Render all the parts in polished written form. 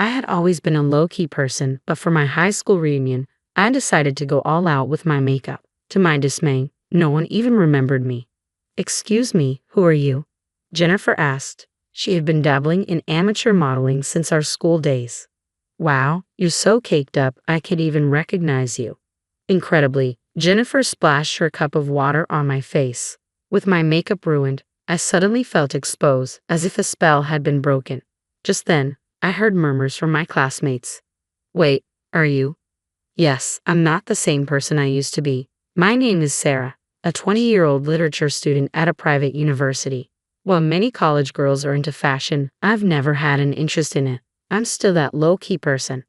I had always been a low-key person, but for my high school reunion, I decided to go all out with my makeup. To my dismay, no one even remembered me. "Excuse me, who are you?" Jennifer asked. She had been dabbling in amateur modeling since our school days. "Wow, you're so caked up I could even recognize you." Incredibly, Jennifer splashed her cup of water on my face. With my makeup ruined, I suddenly felt exposed, as if a spell had been broken. Just then, I heard murmurs from my classmates. "Wait, are you?" "Yes, I'm not the same person I used to be. My name is Sarah, a 20-year-old literature student at a private university. While many college girls are into fashion, I've never had an interest in it. I'm still that low-key person.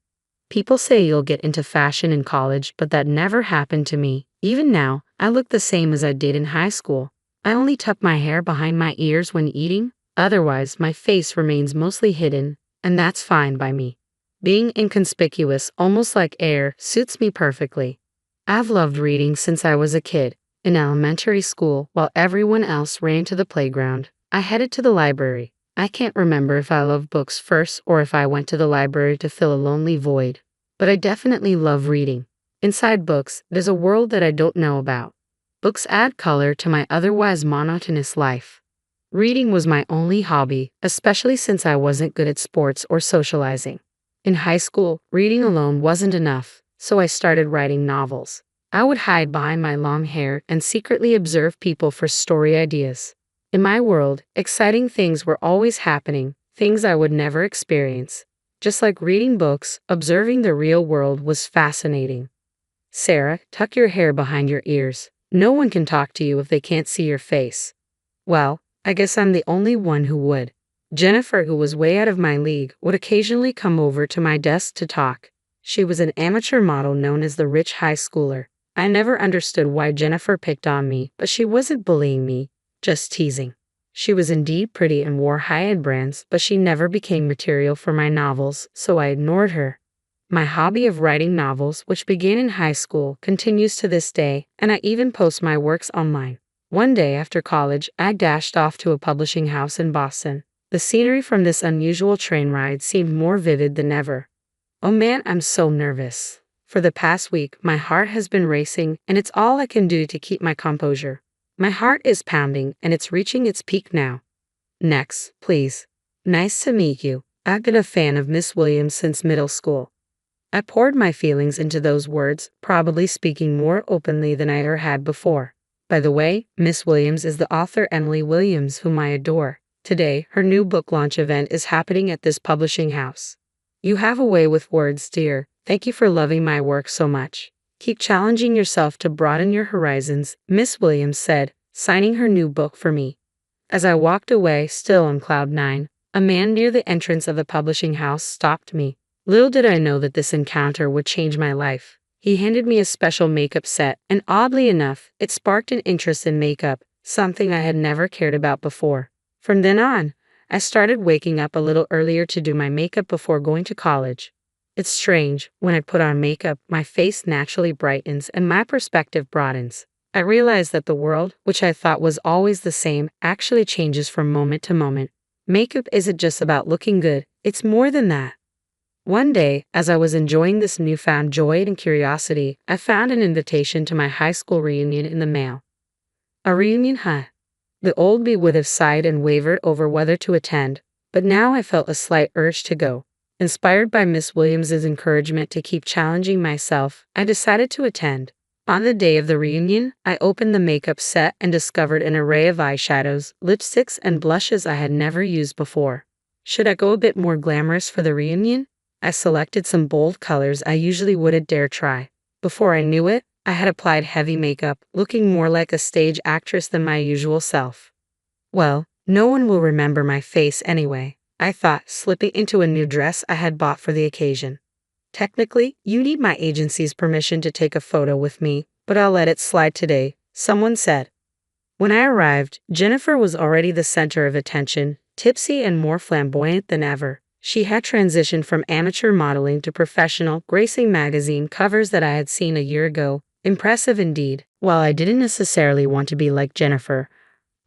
People say you'll get into fashion in college, but that never happened to me. Even now, I look the same as I did in high school. I only tuck my hair behind my ears when eating. Otherwise, my face remains mostly hidden, and that's fine by me. Being inconspicuous, almost like air, suits me perfectly. I've loved reading since I was a kid. In elementary school, while everyone else ran to the playground, I headed to the library. I can't remember if I loved books first or if I went to the library to fill a lonely void. But I definitely love reading. Inside books, there's a world that I don't know about. Books add color to my otherwise monotonous life. Reading was my only hobby, especially since I wasn't good at sports or socializing. In high school, reading alone wasn't enough, so I started writing novels. I would hide behind my long hair and secretly observe people for story ideas. In my world, exciting things were always happening, things I would never experience. Just like reading books, observing the real world was fascinating. "Sarah, tuck your hair behind your ears. No one can talk to you if they can't see your face." Well, I guess I'm the only one who would. Jennifer, who was way out of my league, would occasionally come over to my desk to talk. She was an amateur model known as the rich high schooler. I never understood why Jennifer picked on me, but she wasn't bullying me, just teasing. She was indeed pretty and wore high-end brands, but she never became material for my novels, so I ignored her. My hobby of writing novels, which began in high school, continues to this day, and I even post my works online. One day after college, I dashed off to a publishing house in Boston. The scenery from this unusual train ride seemed more vivid than ever. Oh man, I'm so nervous. For the past week, my heart has been racing, and it's all I can do to keep my composure. My heart is pounding, and it's reaching its peak now. "Next, please." "Nice to meet you. I've been a fan of Miss Williams since middle school." I poured my feelings into those words, probably speaking more openly than I ever had before. By the way, Miss Williams is the author Emily Williams, whom I adore. Today, her new book launch event is happening at this publishing house. "You have a way with words, dear. Thank you for loving my work so much. Keep challenging yourself to broaden your horizons," Miss Williams said, signing her new book for me. As I walked away, still on cloud nine, a man near the entrance of the publishing house stopped me. Little did I know that this encounter would change my life. He handed me a special makeup set, and oddly enough, it sparked an interest in makeup, something I had never cared about before. From then on, I started waking up a little earlier to do my makeup before going to college. It's strange, when I put on makeup, my face naturally brightens and my perspective broadens. I realize that the world, which I thought was always the same, actually changes from moment to moment. Makeup isn't just about looking good, it's more than that. One day, as I was enjoying this newfound joy and curiosity, I found an invitation to my high school reunion in the mail. A reunion, huh? The old me would have sighed and wavered over whether to attend, but now I felt a slight urge to go. Inspired by Miss Williams's encouragement to keep challenging myself, I decided to attend. On the day of the reunion, I opened the makeup set and discovered an array of eyeshadows, lipsticks, and blushes I had never used before. Should I go a bit more glamorous for the reunion? I selected some bold colors I usually wouldn't dare try. Before I knew it, I had applied heavy makeup, looking more like a stage actress than my usual self. Well, no one will remember my face anyway, I thought, slipping into a new dress I had bought for the occasion. Technically, you need my agency's permission to take a photo with me, but I'll let it slide today, someone said. When I arrived, Jennifer was already the center of attention, tipsy and more flamboyant than ever. She had transitioned from amateur modeling to professional, gracing magazine covers that I had seen a year ago. Impressive indeed. While I didn't necessarily want to be like Jennifer,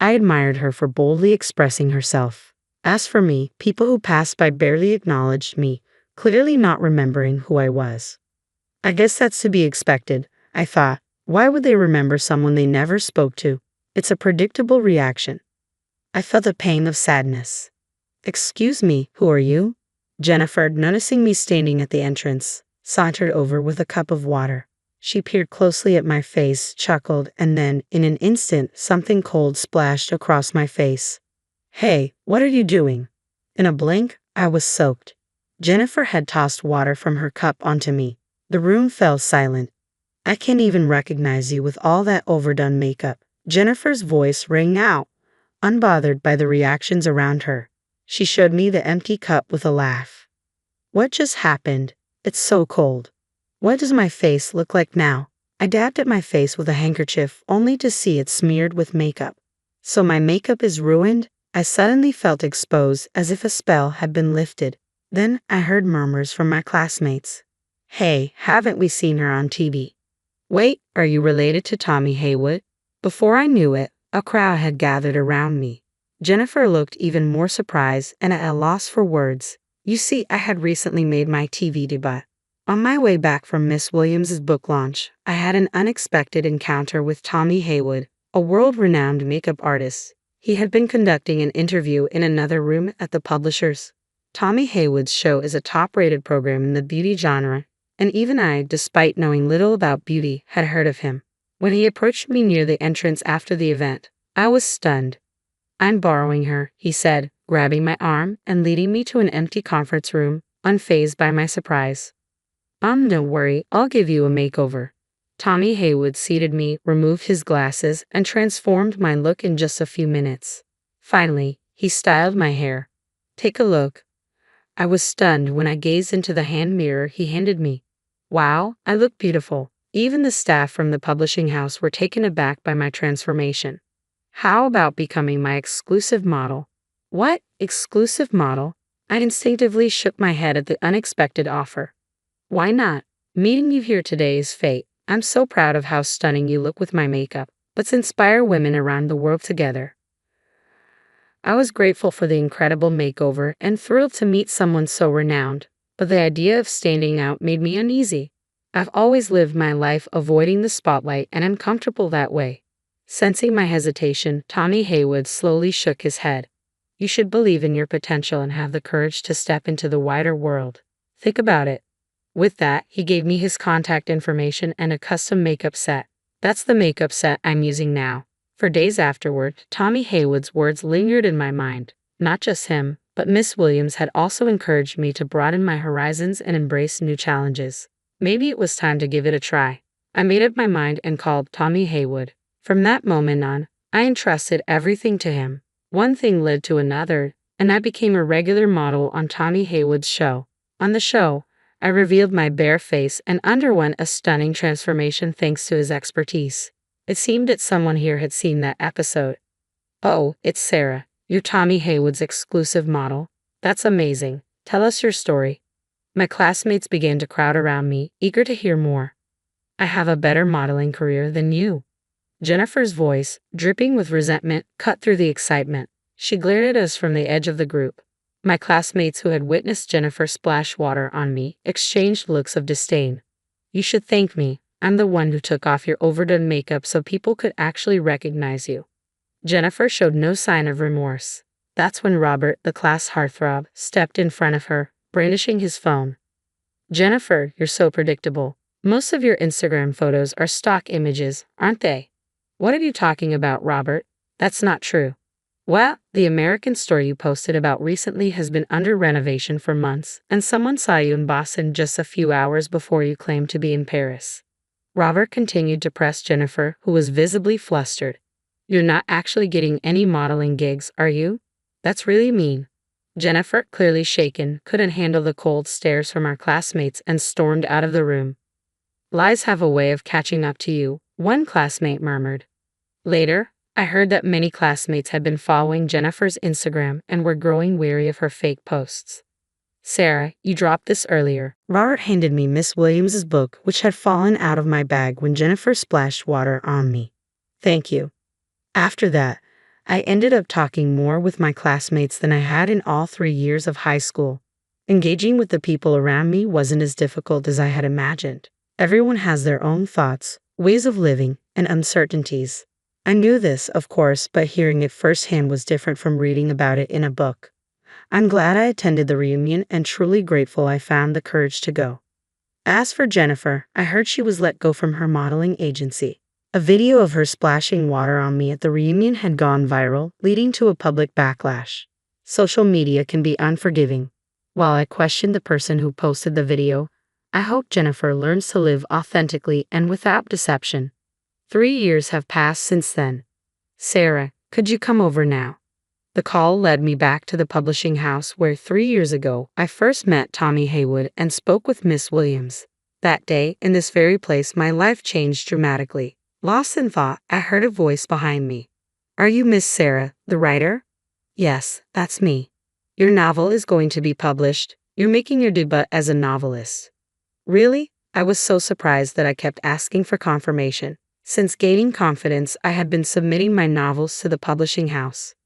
I admired her for boldly expressing herself. As for me, people who passed by barely acknowledged me, clearly not remembering who I was. I guess that's to be expected, I thought. Why would they remember someone they never spoke to? It's a predictable reaction. I felt a pang of sadness. Excuse me, who are you? Jennifer, noticing me standing at the entrance, sauntered over with a cup of water. She peered closely at my face, chuckled, and then, in an instant, something cold splashed across my face. Hey, what are you doing? In a blink, I was soaked. Jennifer had tossed water from her cup onto me. The room fell silent. I can't even recognize you with all that overdone makeup. Jennifer's voice rang out, unbothered by the reactions around her. She showed me the empty cup with a laugh. What just happened? It's so cold. What does my face look like now? I dabbed at my face with a handkerchief only to see it smeared with makeup. So my makeup is ruined? I suddenly felt exposed as if a spell had been lifted. Then I heard murmurs from my classmates. Hey, haven't we seen her on TV? Wait, are you related to Tommy Haywood? Before I knew it, a crowd had gathered around me. Jennifer looked even more surprised and at a loss for words. You see, I had recently made my TV debut. On my way back from Miss Williams's book launch, I had an unexpected encounter with Tommy Haywood, a world-renowned makeup artist. He had been conducting an interview in another room at the publishers. Tommy Haywood's show is a top-rated program in the beauty genre, and even I, despite knowing little about beauty, had heard of him. When he approached me near the entrance after the event, I was stunned. I'm borrowing her, he said, grabbing my arm and leading me to an empty conference room, unfazed by my surprise. Don't worry, I'll give you a makeover. Tommy Haywood seated me, removed his glasses, and transformed my look in just a few minutes. Finally, he styled my hair. Take a look. I was stunned when I gazed into the hand mirror he handed me. Wow, I look beautiful. Even the staff from the publishing house were taken aback by my transformation. How about becoming my exclusive model? What? Exclusive model? I instinctively shook my head at the unexpected offer. Why not? Meeting you here today is fate. I'm so proud of how stunning you look with my makeup. Let's inspire women around the world together. I was grateful for the incredible makeover and thrilled to meet someone so renowned, but the idea of standing out made me uneasy. I've always lived my life avoiding the spotlight and I'm comfortable that way. Sensing my hesitation, Tommy Haywood slowly shook his head. You should believe in your potential and have the courage to step into the wider world. Think about it. With that, he gave me his contact information and a custom makeup set. That's the makeup set I'm using now. For days afterward, Tommy Haywood's words lingered in my mind. Not just him, but Miss Williams had also encouraged me to broaden my horizons and embrace new challenges. Maybe it was time to give it a try. I made up my mind and called Tommy Haywood. From that moment on, I entrusted everything to him. One thing led to another, and I became a regular model on Tommy Haywood's show. On the show, I revealed my bare face and underwent a stunning transformation thanks to his expertise. It seemed that someone here had seen that episode. Oh, it's Sarah, you're Tommy Haywood's exclusive model. That's amazing. Tell us your story. My classmates began to crowd around me, eager to hear more. I have a better modeling career than you. Jennifer's voice, dripping with resentment, cut through the excitement. She glared at us from the edge of the group. My classmates who had witnessed Jennifer splash water on me exchanged looks of disdain. You should thank me. I'm the one who took off your overdone makeup so people could actually recognize you. Jennifer showed no sign of remorse. That's when Robert, the class heartthrob, stepped in front of her, brandishing his phone. Jennifer, you're so predictable. Most of your Instagram photos are stock images, aren't they? What are you talking about, Robert? That's not true. Well, the American store you posted about recently has been under renovation for months, and someone saw you in Boston just a few hours before you claimed to be in Paris. Robert continued to press Jennifer, who was visibly flustered. You're not actually getting any modeling gigs, are you? That's really mean. Jennifer, clearly shaken, couldn't handle the cold stares from our classmates and stormed out of the room. Lies have a way of catching up to you, one classmate murmured. Later, I heard that many classmates had been following Jennifer's Instagram and were growing weary of her fake posts. Sarah, you dropped this earlier. Robert handed me Miss Williams's book, which had fallen out of my bag when Jennifer splashed water on me. Thank you. After that, I ended up talking more with my classmates than I had in all 3 years of high school. Engaging with the people around me wasn't as difficult as I had imagined. Everyone has their own thoughts, ways of living, and uncertainties. I knew this, of course, but hearing it firsthand was different from reading about it in a book. I'm glad I attended the reunion and truly grateful I found the courage to go. As for Jennifer, I heard she was let go from her modeling agency. A video of her splashing water on me at the reunion had gone viral, leading to a public backlash. Social media can be unforgiving. While I questioned the person who posted the video, I hope Jennifer learns to live authentically and without deception. 3 years have passed since then. Sarah, could you come over now? The call led me back to the publishing house where 3 years ago I first met Tommy Haywood and spoke with Miss Williams. That day, in this very place, my life changed dramatically. Lost in thought, I heard a voice behind me. Are you Miss Sarah, the writer? Yes, that's me. Your novel is going to be published. You're making your debut as a novelist. Really? I was so surprised that I kept asking for confirmation. Since gaining confidence, I had been submitting my novels to the publishing house.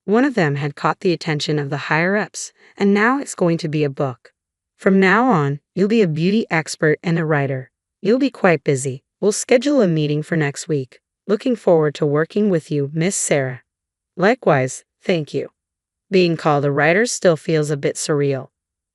One of them had caught the attention of the higher-ups, and now it's going to be a book. From now on, you'll be a beauty expert and a writer. You'll be quite busy. We'll schedule a meeting for next week. Looking forward to working with you, Miss Sarah. Likewise, thank you. Being called a writer still feels a bit surreal.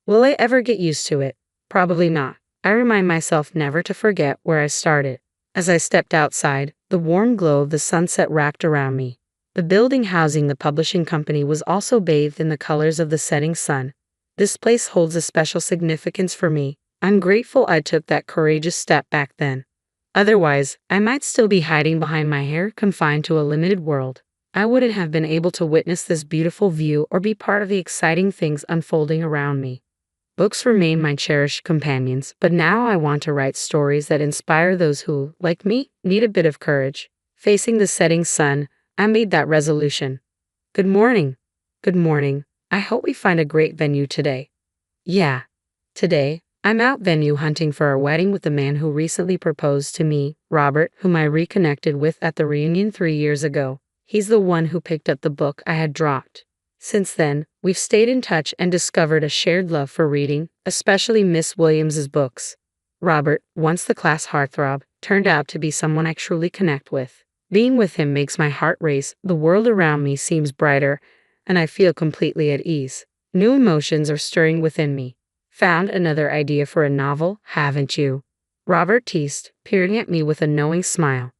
Will I ever get used to it? Probably not. I remind myself never to forget where I started. As I stepped outside, the warm glow of the sunset wrapped around me. The building housing the publishing company was also bathed in the colors of the setting sun. This place holds a special significance for me. I'm grateful I took that courageous step back then. Otherwise, I might still be hiding behind my hair, confined to a limited world. I wouldn't have been able to witness this beautiful view or be part of the exciting things unfolding around me. Books remain my cherished companions, but now I want to write stories that inspire those who, like me, need a bit of courage. Facing the setting sun, I made that resolution. Good morning. Good morning. I hope we find a great venue today. Yeah. Today, I'm out venue hunting for a wedding with the man who recently proposed to me, Robert, whom I reconnected with at the reunion 3 years ago. He's the one who picked up the book I had dropped. Since then, we've stayed in touch and discovered a shared love for reading, especially Miss Williams's books. Robert, once the class heartthrob, turned out to be someone I truly connect with. Being with him makes my heart race, the world around me seems brighter, and I feel completely at ease. New emotions are stirring within me. Found another idea for a novel, haven't you? Robert teased, peering at me with a knowing smile.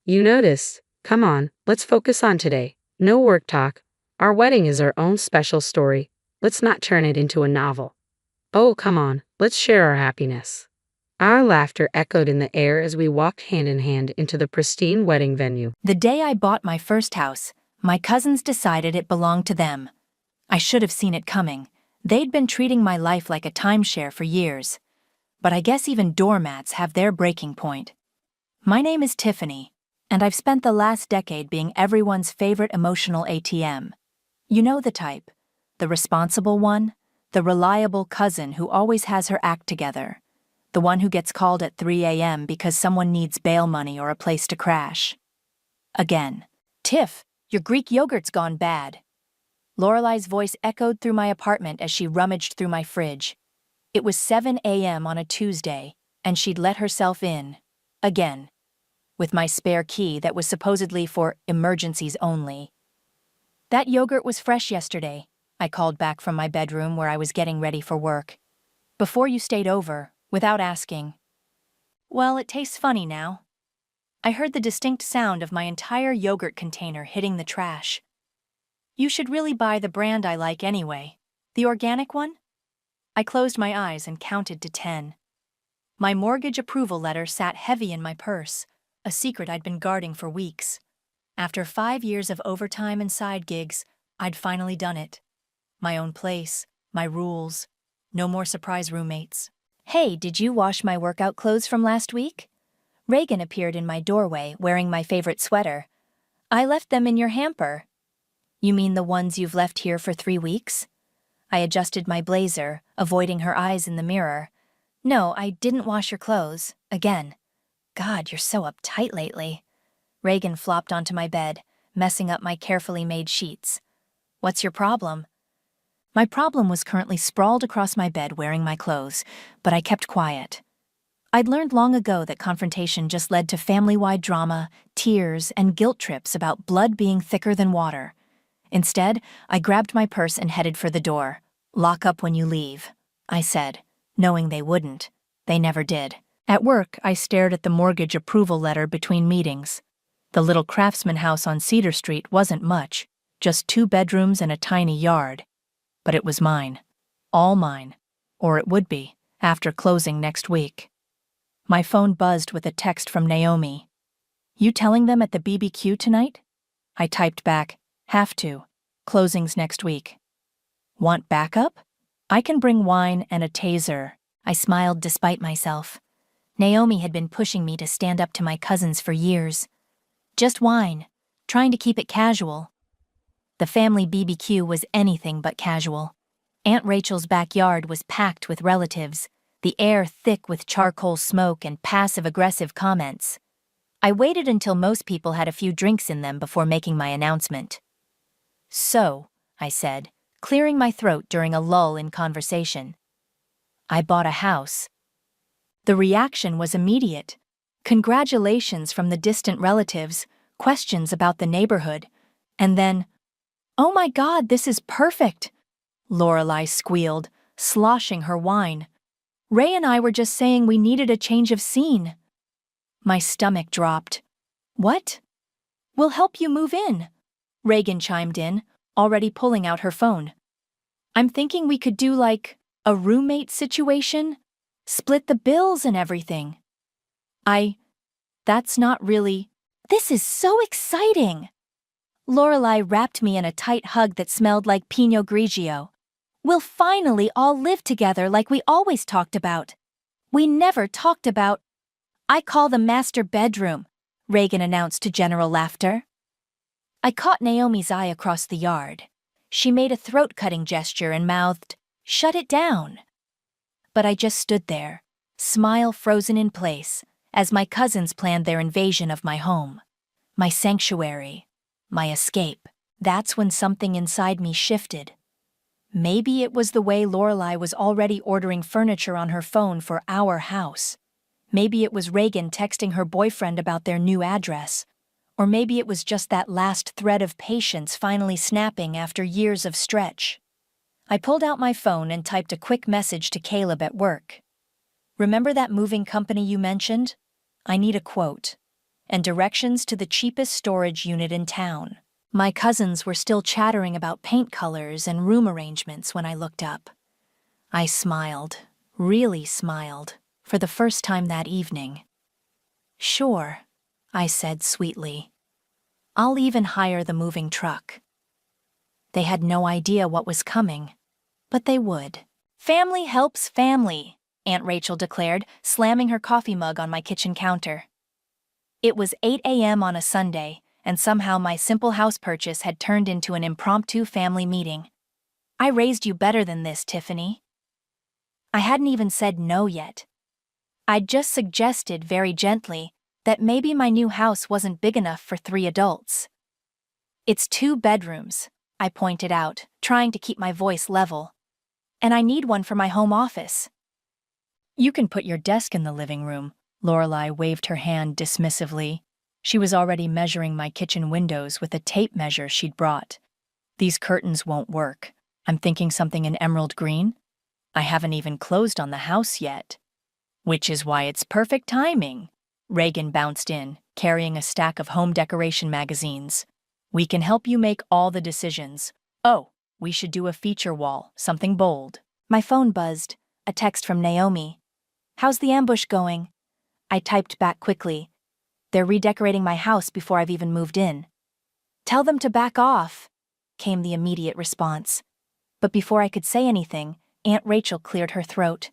You noticed? Come on, let's focus on today. No work talk. Our wedding is our own special story. Let's not turn it into a novel. Oh, come on, let's share our happiness. Our laughter echoed in the air as we walked hand in hand into the pristine wedding venue. The day I bought my first house, my cousins decided it belonged to them. I should have seen it coming. They'd been treating my life like a timeshare for years. But I guess even doormats have their breaking point. My name is Tiffany, and I've spent the last decade being everyone's favorite emotional ATM. You know the type. The responsible one, the reliable cousin who always has her act together. The one who gets called at 3 a.m. because someone needs bail money or a place to crash. Again. Tiff, your Greek yogurt's gone bad. Lorelei's voice echoed through my apartment as she rummaged through my fridge. It was 7 a.m. on a Tuesday, and she'd let herself in. Again. With my spare key that was supposedly for emergencies only. That yogurt was fresh yesterday, I called back from my bedroom where I was getting ready for work. Before you stayed over, without asking. Well, it tastes funny now. I heard the distinct sound of my entire yogurt container hitting the trash. You should really buy the brand I like anyway. The organic one? I closed my eyes and counted to 10. My mortgage approval letter sat heavy in my purse, a secret I'd been guarding for weeks. After 5 years of overtime and side gigs, I'd finally done it. My own place, my rules, no more surprise roommates. Hey, did you wash my workout clothes from last week? Reagan appeared in my doorway wearing my favorite sweater. I left them in your hamper. You mean the ones you've left here for 3 weeks? I adjusted my blazer, avoiding her eyes in the mirror. No, I didn't wash your clothes. Again. God, you're so uptight lately. Reagan flopped onto my bed, messing up my carefully made sheets. What's your problem? My problem was currently sprawled across my bed wearing my clothes, but I kept quiet. I'd learned long ago that confrontation just led to family-wide drama, tears, and guilt trips about blood being thicker than water. Instead, I grabbed my purse and headed for the door. "Lock up when you leave," I said, knowing they wouldn't. They never did. At work, I stared at the mortgage approval letter between meetings. The little craftsman house on Cedar Street wasn't much, just 2 bedrooms and a tiny yard. But it was mine. All mine. Or it would be, after closing next week. My phone buzzed with a text from Naomi. "You telling them at the BBQ tonight?" I typed back, "Have to. Closing's next week." "Want backup? I can bring wine and a taser." I smiled despite myself. Naomi had been pushing me to stand up to my cousins for years. Just wine, trying to keep it casual. The family BBQ was anything but casual. Aunt Rachel's backyard was packed with relatives, the air thick with charcoal smoke and passive-aggressive comments. I waited until most people had a few drinks in them before making my announcement. "So," I said, clearing my throat during a lull in conversation, "I bought a house." The reaction was immediate. Congratulations from the distant relatives, questions about the neighborhood, and then, "Oh my God, this is perfect!" Lorelei squealed, sloshing her wine. "Ray and I were just saying we needed a change of scene." My stomach dropped. "What?" "We'll help you move in," Reagan chimed in, already pulling out her phone. "I'm thinking we could do like a roommate situation, split the bills and everything." That's not really. "This is so exciting!" Lorelei wrapped me in a tight hug that smelled like Pinot Grigio. "We'll finally all live together like we always talked about." "We never talked about." "I call the master bedroom," Reagan announced to general laughter. I caught Naomi's eye across the yard. She made a throat-cutting gesture and mouthed, "Shut it down." But I just stood there, smile frozen in place, as my cousins planned their invasion of my home. My sanctuary. My escape. That's when something inside me shifted. Maybe it was the way Lorelei was already ordering furniture on her phone for our house. Maybe it was Reagan texting her boyfriend about their new address. Or maybe it was just that last thread of patience finally snapping after years of stretch. I pulled out my phone and typed a quick message to Caleb at work. "Remember that moving company you mentioned? I need a quote. And directions to the cheapest storage unit in town." My cousins were still chattering about paint colors and room arrangements when I looked up. I smiled, really smiled, for the first time that evening. "Sure," I said sweetly. "I'll even hire the moving truck." They had no idea what was coming, but they would. "Family helps family," Aunt Rachel declared, slamming her coffee mug on my kitchen counter. It was 8 a.m. on a Sunday, and somehow my simple house purchase had turned into an impromptu family meeting. "I raised you better than this, Tiffany." I hadn't even said no yet. I'd just suggested very gently that maybe my new house wasn't big enough for 3 adults. "It's 2 bedrooms, I pointed out, trying to keep my voice level. "And I need one for my home office." "You can put your desk in the living room," Lorelei waved her hand dismissively. She was already measuring my kitchen windows with a tape measure she'd brought. "These curtains won't work. I'm thinking something in emerald green. I haven't even closed on the house yet." "Which is why it's perfect timing." Reagan bounced in, carrying a stack of home decoration magazines. "We can help you make all the decisions. Oh, we should do a feature wall, something bold." My phone buzzed, a text from Naomi. "How's the ambush going?" I typed back quickly. "They're redecorating my house before I've even moved in." "Tell them to back off," came the immediate response. But before I could say anything, Aunt Rachel cleared her throat.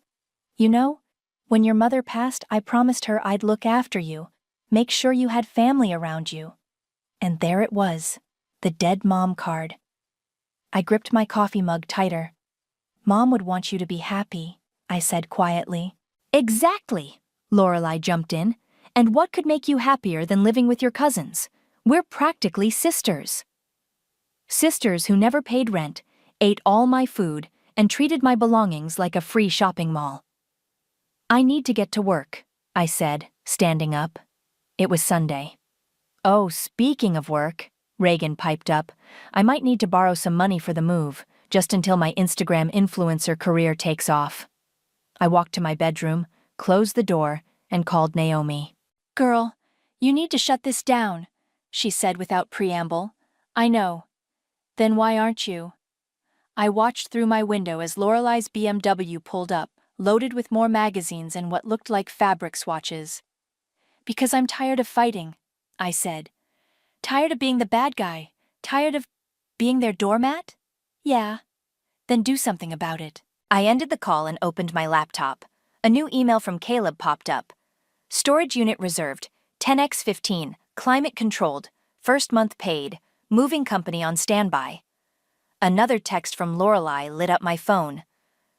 "You know, when your mother passed, I promised her I'd look after you, make sure you had family around you." And there it was, the dead mom card. I gripped my coffee mug tighter. "Mom would want you to be happy," I said quietly. "Exactly," Lorelei jumped in. "And what could make you happier than living with your cousins? We're practically sisters." Sisters who never paid rent, ate all my food, and treated my belongings like a free shopping mall. "I need to get to work," I said, standing up. It was Sunday. "Oh, speaking of work," Reagan piped up, "I might need to borrow some money for the move, just until my Instagram influencer career takes off." I walked to my bedroom, closed the door, and called Naomi. "Girl, you need to shut this down," she said without preamble. "I know. Then why aren't you?" I watched through my window as Lorelai's BMW pulled up, loaded with more magazines and what looked like fabric swatches. "Because I'm tired of fighting," I said. "Tired of being the bad guy. Tired of being their doormat?" "Yeah." "Then do something about it." I ended the call and opened my laptop. A new email from Caleb popped up. "Storage unit reserved, 10x15, climate controlled, first month paid, moving company on standby." Another text from Lorelai lit up my phone.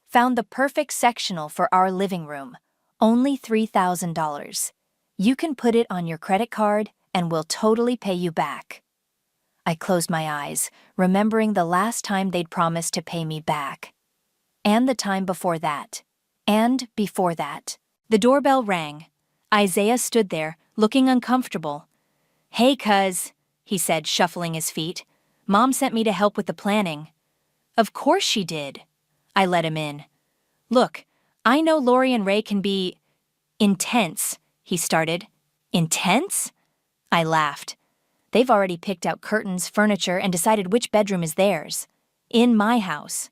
"Found the perfect sectional for our living room. Only $3,000. You can put it on your credit card and we'll totally pay you back." I closed my eyes, remembering the last time they'd promised to pay me back. And the time before that. And before that. The doorbell rang. Isaiah stood there, looking uncomfortable. "Hey, cuz," he said, shuffling his feet. "Mom sent me to help with the planning." "Of course she did." I let him in. "Look, I know Lori and Ray can be intense," he started. "Intense?" I laughed. "They've already picked out curtains, furniture, and decided which bedroom is theirs. In my house.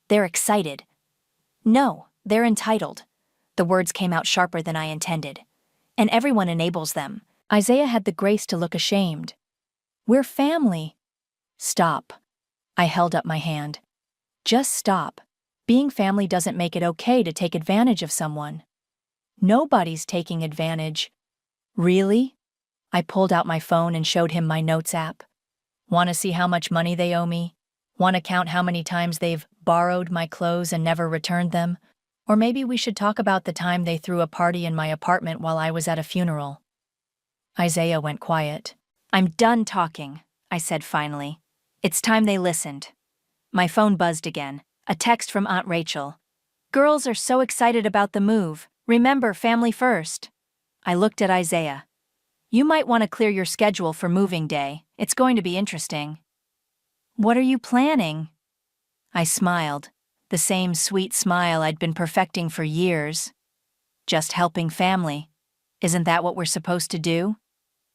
They're excited." "No, they're entitled." The words came out sharper than I intended. "And everyone enables them." Isaiah had the grace to look ashamed. "We're family." "Stop." I held up my hand. "Just stop. Being family doesn't make it okay to take advantage of someone." "Nobody's taking advantage." "Really?" I pulled out my phone and showed him my notes app. "Want to see how much money they owe me? Want to count how many times they've borrowed my clothes and never returned them? Or maybe we should talk about the time they threw a party in my apartment while I was at a funeral." Isaiah went quiet. "I'm done talking," I said finally. "It's time they listened." My phone buzzed again, a text from Aunt Rachel. "Girls are so excited about the move. Remember, family first." I looked at Isaiah. "You might want to clear your schedule for moving day. It's going to be interesting." "What are you planning?" I smiled, the same sweet smile I'd been perfecting for years. "Just helping family. Isn't that what we're supposed to do?"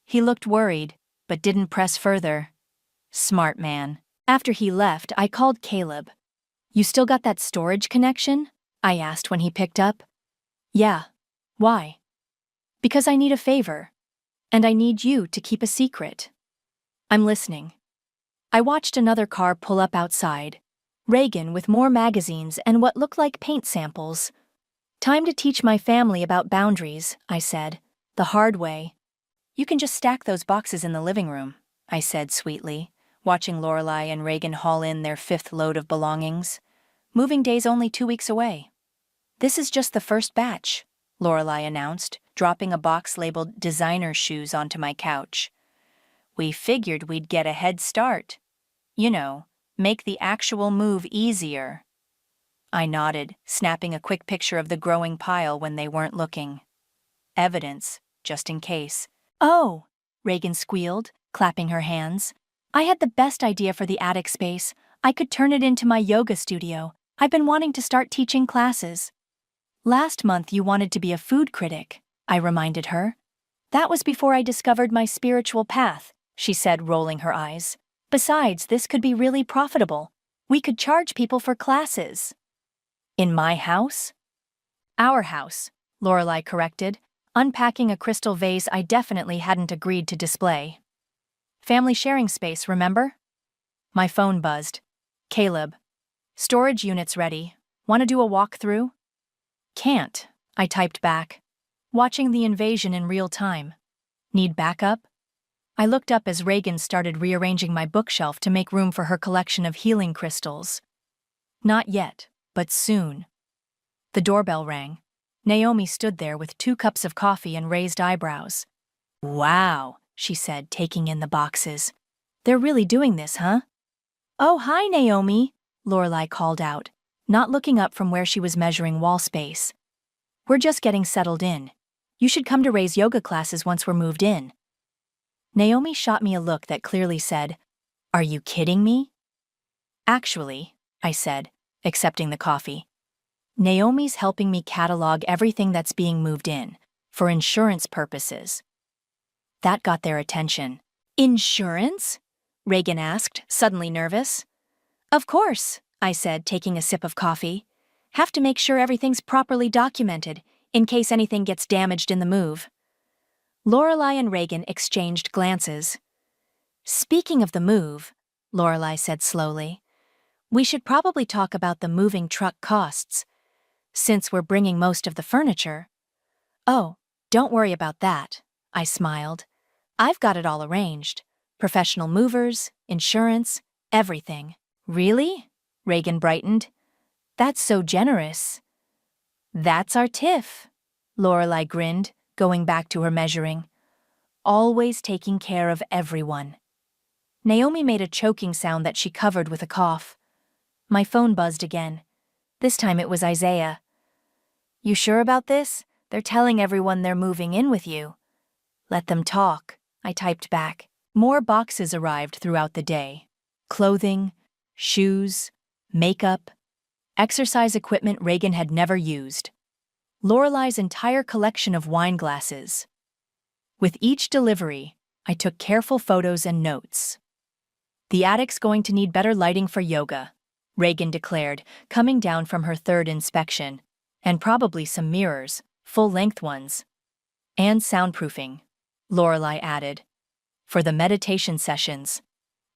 He looked worried, but didn't press further. Smart man. After he left, I called Caleb. "You still got that storage connection?" I asked when he picked up. "Yeah. Why?" "Because I need a favor. And I need you to keep a secret." "I'm listening." I watched another car pull up outside. Reagan with more magazines and what looked like paint samples. "Time to teach my family about boundaries," I said, "the hard way." "You can just stack those boxes in the living room," I said sweetly, watching Lorelai and Reagan haul in their 5th load of belongings. "Moving day's only 2 weeks away." "This is just the first batch," Lorelai announced, dropping a box labeled designer shoes onto my couch. "We figured we'd get a head start. You know, make the actual move easier." I nodded, snapping a quick picture of the growing pile when they weren't looking. Evidence, just in case. "Oh," Reagan squealed, clapping her hands. "I had the best idea for the attic space. I could turn it into my yoga studio. I've been wanting to start teaching classes." "Last month you wanted to be a food critic," I reminded her. "That was before I discovered my spiritual path," she said, rolling her eyes. "Besides, this could be really profitable. We could charge people for classes." "In my house?" "Our house," Lorelai corrected, unpacking a crystal vase I definitely hadn't agreed to display. "Family sharing space, remember?" My phone buzzed. "Caleb. Storage unit's ready. Want to do a walkthrough?" "Can't," I typed back, watching the invasion in real time. "Need backup?" I looked up as Reagan started rearranging my bookshelf to make room for her collection of healing crystals. "Not yet, but soon." The doorbell rang. Naomi stood there with 2 cups of coffee and raised eyebrows. "Wow," she said, taking in the boxes. "They're really doing this, huh?" "Oh, hi, Naomi," Lorelai called out, not looking up from where she was measuring wall space. "We're just getting settled in. You should come to Ray's yoga classes once we're moved in." Naomi shot me a look that clearly said, "Are you kidding me?" "Actually," I said, accepting the coffee, "Naomi's helping me catalog everything that's being moved in, for insurance purposes." That got their attention. "Insurance?" Reagan asked, suddenly nervous. "Of course," I said, taking a sip of coffee. "Have to make sure everything's properly documented, in case anything gets damaged in the move." Lorelai and Reagan exchanged glances. "Speaking of the move," Lorelai said slowly, "we should probably talk about the moving truck costs, since we're bringing most of the furniture." "Oh, don't worry about that," I smiled. "I've got it all arranged. Professional movers, insurance, everything." "Really?" Reagan brightened. "That's so generous." "That's our tiff," Lorelai grinned, going back to her measuring. "Always taking care of everyone." Naomi made a choking sound that she covered with a cough. My phone buzzed again. This time it was Isaiah. "You sure about this? They're telling everyone they're moving in with you." "Let them talk," I typed back. More boxes arrived throughout the day. Clothing, shoes, makeup, exercise equipment Reagan had never used. Lorelai's entire collection of wine glasses. With each delivery, I took careful photos and notes. "The attic's going to need better lighting for yoga," Reagan declared, coming down from her third inspection, "and probably some mirrors, full-length ones. And soundproofing," Lorelai added. "For the meditation sessions."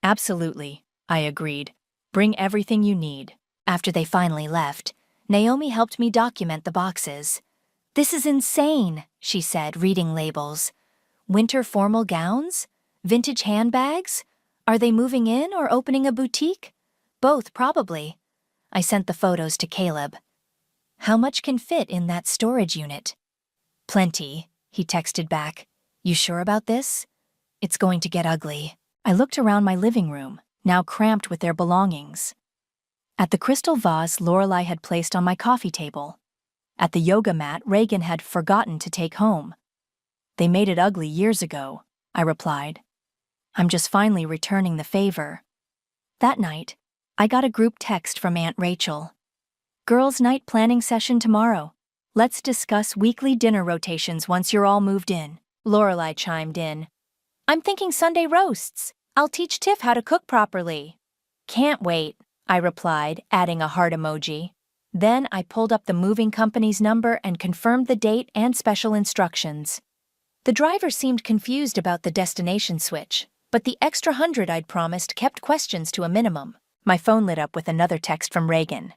"Absolutely," I agreed. "Bring everything you need." After they finally left, Naomi helped me document the boxes. "This is insane," she said, reading labels. "Winter formal gowns? Vintage handbags? Are they moving in or opening a boutique?" "Both, probably." I sent the photos to Caleb. "How much can fit in that storage unit?" "Plenty," he texted back. "You sure about this? It's going to get ugly." I looked around my living room, now cramped with their belongings. At the crystal vase Lorelai had placed on my coffee table. At the yoga mat Reagan had forgotten to take home. "They made it ugly years ago," I replied. "I'm just finally returning the favor." That night, I got a group text from Aunt Rachel. "Girls' night planning session tomorrow. Let's discuss weekly dinner rotations once you're all moved in." Lorelai chimed in. "I'm thinking Sunday roasts. I'll teach Tiff how to cook properly." "Can't wait," I replied, adding a heart emoji. Then I pulled up the moving company's number and confirmed the date and special instructions. The driver seemed confused about the destination switch, but the extra 100 I'd promised kept questions to a minimum. My phone lit up with another text from Reagan.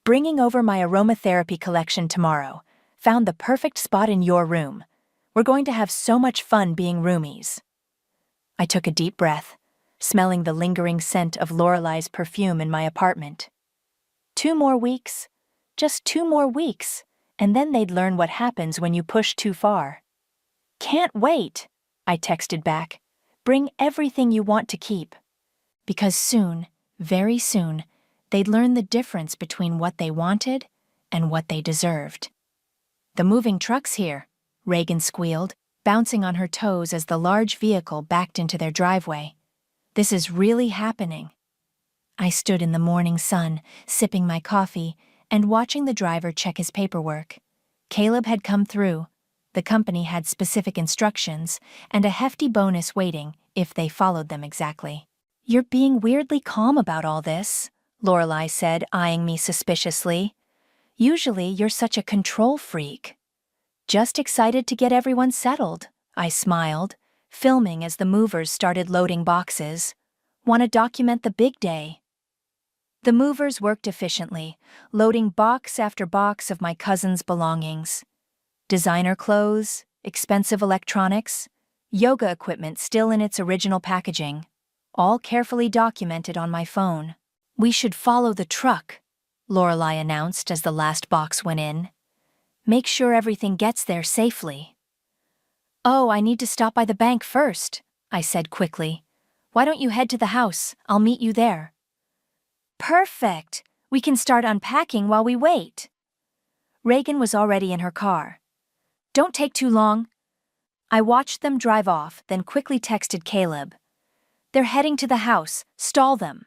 "Bringing over my aromatherapy collection tomorrow. Found the perfect spot in your room. We're going to have so much fun being roomies." I took a deep breath, smelling the lingering scent of Lorelai's perfume in my apartment. 2 more weeks, just 2 more weeks, and then they'd learn what happens when you push too far. "Can't wait," I texted back. "Bring everything you want to keep." Because soon, very soon, they'd learn the difference between what they wanted and what they deserved. "The moving truck's here," Reagan squealed, bouncing on her toes as the large vehicle backed into their driveway. "This is really happening." I stood in the morning sun, sipping my coffee, and watching the driver check his paperwork. Caleb had come through. The company had specific instructions, and a hefty bonus waiting if they followed them exactly. "You're being weirdly calm about all this," Lorelai said, eyeing me suspiciously. "Usually you're such a control freak." "Just excited to get everyone settled," I smiled, filming as the movers started loading boxes. "Want to document the big day." The movers worked efficiently, loading box after box of my cousin's belongings. Designer clothes, expensive electronics, yoga equipment still in its original packaging, all carefully documented on my phone. "We should follow the truck," Lorelai announced as the last box went in. "Make sure everything gets there safely." "Oh, I need to stop by the bank first," I said quickly. "Why don't you head to the house? I'll meet you there." Perfect! We can start unpacking while we wait. Reagan was already in her car. Don't take too long. I watched them drive off, then quickly texted Caleb. They're heading to the house. Stall them.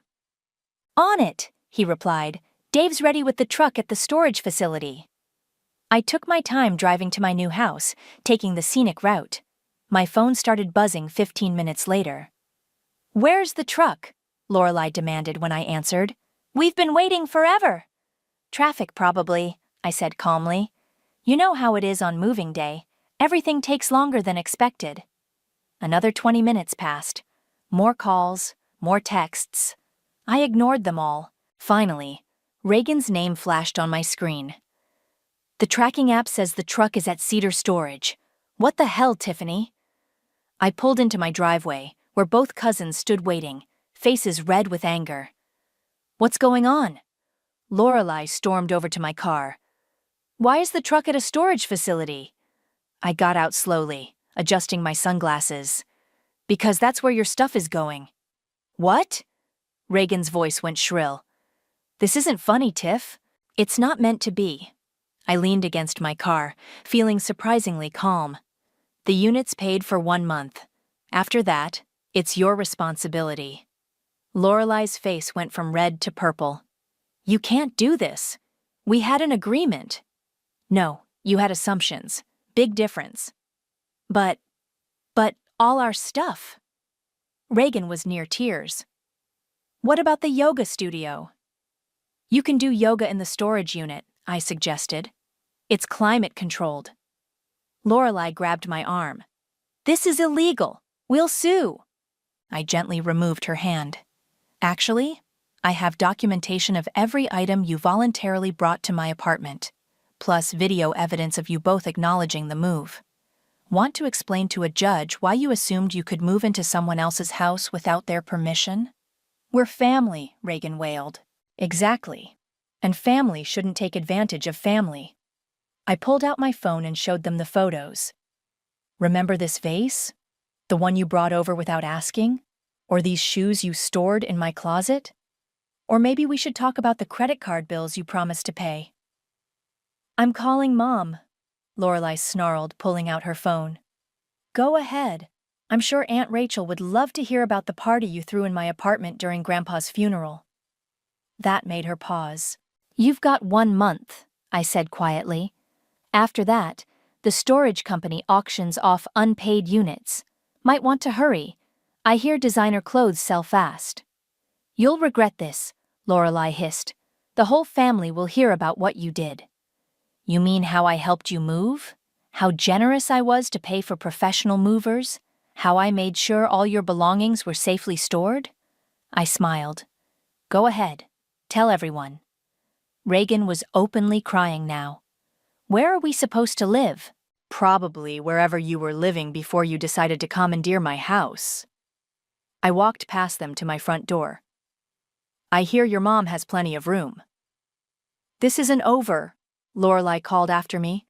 On it, he replied. Dave's ready with the truck at the storage facility. I took my time driving to my new house, taking the scenic route. My phone started buzzing 15 minutes later. Where's the truck? Lorelai demanded when I answered. We've been waiting forever. Traffic probably, I said calmly. You know how it is on moving day. Everything takes longer than expected. Another 20 minutes passed. More calls, more texts. I ignored them all. Finally, Reagan's name flashed on my screen. The tracking app says the truck is at Cedar Storage. What the hell, Tiffany? I pulled into my driveway, where both cousins stood waiting, faces red with anger. What's going on? Lorelai stormed over to my car. Why is the truck at a storage facility? I got out slowly, adjusting my sunglasses. Because that's where your stuff is going. What? Reagan's voice went shrill. This isn't funny, Tiff. It's not meant to be. I leaned against my car, feeling surprisingly calm. The unit's paid for 1 month. After that, it's your responsibility. Lorelai's face went from red to purple. You can't do this. We had an agreement. No, you had assumptions. Big difference. But all our stuff. Reagan was near tears. What about the yoga studio? You can do yoga in the storage unit, I suggested. It's climate controlled. Lorelai grabbed my arm. This is illegal. We'll sue. I gently removed her hand. Actually, I have documentation of every item you voluntarily brought to my apartment, plus video evidence of you both acknowledging the move. Want to explain to a judge why you assumed you could move into someone else's house without their permission? We're family, Reagan wailed. Exactly. And family shouldn't take advantage of family. I pulled out my phone and showed them the photos. Remember this vase? The one you brought over without asking? Or these shoes you stored in my closet? Or maybe we should talk about the credit card bills you promised to pay. I'm calling Mom, Lorelai snarled, pulling out her phone. Go ahead. I'm sure Aunt Rachel would love to hear about the party you threw in my apartment during Grandpa's funeral. That made her pause. You've got 1 month, I said quietly. After that, the storage company auctions off unpaid units. Might want to hurry. I hear designer clothes sell fast. You'll regret this, Lorelai hissed. The whole family will hear about what you did. You mean how I helped you move? How generous I was to pay for professional movers? How I made sure all your belongings were safely stored? I smiled. Go ahead. Tell everyone. Reagan was openly crying now. Where are we supposed to live? Probably wherever you were living before you decided to commandeer my house. I walked past them to my front door. I hear your mom has plenty of room. This isn't over, Lorelai called after me.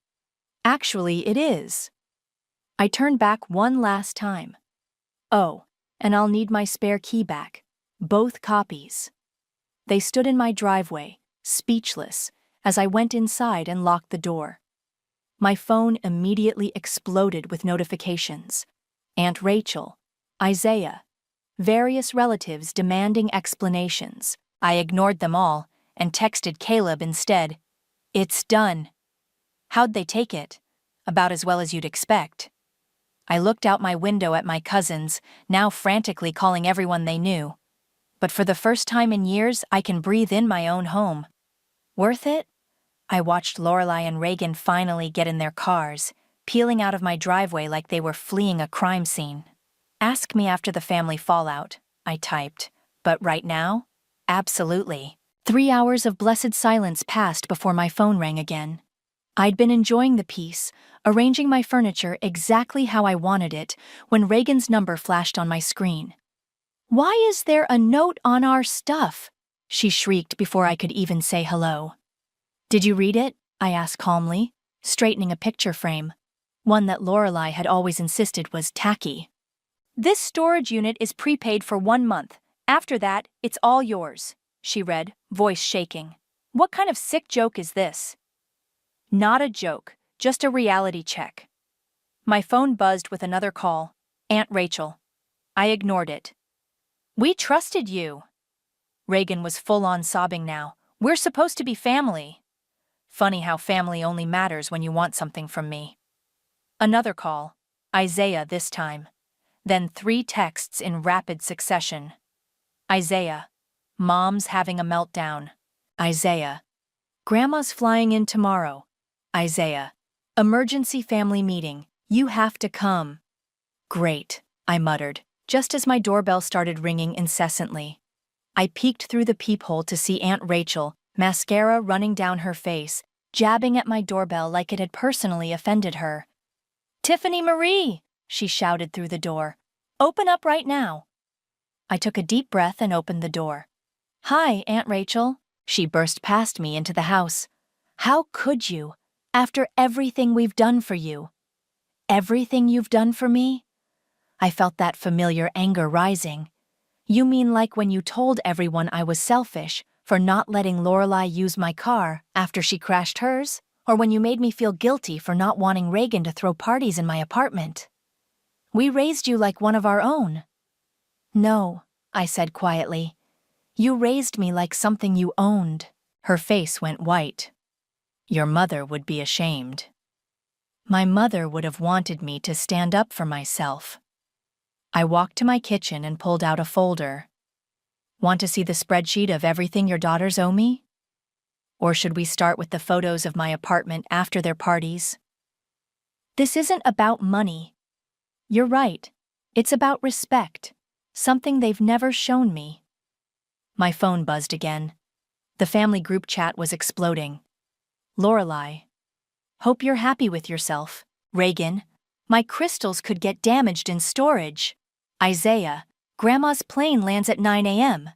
Actually, it is. I turned back one last time. Oh, and I'll need my spare key back. Both copies. They stood in my driveway, speechless, as I went inside and locked the door. My phone immediately exploded with notifications. Aunt Rachel, Isaiah, various relatives demanding explanations. I ignored them all and texted Caleb instead. It's done. How'd they take it? About as well as you'd expect. I looked out my window at my cousins, now frantically calling everyone they knew. But for the first time in years, I can breathe in my own home. Worth it? I watched Lorelai and Reagan finally get in their cars, peeling out of my driveway like they were fleeing a crime scene. Ask me after the family fallout, I typed. But right now? Absolutely. 3 hours of blessed silence passed before my phone rang again. I'd been enjoying the peace, arranging my furniture exactly how I wanted it, when Reagan's number flashed on my screen. Why is there a note on our stuff? She shrieked before I could even say hello. Did you read it? I asked calmly, straightening a picture frame, one that Lorelai had always insisted was tacky. This storage unit is prepaid for 1 month. After that, it's all yours. she read, voice shaking. What kind of sick joke is this? Not a joke, just a reality check. My phone buzzed with another call. Aunt Rachel. I ignored it. We trusted you. Reagan was full-on sobbing now. We're supposed to be family. Funny how family only matters when you want something from me. Another call. Isaiah this time. Then 3 texts in rapid succession. Isaiah. Mom's having a meltdown. Isaiah. Grandma's flying in tomorrow. Isaiah. Emergency family meeting. You have to come. Great, I muttered, just as my doorbell started ringing incessantly. I peeked through the peephole to see Aunt Rachel, mascara running down her face, jabbing at my doorbell like it had personally offended her. Tiffany Marie, she shouted through the door. Open up right now. I took a deep breath and opened the door. Hi, Aunt Rachel. She burst past me into the house. How could you, after everything we've done for you? Everything you've done for me? I felt that familiar anger rising. You mean like when you told everyone I was selfish for not letting Lorelai use my car after she crashed hers? Or when you made me feel guilty for not wanting Reagan to throw parties in my apartment? We raised you like one of our own. No, I said quietly. You raised me like something you owned. Her face went white. Your mother would be ashamed. My mother would have wanted me to stand up for myself. I walked to my kitchen and pulled out a folder. Want to see the spreadsheet of everything your daughters owe me? Or should we start with the photos of my apartment after their parties? This isn't about money. You're right. It's about respect, something they've never shown me. My phone buzzed again. The family group chat was exploding. Lorelai. Hope you're happy with yourself. Reagan. My crystals could get damaged in storage. Isaiah. Grandma's plane lands at 9 a.m.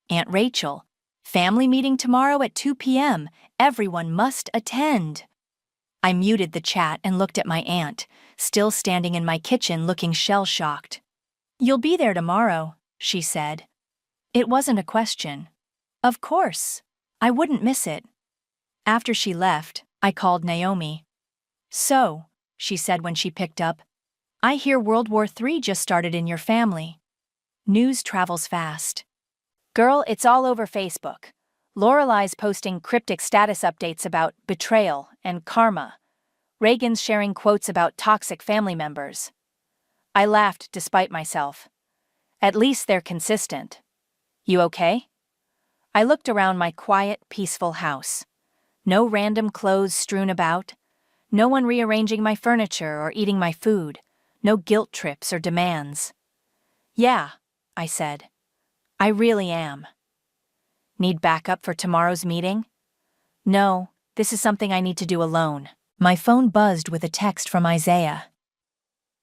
Aunt Rachel. Family meeting tomorrow at 2 p.m. Everyone must attend. I muted the chat and looked at my aunt, still standing in my kitchen looking shell-shocked. You'll be there tomorrow, she said. It wasn't a question. Of course. I wouldn't miss it. After she left, I called Naomi. So, she said when she picked up, I hear World War III just started in your family. News travels fast. Girl, it's all over Facebook. Lorelai's posting cryptic status updates about betrayal and karma. Reagan's sharing quotes about toxic family members. I laughed despite myself. At least they're consistent. You okay? I looked around my quiet, peaceful house. No random clothes strewn about. No one rearranging my furniture or eating my food. No guilt trips or demands. Yeah, I said. I really am. Need backup for tomorrow's meeting? No, this is something I need to do alone. My phone buzzed with a text from Isaiah.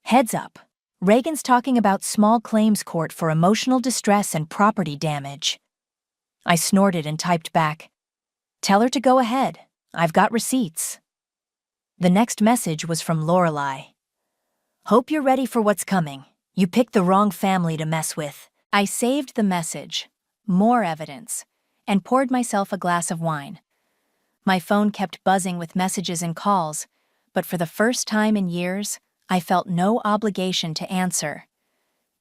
Heads up. Reagan's talking about small claims court for emotional distress and property damage. I snorted and typed back. Tell her to go ahead. I've got receipts. The next message was from Lorelai. Hope you're ready for what's coming. You picked the wrong family to mess with. I saved the message, more evidence, and poured myself a glass of wine. My phone kept buzzing with messages and calls, but for the first time in years, I felt no obligation to answer.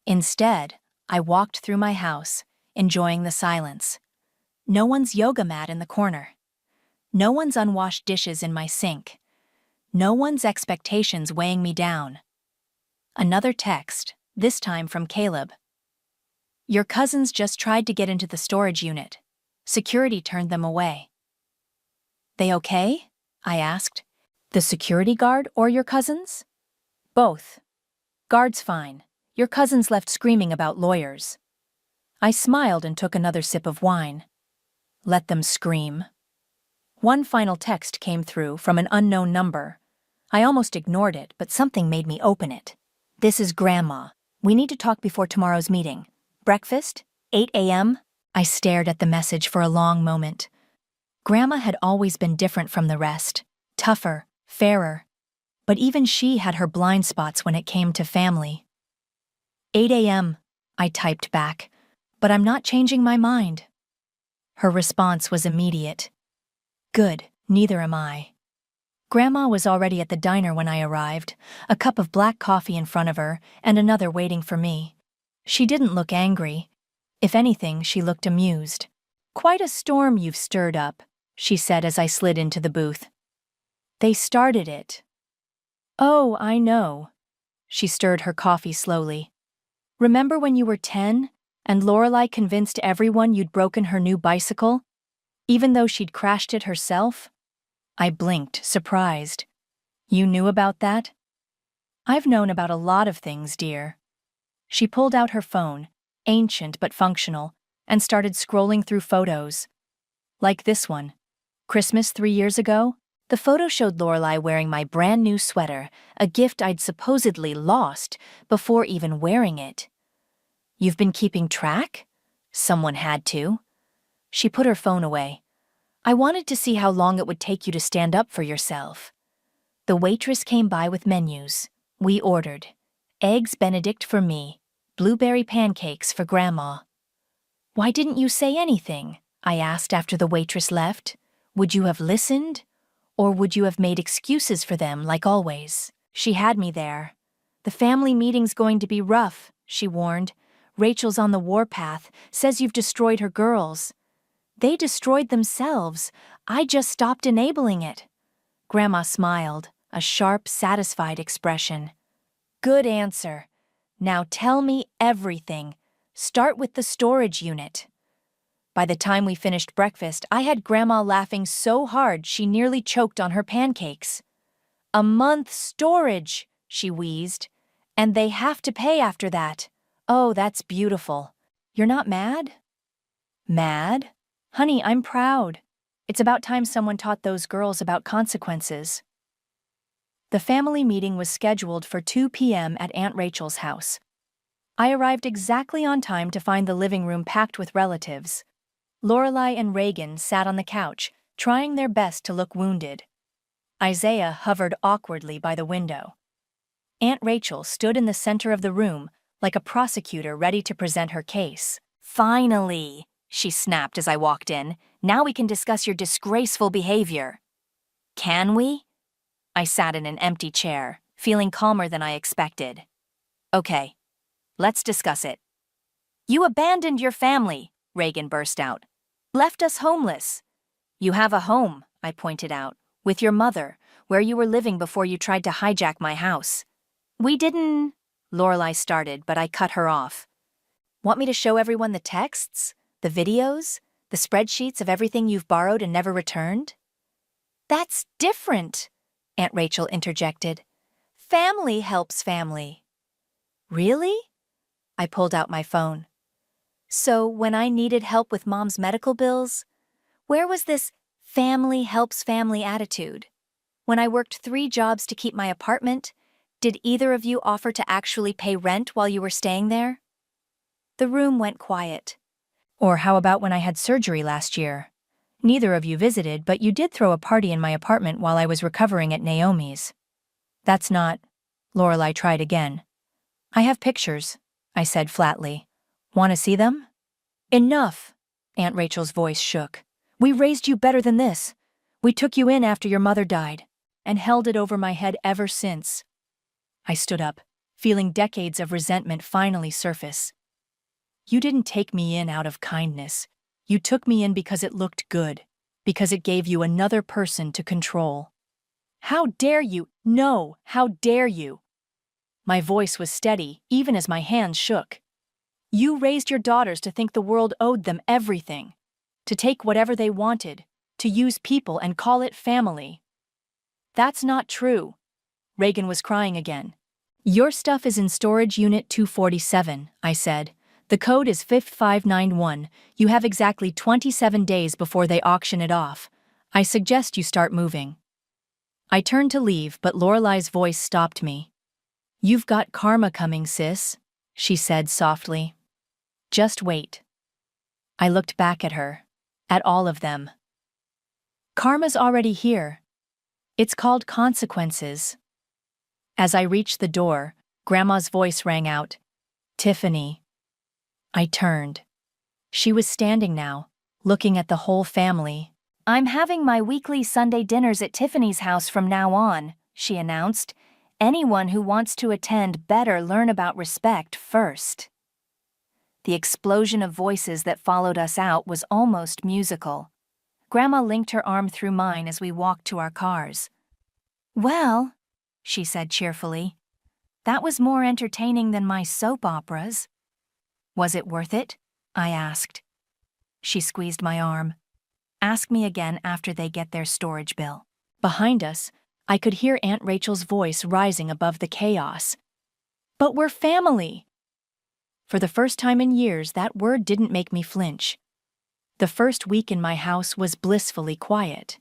Instead, I walked through my house, enjoying the silence. No one's yoga mat in the corner. No one's unwashed dishes in my sink. No one's expectations weighing me down. Another text, this time from Caleb. Your cousins just tried to get into the storage unit. Security turned them away. They okay? I asked. The security guard or your cousins? Both. Guard's fine. Your cousins left screaming about lawyers. I smiled and took another sip of wine. Let them scream. One final text came through from an unknown number. I almost ignored it, but something made me open it. This is Grandma. We need to talk before tomorrow's meeting. Breakfast? 8 a.m.? I stared at the message for a long moment. Grandma had always been different from the rest. Tougher, fairer. But even she had her blind spots when it came to family. 8 a.m., I typed back. But I'm not changing my mind. Her response was immediate. Good, neither am I. Grandma was already at the diner when I arrived, a cup of black coffee in front of her and another waiting for me. She didn't look angry. If anything, she looked amused. Quite a storm you've stirred up, she said as I slid into the booth. They started it. Oh, I know. She stirred her coffee slowly. Remember when you were 10 and Lorelai convinced everyone you'd broken her new bicycle, even though she'd crashed it herself? I blinked, surprised. You knew about that? I've known about a lot of things, dear. She pulled out her phone, ancient but functional, and started scrolling through photos. Like this one. Christmas 3 years ago? The photo showed Lorelai wearing my brand new sweater, a gift I'd supposedly lost before even wearing it. You've been keeping track? Someone had to. She put her phone away. I wanted to see how long it would take you to stand up for yourself. The waitress came by with menus. We ordered. Eggs Benedict for me, blueberry pancakes for Grandma. Why didn't you say anything? I asked after the waitress left. Would you have listened? Or would you have made excuses for them like always? She had me there. The family meeting's going to be rough, she warned. Rachel's on the warpath, says you've destroyed her girls. They destroyed themselves. I just stopped enabling it. Grandma smiled, a sharp, satisfied expression. Good answer. Now tell me everything. Start with the storage unit. By the time we finished breakfast, I had Grandma laughing so hard she nearly choked on her pancakes. A month storage, she wheezed. And they have to pay after that. Oh, that's beautiful. You're not mad? Mad? Honey, I'm proud. It's about time someone taught those girls about consequences. The family meeting was scheduled for 2 p.m. at Aunt Rachel's house. I arrived exactly on time to find the living room packed with relatives. Lorelai and Reagan sat on the couch, trying their best to look wounded. Isaiah hovered awkwardly by the window. Aunt Rachel stood in the center of the room, like a prosecutor ready to present her case. Finally, she snapped as I walked in. Now we can discuss your disgraceful behavior. Can we? I sat in an empty chair, feeling calmer than I expected. Okay, let's discuss it. You abandoned your family, Reagan burst out. Left us homeless. You have a home, I pointed out, with your mother, where you were living before you tried to hijack my house. We didn't... Lorelai started, but I cut her off. Want me to show everyone the texts? The videos? The spreadsheets of everything you've borrowed and never returned? That's different, Aunt Rachel interjected. Family helps family. Really? I pulled out my phone. So when I needed help with Mom's medical bills, where was this family helps family attitude? When I worked 3 jobs to keep my apartment, did either of you offer to actually pay rent while you were staying there? The room went quiet. Or how about when I had surgery last year? Neither of you visited, but you did throw a party in my apartment while I was recovering at Naomi's. That's not... Lorelai tried again. I have pictures, I said flatly. Want to see them? Enough, Aunt Rachel's voice shook. We raised you better than this. We took you in after your mother died, and held it over my head ever since. I stood up, feeling decades of resentment finally surface. You didn't take me in out of kindness. You took me in because it looked good, because it gave you another person to control. How dare you? No, how dare you? My voice was steady, even as my hands shook. You raised your daughters to think the world owed them everything, to take whatever they wanted, to use people and call it family. That's not true. Reagan was crying again. Your stuff is in storage unit 247, I said. The code is 5591. You have exactly 27 days before they auction it off. I suggest you start moving. I turned to leave, but Lorelai's voice stopped me. You've got karma coming, sis, she said softly. Just wait. I looked back at her, at all of them. Karma's already here. It's called consequences. As I reached the door, Grandma's voice rang out, Tiffany. I turned. She was standing now, looking at the whole family. "I'm having my weekly Sunday dinners at Tiffany's house from now on," she announced. "Anyone who wants to attend better learn about respect first." The explosion of voices that followed us out was almost musical. Grandma linked her arm through mine as we walked to our cars. "Well," she said cheerfully, "that was more entertaining than my soap operas." "Was it worth it?" I asked. She squeezed my arm. "Ask me again after they get their storage bill." Behind us, I could hear Aunt Rachel's voice rising above the chaos. "But we're family!" For the first time in years, that word didn't make me flinch. The first week in my house was blissfully quiet.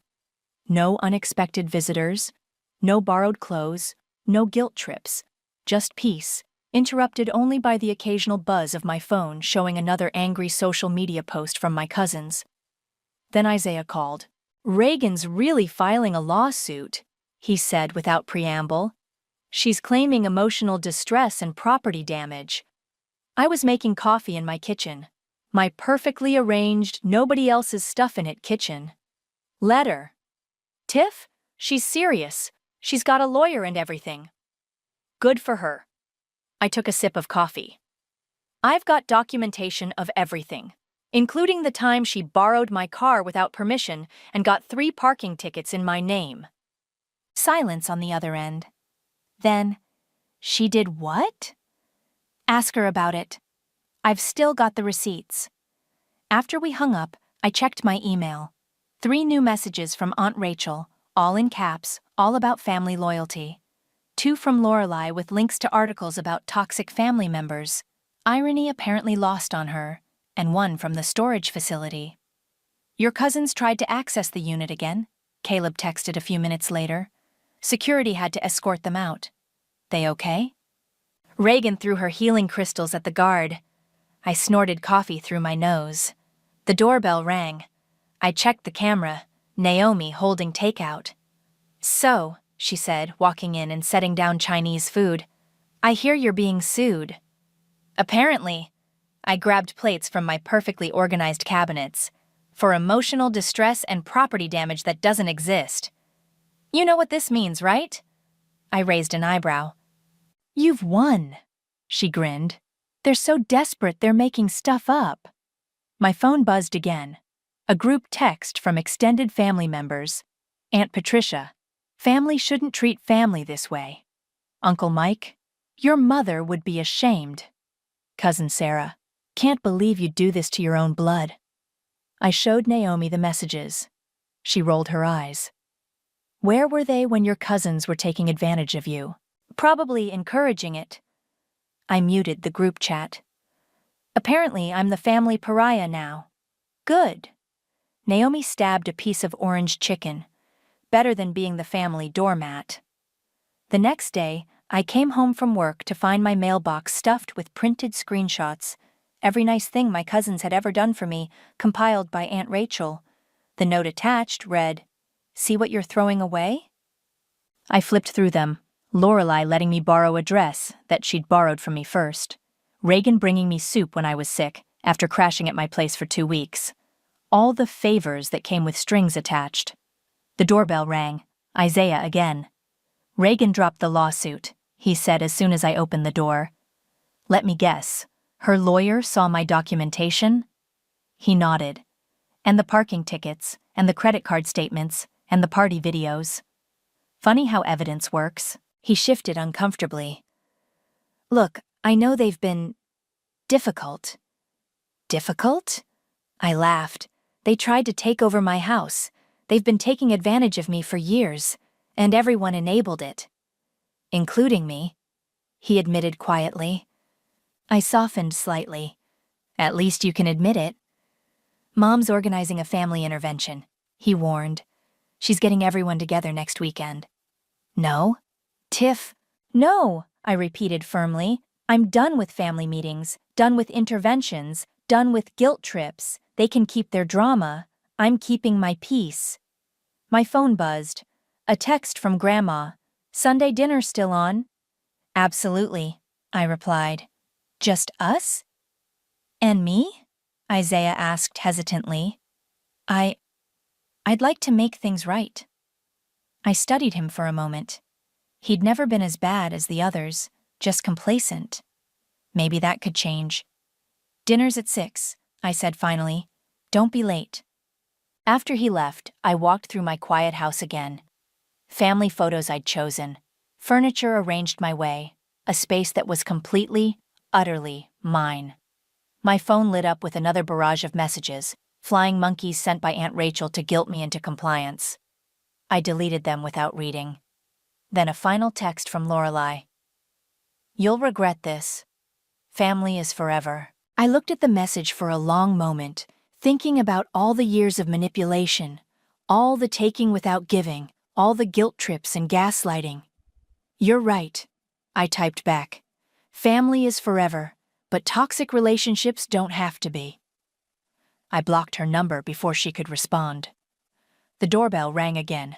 No unexpected visitors, no borrowed clothes, no guilt trips, just peace, interrupted only by the occasional buzz of my phone showing another angry social media post from my cousins. Then Isaiah called. "Reagan's really filing a lawsuit," he said without preamble. "She's claiming emotional distress and property damage." I was making coffee in my kitchen. My perfectly arranged, nobody else's stuff in it kitchen. "Letter. Tiff? She's serious. She's got a lawyer and everything." "Good for her." I took a sip of coffee. "I've got documentation of everything, including the time she borrowed my car without permission and got 3 parking tickets in my name." Silence on the other end. Then, "She did what?" "Ask her about it. I've still got the receipts." After we hung up, I checked my email. 3 new messages from Aunt Rachel, all in caps, all about family loyalty. 2 from Lorelei with links to articles about toxic family members, irony apparently lost on her, and 1 from the storage facility. "Your cousins tried to access the unit again," Caleb texted a few minutes later. "Security had to escort them out. They okay?" "Reagan threw her healing crystals at the guard." I snorted coffee through my nose. The doorbell rang. I checked the camera, Naomi holding takeout. "So," she said, walking in and setting down Chinese food, "I hear you're being sued." "Apparently." I grabbed plates from my perfectly organized cabinets. "For emotional distress and property damage that doesn't exist." "You know what this means, right?" I raised an eyebrow. "You've won," she grinned. "They're so desperate they're making stuff up." My phone buzzed again. A group text from extended family members. Aunt Patricia, "Family shouldn't treat family this way." Uncle Mike, "Your mother would be ashamed." Cousin Sarah, "Can't believe you'd do this to your own blood." I showed Naomi the messages. She rolled her eyes. "Where were they when your cousins were taking advantage of you?" "Probably encouraging it." I muted the group chat. "Apparently, I'm the family pariah now." "Good." Naomi stabbed a piece of orange chicken. Better than being the family doormat. The next day, I came home from work to find my mailbox stuffed with printed screenshots. Every nice thing my cousins had ever done for me, compiled by Aunt Rachel. The note attached read, "See what you're throwing away?" I flipped through them. Lorelei letting me borrow a dress that she'd borrowed from me first. Reagan bringing me soup when I was sick, after crashing at my place for 2 weeks. All the favors that came with strings attached. The doorbell rang. Isaiah again. "Reagan dropped the lawsuit," he said as soon as I opened the door. "Let me guess. Her lawyer saw my documentation?" He nodded. "And the parking tickets, and the credit card statements, and the party videos. Funny how evidence works." He shifted uncomfortably. "Look, I know they've been difficult." "Difficult?" I laughed. "They tried to take over my house. They've been taking advantage of me for years, and everyone enabled it." "Including me," he admitted quietly. I softened slightly. "At least you can admit it." "Mom's organizing a family intervention," he warned. "She's getting everyone together next weekend." "No?" "Tiff." "No," I repeated firmly. "I'm done with family meetings, done with interventions, done with guilt trips. They can keep their drama. I'm keeping my peace." My phone buzzed. A text from Grandma. "Sunday dinner still on?" "Absolutely," I replied. "Just us?" "And me?" Isaiah asked hesitantly. I, I'd like to make things right. I studied him for a moment. He'd never been as bad as the others, just complacent. Maybe that could change. Dinner's at 6, I said finally. Don't be late. After he left, I walked through my quiet house again. Family photos I'd chosen. Furniture arranged my way. A space that was completely, utterly mine. My phone lit up with another barrage of messages, flying monkeys sent by Aunt Rachel to guilt me into compliance. I deleted them without reading. Then a final text from Lorelei. You'll regret this. Family is forever. I looked at the message for a long moment, thinking about all the years of manipulation, all the taking without giving, all the guilt trips and gaslighting. You're right, I typed back. Family is forever, but toxic relationships don't have to be. I blocked her number before she could respond. The doorbell rang again.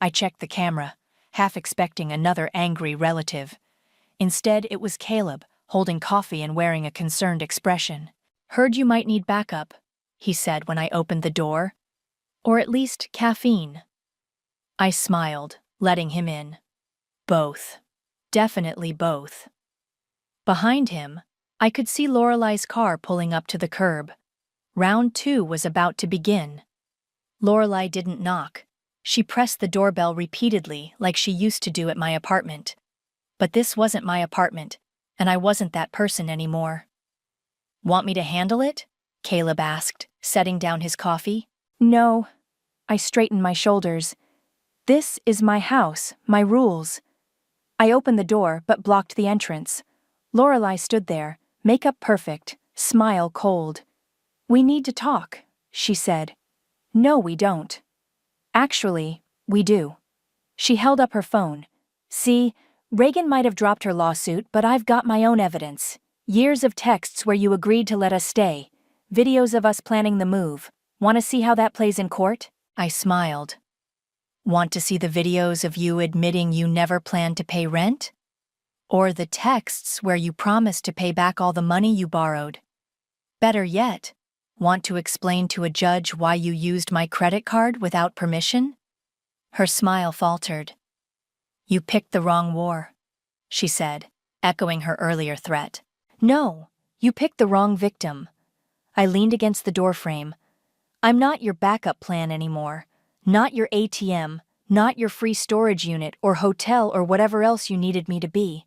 I checked the camera, half expecting another angry relative. Instead, it was Caleb, holding coffee and wearing a concerned expression. Heard you might need backup, he said when I opened the door. Or at least caffeine. I smiled, letting him in. Both. Definitely both. Behind him, I could see Lorelei's car pulling up to the curb. Round 2 was about to begin. Lorelei didn't knock. She pressed the doorbell repeatedly like she used to do at my apartment. But this wasn't my apartment, and I wasn't that person anymore. Want me to handle it? Caleb asked, setting down his coffee. No. I straightened my shoulders. This is my house, my rules. I opened the door but blocked the entrance. Lorelei stood there, makeup perfect, smile cold. We need to talk, she said. No, we don't. Actually, we do. She held up her phone. See, Reagan might have dropped her lawsuit, but I've got my own evidence. Years of texts where you agreed to let us stay. Videos of us planning the move. Want to see how that plays in court? I smiled. Want to see the videos of you admitting you never planned to pay rent? Or the texts where you promised to pay back all the money you borrowed? Better yet, want to explain to a judge why you used my credit card without permission? Her smile faltered. You picked the wrong war, she said, echoing her earlier threat. No, you picked the wrong victim. I leaned against the doorframe. I'm not your backup plan anymore. Not your ATM, not your free storage unit or hotel or whatever else you needed me to be.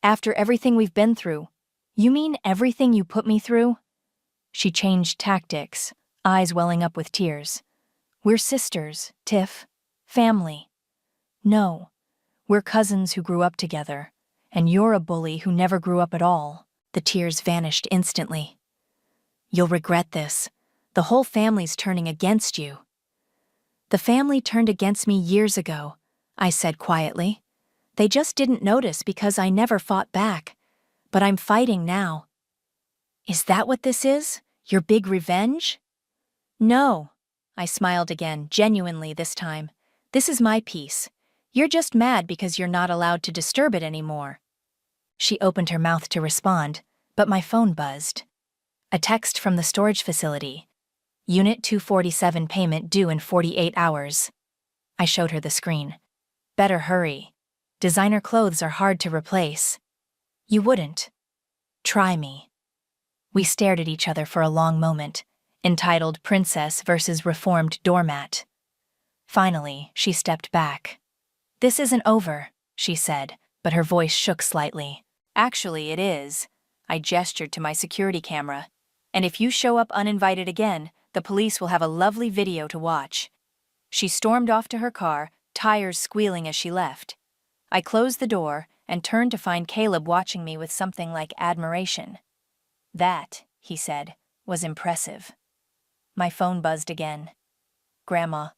After everything we've been through, you mean everything you put me through? She changed tactics, eyes welling up with tears. We're sisters, Tiff. Family. No, we're cousins who grew up together, and you're a bully who never grew up at all. The tears vanished instantly. You'll regret this. The whole family's turning against you. The family turned against me years ago, I said quietly. They just didn't notice because I never fought back. But I'm fighting now. Is that what this is? Your big revenge? No. I smiled again, genuinely this time. This is my piece. You're just mad because you're not allowed to disturb it anymore. She opened her mouth to respond, but my phone buzzed. A text from the storage facility. Unit 247 payment due in 48 hours. I showed her the screen. Better hurry. Designer clothes are hard to replace. You wouldn't. Try me. We stared at each other for a long moment, entitled Princess versus Reformed Doormat. Finally, she stepped back. This isn't over, she said, but her voice shook slightly. Actually, it is. I gestured to my security camera. And if you show up uninvited again, the police will have a lovely video to watch. She stormed off to her car, tires squealing as she left. I closed the door and turned to find Caleb watching me with something like admiration. That, he said, was impressive. My phone buzzed again. Grandma.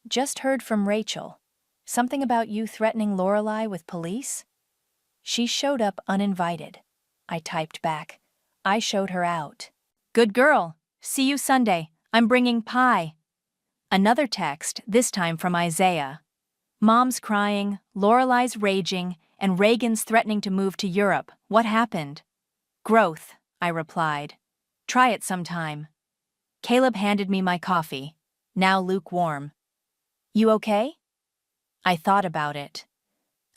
Just heard from Rachel. Something about you threatening Lorelei with police? She showed up uninvited. I typed back. I showed her out. Good girl. See you Sunday. I'm bringing pie. Another text, this time from Isaiah. Mom's crying, Lorelei's raging, and Reagan's threatening to move to Europe. What happened? Growth, I replied. Try it sometime. Caleb handed me my coffee, now lukewarm. You okay? I thought about it.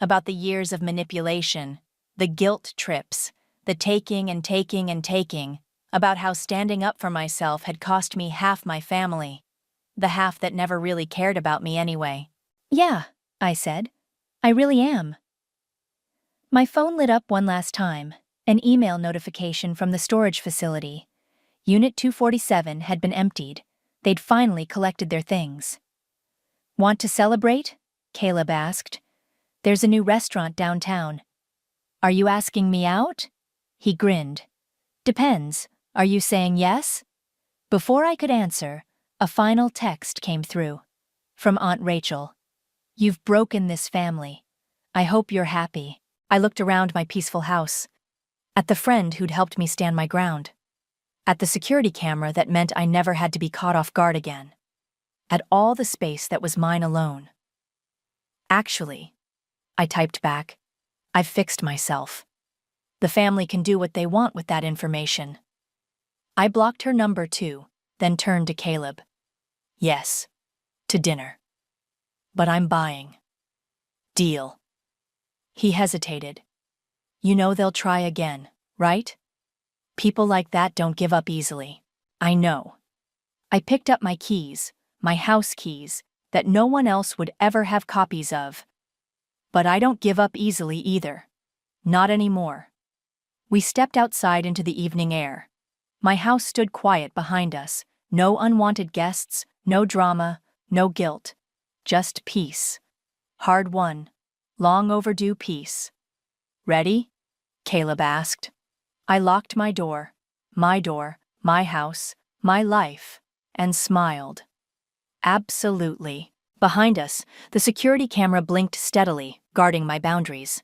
About the years of manipulation, the guilt trips, the taking and taking and taking, about how standing up for myself had cost me half my family, the half that never really cared about me anyway. Yeah, I said. I really am. My phone lit up one last time, an email notification from the storage facility. Unit 247 had been emptied. They'd finally collected their things. Want to celebrate? Caleb asked. There's a new restaurant downtown. Are you asking me out? He grinned. Depends. Are you saying yes? Before I could answer, a final text came through. From Aunt Rachel. You've broken this family. I hope you're happy. I looked around my peaceful house. At the friend who'd helped me stand my ground. At the security camera that meant I never had to be caught off guard again. At all the space that was mine alone. Actually, I typed back, I've fixed myself. The family can do what they want with that information. I blocked her number too, then turned to Caleb. Yes, to dinner. But I'm buying. Deal. He hesitated. You know they'll try again, right? People like that don't give up easily. I know. I picked up my keys, my house keys, that no one else would ever have copies of. But I don't give up easily either. Not anymore. We stepped outside into the evening air. My house stood quiet behind us. No unwanted guests, no drama, no guilt. Just peace. Hard-won, long overdue peace. Ready? Caleb asked. I locked my door, my house, my life, and smiled. Absolutely. Behind us, the security camera blinked steadily, guarding my boundaries.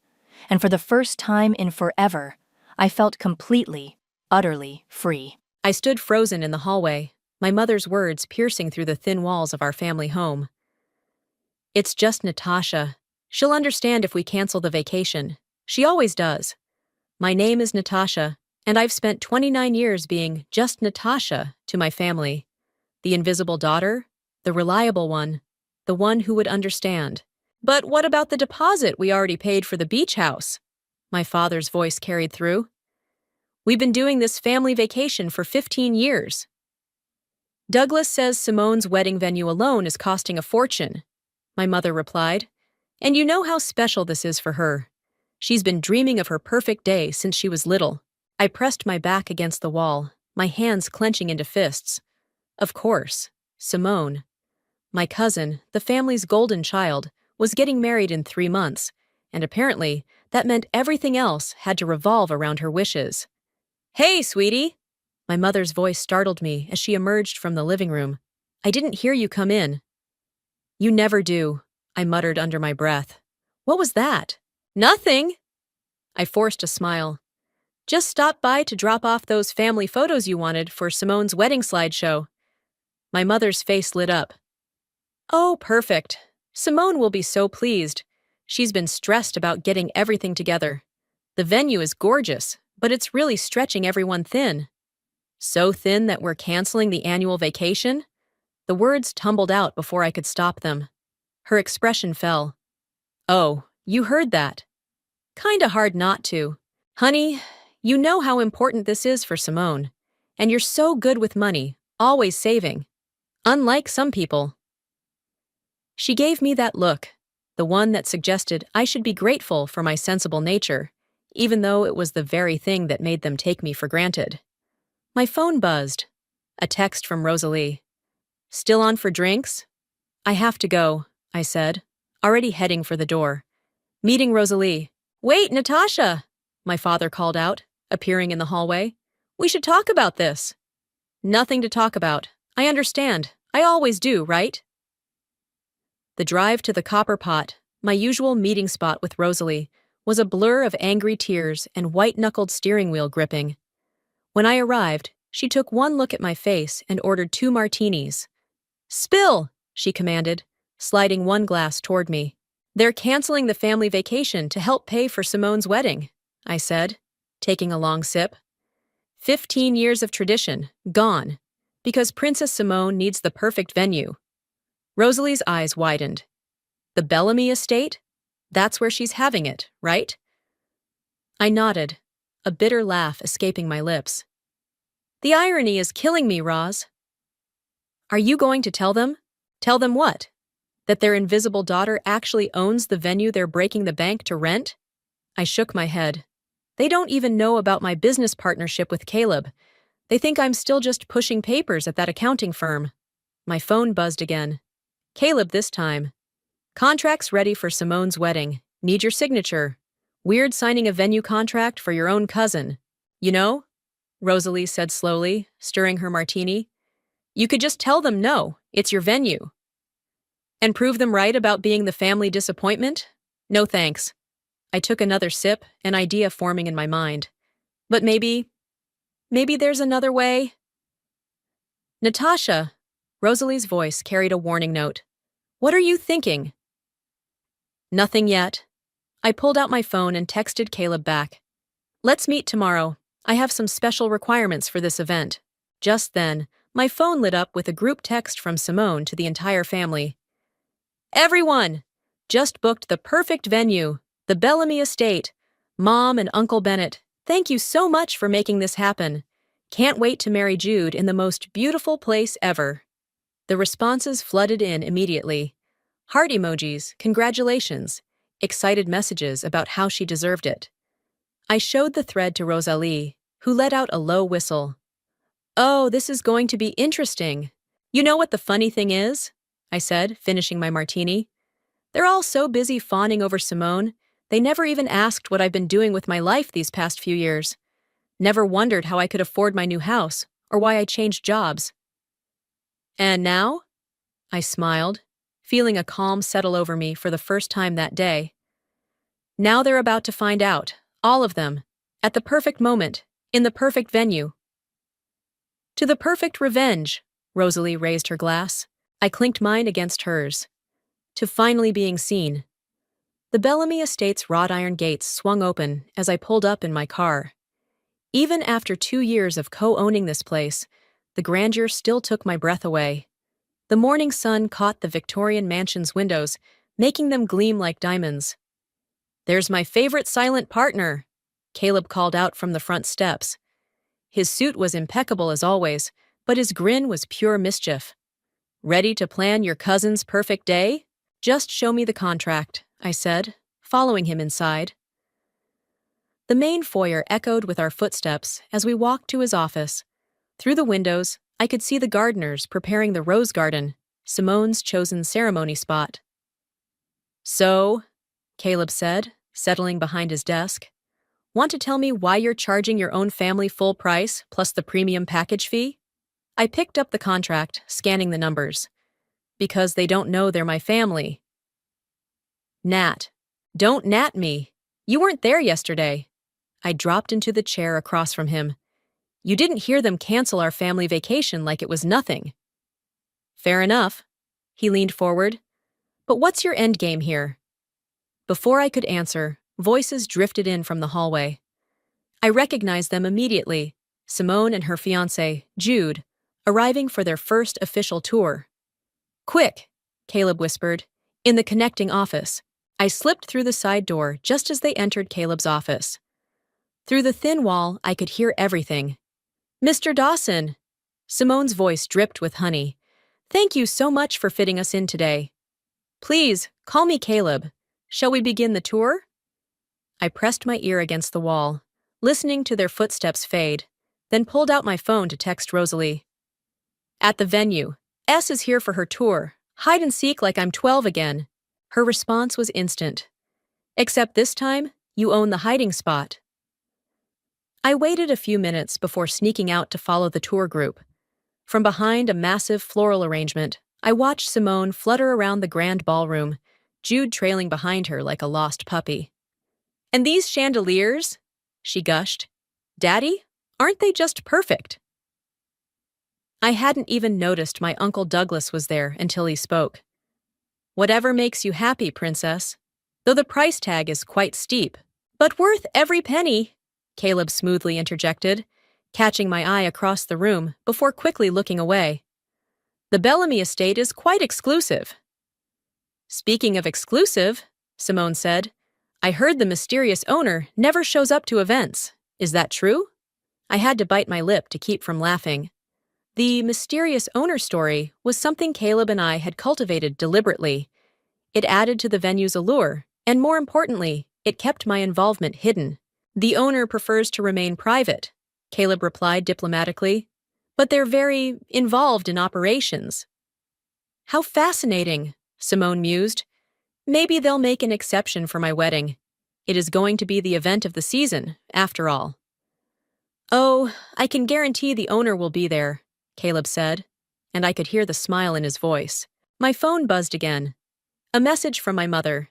And for the first time in forever, I felt completely, utterly free. I stood frozen in the hallway, my mother's words piercing through the thin walls of our family home. It's just Natasha. She'll understand if we cancel the vacation. She always does. My name is Natasha, and I've spent 29 years being just Natasha to my family. The invisible daughter, the reliable one, the one who would understand. But what about the deposit we already paid for the beach house? My father's voice carried through. We've been doing this family vacation for 15 years. Douglas says Simone's wedding venue alone is costing a fortune, my mother replied. And you know how special this is for her. She's been dreaming of her perfect day since she was little. I pressed my back against the wall, my hands clenching into fists. Of course, Simone, my cousin, the family's golden child, was getting married in 3 months, and apparently that meant everything else had to revolve around her wishes. Hey, sweetie! My mother's voice startled me as she emerged from the living room. I didn't hear you come in. You never do, I muttered under my breath. What was that? Nothing! I forced a smile. Just stopped by to drop off those family photos you wanted for Simone's wedding slideshow. My mother's face lit up. Oh, perfect. Simone will be so pleased. She's been stressed about getting everything together. The venue is gorgeous, but it's really stretching everyone thin. So thin that we're canceling the annual vacation? The words tumbled out before I could stop them. Her expression fell. Oh, you heard that. Kinda hard not to. Honey, you know how important this is for Simone. And you're so good with money, always saving. Unlike some people. She gave me that look, the one that suggested I should be grateful for my sensible nature, even though it was the very thing that made them take me for granted. My phone buzzed. A text from Rosalie. Still on for drinks? I have to go, I said, already heading for the door. Meeting Rosalie. Wait, Natasha! My father called out, appearing in the hallway. We should talk about this. Nothing to talk about. I understand. I always do, right? The drive to the Copper Pot, my usual meeting spot with Rosalie, was a blur of angry tears and white-knuckled steering wheel gripping. When I arrived, she took one look at my face and ordered 2 martinis. Spill, she commanded, sliding one glass toward me. They're canceling the family vacation to help pay for Simone's wedding, I said, taking a long sip. 15 years of tradition, gone. Because Princess Simone needs the perfect venue. Rosalie's eyes widened. The Bellamy estate? That's where she's having it, right? I nodded, a bitter laugh escaping my lips. The irony is killing me, Roz. Are you going to tell them? Tell them what? That their invisible daughter actually owns the venue they're breaking the bank to rent? I shook my head. They don't even know about my business partnership with Caleb. They think I'm still just pushing papers at that accounting firm. My phone buzzed again. Caleb this time. Contract's ready for Simone's wedding. Need your signature. Weird signing a venue contract for your own cousin. You know? Rosalie said slowly, stirring her martini. You could just tell them no, it's your venue. And prove them right about being the family disappointment? No thanks. I took another sip, an idea forming in my mind. But maybe there's another way? Natasha, Rosalie's voice carried a warning note. What are you thinking? Nothing yet. I pulled out my phone and texted Caleb back. Let's meet tomorrow. I have some special requirements for this event. Just then, my phone lit up with a group text from Simone to the entire family. Everyone! Just booked the perfect venue, the Bellamy estate. Mom and Uncle Bennett, thank you so much for making this happen. Can't wait to marry Jude in the most beautiful place ever. The responses flooded in immediately. Heart emojis, congratulations, excited messages about how she deserved it. I showed the thread to Rosalie, who let out a low whistle. Oh, this is going to be interesting. You know what the funny thing is? I said, finishing my martini. They're all so busy fawning over Simone, they never even asked what I've been doing with my life these past few years. Never wondered how I could afford my new house, or why I changed jobs. And now? I smiled, feeling a calm settle over me for the first time that day. Now they're about to find out, all of them, at the perfect moment, in the perfect venue. To the perfect revenge, Rosalie raised her glass. I clinked mine against hers. To finally being seen. The Bellamy Estate's wrought iron gates swung open as I pulled up in my car. Even after 2 years of co-owning this place, the grandeur still took my breath away. The morning sun caught the Victorian mansion's windows, making them gleam like diamonds. There's my favorite silent partner, Caleb called out from the front steps. His suit was impeccable as always, but his grin was pure mischief. Ready to plan your cousin's perfect day? Just show me the contract, I said, following him inside. The main foyer echoed with our footsteps as we walked to his office. Through the windows, I could see the gardeners preparing the rose garden, Simone's chosen ceremony spot. So, Caleb said, settling behind his desk, want to tell me why you're charging your own family full price plus the premium package fee? I picked up the contract, scanning the numbers. Because they don't know they're my family. Nat. Don't nat me. You weren't there yesterday. I dropped into the chair across from him. You didn't hear them cancel our family vacation like it was nothing. Fair enough. He leaned forward. But what's your end game here? Before I could answer, voices drifted in from the hallway. I recognized them immediately. Simone and her fiancé, Jude, arriving for their first official tour. Quick, Caleb whispered, in the connecting office. I slipped through the side door just as they entered Caleb's office. Through the thin wall, I could hear everything. Mr. Dawson! Simone's voice dripped with honey. Thank you so much for fitting us in today. Please, call me Caleb. Shall we begin the tour? I pressed my ear against the wall, listening to their footsteps fade, then pulled out my phone to text Rosalie. At the venue. S is here for her tour. Hide and seek like I'm 12 again. Her response was instant. Except this time, you own the hiding spot. I waited a few minutes before sneaking out to follow the tour group. From behind a massive floral arrangement, I watched Simone flutter around the grand ballroom, Jude trailing behind her like a lost puppy. And these chandeliers? She gushed. Daddy, aren't they just perfect? I hadn't even noticed my Uncle Douglas was there until he spoke. Whatever makes you happy, Princess. Though the price tag is quite steep. But worth every penny, Caleb smoothly interjected, catching my eye across the room before quickly looking away. The Bellamy estate is quite exclusive. Speaking of exclusive, Simone said, I heard the mysterious owner never shows up to events. Is that true? I had to bite my lip to keep from laughing. The mysterious owner story was something Caleb and I had cultivated deliberately. It added to the venue's allure, and more importantly, it kept my involvement hidden. The owner prefers to remain private, Caleb replied diplomatically, but they're very involved in operations. How fascinating, Simone mused. Maybe they'll make an exception for my wedding. It is going to be the event of the season, after all. Oh, I can guarantee the owner will be there, Caleb said, and I could hear the smile in his voice. My phone buzzed again. A message from my mother.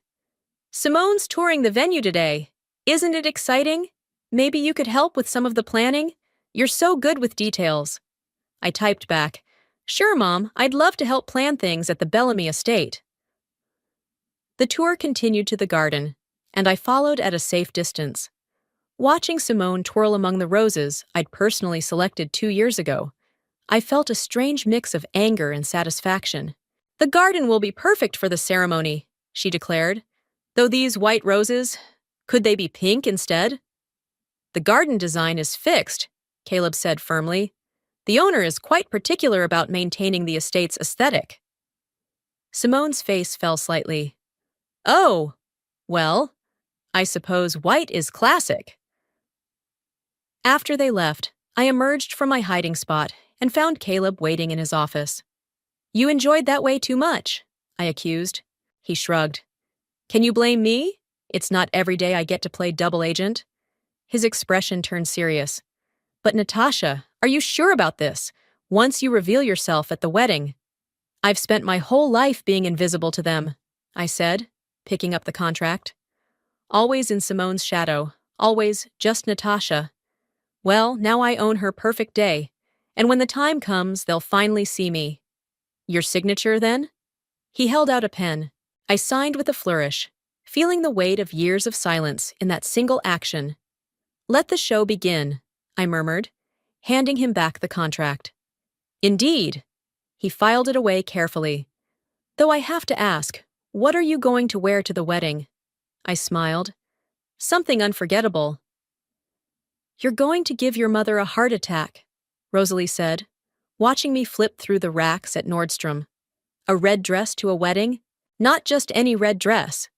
Simone's touring the venue today. Isn't it exciting? Maybe you could help with some of the planning? You're so good with details. I typed back, Sure, Mom, I'd love to help plan things at the Bellamy estate. The tour continued to the garden, and I followed at a safe distance. Watching Simone twirl among the roses I'd personally selected 2 years ago, I felt a strange mix of anger and satisfaction. The garden will be perfect for the ceremony, she declared. Though these white roses, could they be pink instead? The garden design is fixed, Caleb said firmly. The owner is quite particular about maintaining the estate's aesthetic. Simone's face fell slightly. Oh, well, I suppose white is classic. After they left, I emerged from my hiding spot and found Caleb waiting in his office. You enjoyed that way too much, I accused. He shrugged. Can you blame me? It's not every day I get to play double agent. His expression turned serious. But Natasha, are you sure about this? Once you reveal yourself at the wedding. I've spent my whole life being invisible to them, I said, picking up the contract. Always in Simone's shadow, always just Natasha. Well, now I own her perfect day, and when the time comes, they'll finally see me. Your signature, then? He held out a pen. I signed with a flourish, feeling the weight of years of silence in that single action. Let the show begin, I murmured, handing him back the contract. Indeed. He filed it away carefully. Though I have to ask, what are you going to wear to the wedding? I smiled. Something unforgettable. You're going to give your mother a heart attack, Rosalie said, watching me flip through the racks at Nordstrom. A red dress to a wedding? Not just any red dress.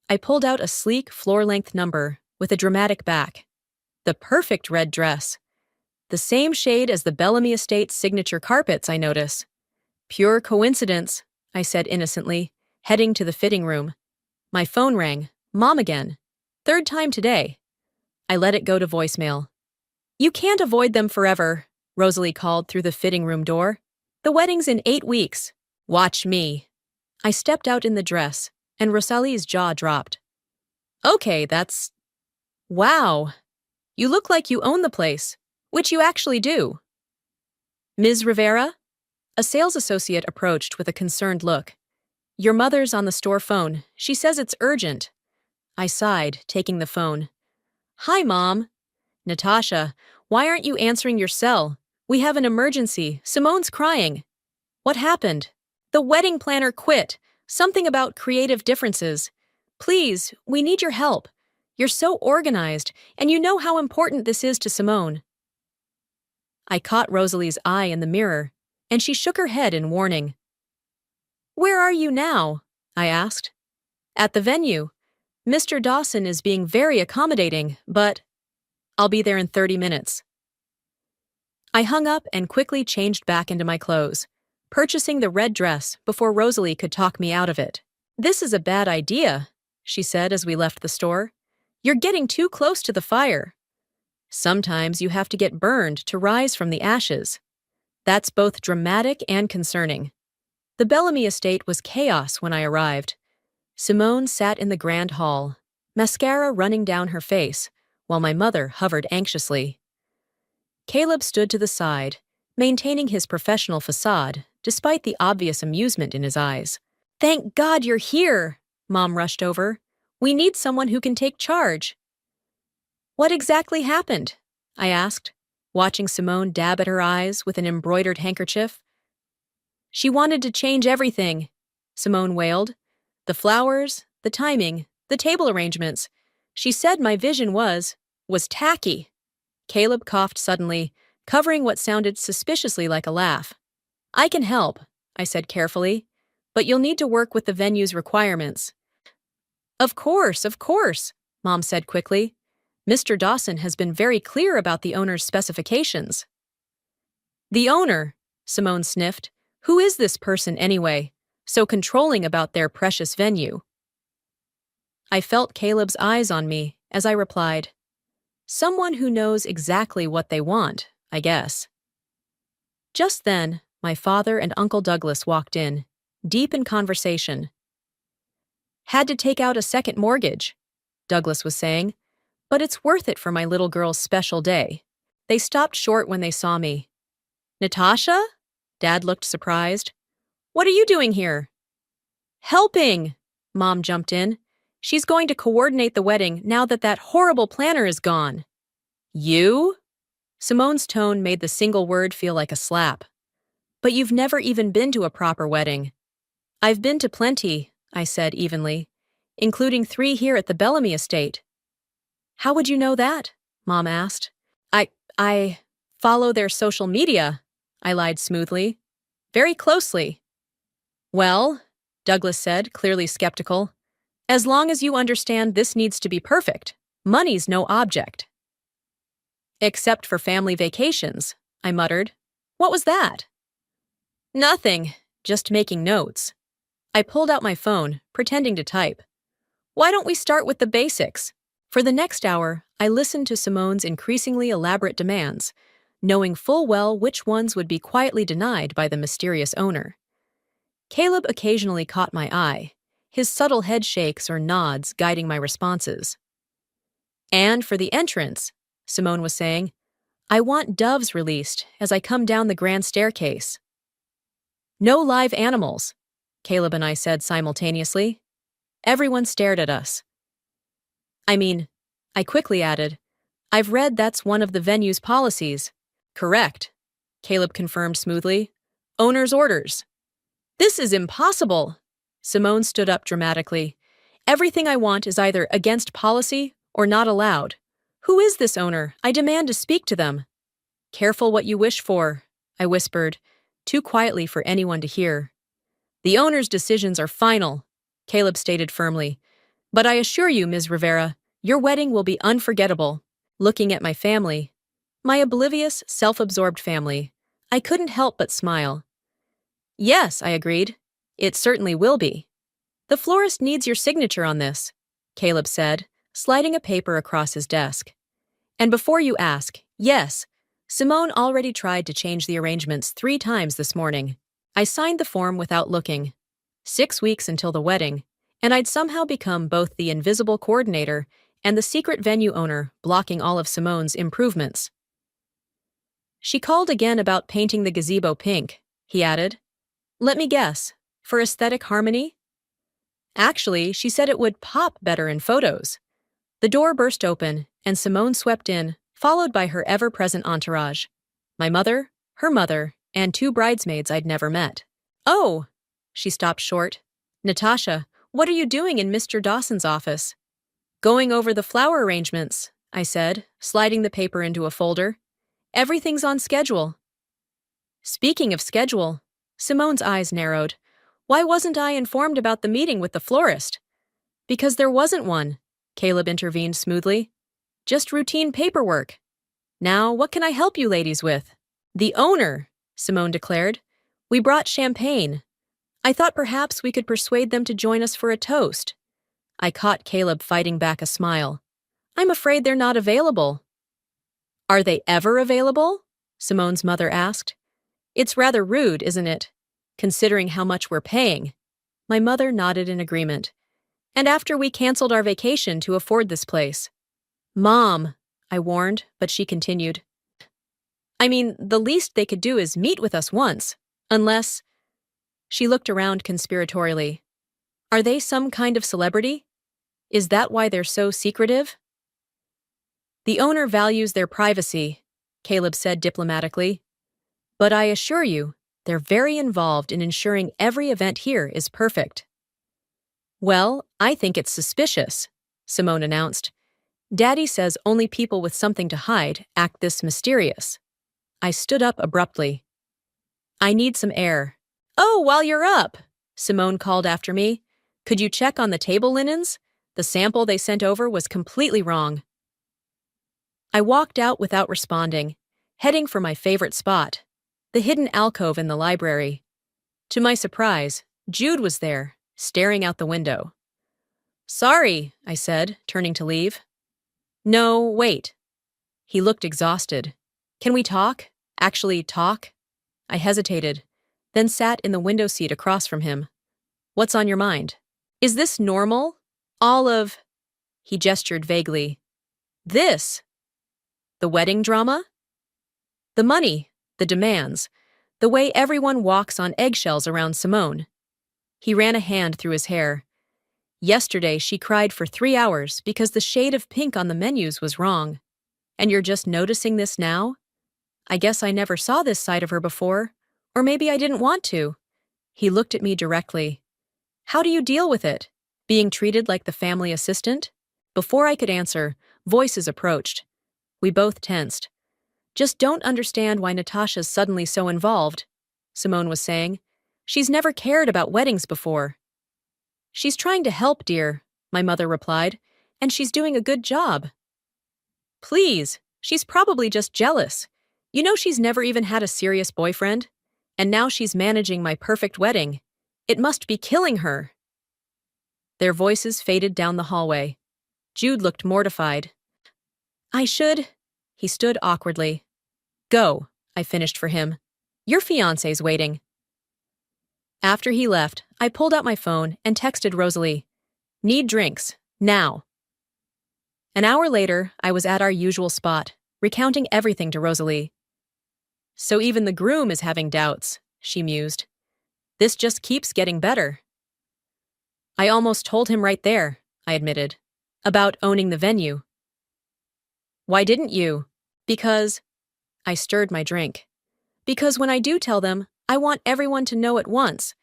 I pulled out a sleek floor-length number with a dramatic back. The perfect red dress. The same shade as the Bellamy Estate's signature carpets, I notice. Pure coincidence, I said innocently, heading to the fitting room. My phone rang. Mom again. 3rd time today. I let it go to voicemail. You can't avoid them forever, Rosalie called through the fitting room door. The wedding's in 8 weeks. Watch me. I stepped out in the dress, and Rosalie's jaw dropped. Okay, that's... Wow. You look like you own the place, which you actually do. Ms. Rivera? A sales associate approached with a concerned look. Your mother's on the store phone. She says it's urgent. I sighed, taking the phone. Hi, Mom. Natasha, why aren't you answering your cell? We have an emergency. Simone's crying. What happened? The wedding planner quit. Something about creative differences. Please, we need your help. You're so organized, and you know how important this is to Simone. I caught Rosalie's eye in the mirror, and she shook her head in warning. Where are you now? I asked. At the venue. Mr. Dawson is being very accommodating, but I'll be there in 30 minutes. I hung up and quickly changed back into my clothes, purchasing the red dress before Rosalie could talk me out of it. This is a bad idea, she said as we left the store. You're getting too close to the fire. Sometimes you have to get burned to rise from the ashes. That's both dramatic and concerning. The Bellamy estate was chaos when I arrived. Simone sat in the grand hall, mascara running down her face, while my mother hovered anxiously. Caleb stood to the side, maintaining his professional facade, despite the obvious amusement in his eyes. Thank God you're here, Mom rushed over. We need someone who can take charge. What exactly happened? I asked. watching Simone dab at her eyes with an embroidered handkerchief. She wanted to change everything, Simone wailed. The flowers, the timing, the table arrangements. She said my vision was tacky. Caleb coughed suddenly, covering what sounded suspiciously like a laugh. I can help, I said carefully, but you'll need to work with the venue's requirements. Of course, Mom said quickly. Mr. Dawson has been very clear about the owner's specifications. The owner, Simone sniffed. Who is this person anyway, so controlling about their precious venue? I felt Caleb's eyes on me as I replied, someone who knows exactly what they want, I guess. Just then, my father and Uncle Douglas walked in, deep in conversation. Had to take out a second mortgage, Douglas was saying, but it's worth it for my little girl's special day. They stopped short when they saw me. Natasha? Dad looked surprised. What are you doing here? Helping, Mom jumped in. She's going to coordinate the wedding now that horrible planner is gone. You? Simone's tone made the single word feel like a slap. But you've never even been to a proper wedding. I've been to plenty, I said evenly, including 3 here at the Bellamy estate. How would you know that? Mom asked. I follow their social media, I lied smoothly. Very closely. Well, Douglas said, clearly skeptical, as long as you understand this needs to be perfect, money's no object. Except for family vacations, I muttered. What was that? Nothing, just making notes. I pulled out my phone, pretending to type. Why don't we start with the basics? For the next hour, I listened to Simone's increasingly elaborate demands, knowing full well which ones would be quietly denied by the mysterious owner. Caleb occasionally caught my eye, his subtle head shakes or nods guiding my responses. And for the entrance, Simone was saying, I want doves released as I come down the grand staircase. No live animals, Caleb and I said simultaneously. Everyone stared at us. I quickly added, I've read that's one of the venue's policies. Correct, Caleb confirmed smoothly. Owner's orders. This is impossible. Simone stood up dramatically. Everything I want is either against policy or not allowed. Who is this owner? I demand to speak to them. Careful what you wish for, I whispered, too quietly for anyone to hear. The owner's decisions are final, Caleb stated firmly. But I assure you, Ms. Rivera, your wedding will be unforgettable. Looking at my family, my oblivious, self-absorbed family, I couldn't help but smile. Yes, I agreed. It certainly will be. The florist needs your signature on this, Caleb said, sliding a paper across his desk. And before you ask, yes, Simone already tried to change the arrangements 3 times this morning. I signed the form without looking. 6 weeks until the wedding, and I'd somehow become both the invisible coordinator and the secret venue owner blocking all of Simone's improvements. She called again about painting the gazebo pink, he added. Let me guess, for aesthetic harmony? Actually, she said it would pop better in photos. The door burst open, and Simone swept in, followed by her ever-present entourage. My mother, her mother, and 2 bridesmaids I'd never met. Oh! She stopped short. Natasha, what are you doing in Mr. Dawson's office? Going over the flower arrangements, I said, sliding the paper into a folder. Everything's on schedule. Speaking of schedule, Simone's eyes narrowed. Why wasn't I informed about the meeting with the florist? Because there wasn't one, Caleb intervened smoothly. Just routine paperwork. Now, what can I help you ladies with? The owner, Simone declared. We brought champagne. I thought perhaps we could persuade them to join us for a toast. I caught Caleb fighting back a smile. I'm afraid they're not available. Are they ever available? Simone's mother asked. It's rather rude, isn't it? Considering how much we're paying. My mother nodded in agreement. And after we canceled our vacation to afford this place. Mom, I warned, but she continued. The least they could do is meet with us once, unless... She looked around conspiratorially. Are they some kind of celebrity? Is that why they're so secretive? The owner values their privacy, Caleb said diplomatically. But I assure you, they're very involved in ensuring every event here is perfect. Well, I think it's suspicious, Simone announced. Daddy says only people with something to hide act this mysterious. I stood up abruptly. I need some air. Oh, while you're up, Simone called after me. Could you check on the table linens? The sample they sent over was completely wrong. I walked out without responding, heading for my favorite spot, the hidden alcove in the library. To my surprise, Jude was there, staring out the window. Sorry, I said, turning to leave. No, wait. He looked exhausted. Can we talk? Actually talk? I hesitated, then sat in the window seat across from him. What's on your mind? Is this normal? All of... He gestured vaguely. This? The wedding drama? The money, the demands, the way everyone walks on eggshells around Simone. He ran a hand through his hair. Yesterday, she cried for 3 hours because the shade of pink on the menus was wrong. And you're just noticing this now? I guess I never saw this side of her before, or maybe I didn't want to. He looked at me directly. How do you deal with it? Being treated like the family assistant? Before I could answer, voices approached. We both tensed. Just don't understand why Natasha's suddenly so involved, Simone was saying. She's never cared about weddings before. She's trying to help, dear, my mother replied, and she's doing a good job. Please, she's probably just jealous. You know she's never even had a serious boyfriend? And now she's managing my perfect wedding. It must be killing her. Their voices faded down the hallway. Jude looked mortified. He stood awkwardly. Go, I finished for him. Your fiancé's waiting. After he left, I pulled out my phone and texted Rosalie. Need drinks, now. An hour later, I was at our usual spot, recounting everything to Rosalie. So even the groom is having doubts, she mused. This just keeps getting better. I almost told him right there, I admitted, about owning the venue. Why didn't you? Because... I stirred my drink. Because when I do tell them, I want everyone to know at once.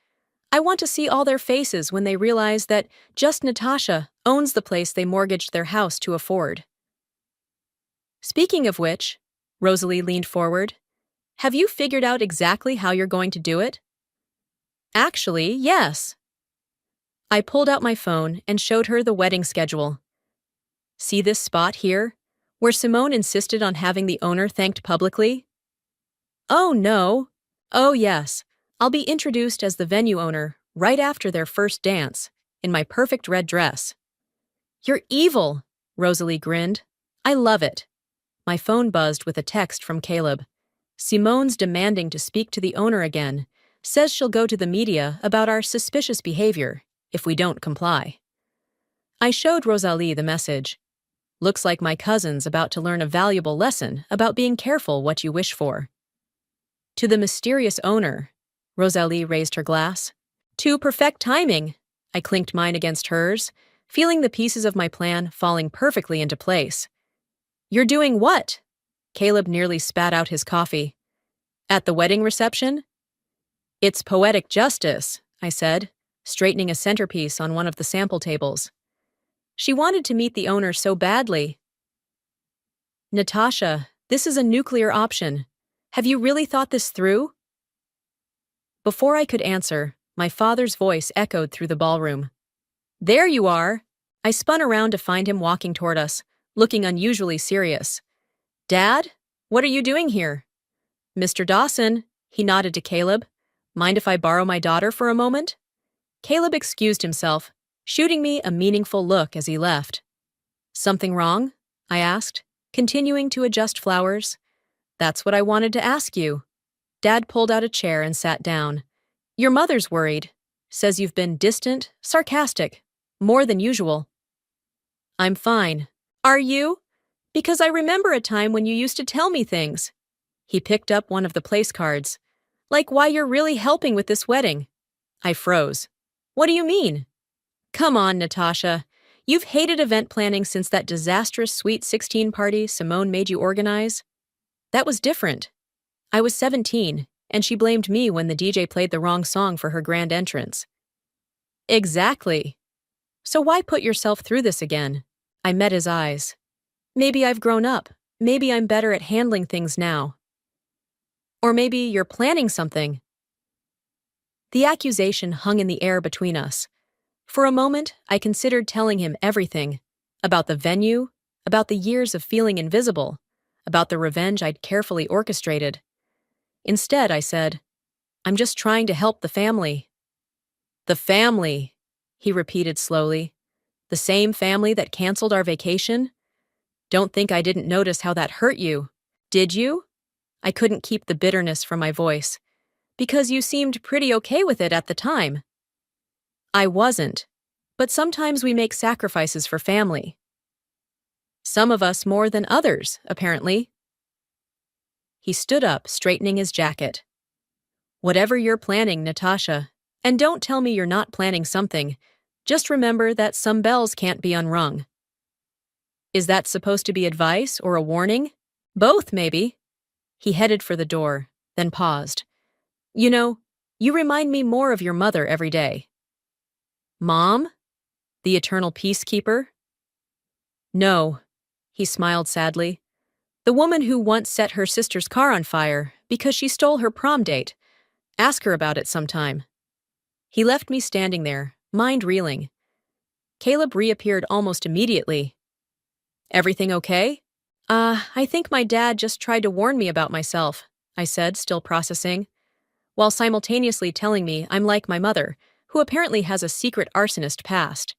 I want to see all their faces when they realize that just Natasha owns the place they mortgaged their house to afford. Speaking of which, Rosalie leaned forward, have you figured out exactly how you're going to do it? Actually, yes. I pulled out my phone and showed her the wedding schedule. See this spot here, where Simone insisted on having the owner thanked publicly? Oh, no. Oh, yes. I'll be introduced as the venue owner right after their first dance, in my perfect red dress. You're evil, Rosalie grinned. I love it. My phone buzzed with a text from Caleb. Simone's demanding to speak to the owner again, says she'll go to the media about our suspicious behavior if we don't comply. I showed Rosalie the message. Looks like my cousin's about to learn a valuable lesson about being careful what you wish for. To the mysterious owner, Rosalie raised her glass. To perfect timing, I clinked mine against hers, feeling the pieces of my plan falling perfectly into place. You're doing what? Caleb nearly spat out his coffee. At the wedding reception? It's poetic justice, I said, straightening a centerpiece on one of the sample tables. She wanted to meet the owner so badly. Natasha, this is a nuclear option. Have you really thought this through? Before I could answer, my father's voice echoed through the ballroom. There you are! I spun around to find him walking toward us, looking unusually serious. Dad, what are you doing here? Mr. Dawson, he nodded to Caleb. Mind if I borrow my daughter for a moment? Caleb excused himself, shooting me a meaningful look as he left. Something wrong? I asked, continuing to adjust flowers. That's what I wanted to ask you. Dad pulled out a chair and sat down. Your mother's worried. Says you've been distant, sarcastic, more than usual. I'm fine. Are you? Because I remember a time when you used to tell me things. He picked up one of the place cards. Like why you're really helping with this wedding. I froze. What do you mean? Come on, Natasha. You've hated event planning since that disastrous Sweet 16 party Simone made you organize. That was different. I was 17, and she blamed me when the DJ played the wrong song for her grand entrance. Exactly. So why put yourself through this again? I met his eyes. Maybe I've grown up. Maybe I'm better at handling things now. Or maybe you're planning something. The accusation hung in the air between us. For a moment, I considered telling him everything. About the venue, about the years of feeling invisible, about the revenge I'd carefully orchestrated. Instead, I said, I'm just trying to help the family. The family, he repeated slowly. The same family that canceled our vacation? Don't think I didn't notice how that hurt you. Did you? I couldn't keep the bitterness from my voice. Because you seemed pretty okay with it at the time. I wasn't. But sometimes we make sacrifices for family. Some of us more than others, apparently. He stood up, straightening his jacket. Whatever you're planning, Natasha, and don't tell me you're not planning something, just remember that some bells can't be unrung. Is that supposed to be advice or a warning? Both, maybe. He headed for the door, then paused. You know, you remind me more of your mother every day. Mom? The eternal peacekeeper? No, he smiled sadly. The woman who once set her sister's car on fire because she stole her prom date. Ask her about it sometime. He left me standing there, mind reeling. Caleb reappeared almost immediately. Everything okay? I think my dad just tried to warn me about myself, I said, still processing, while simultaneously telling me I'm like my mother, who apparently has a secret arsonist past.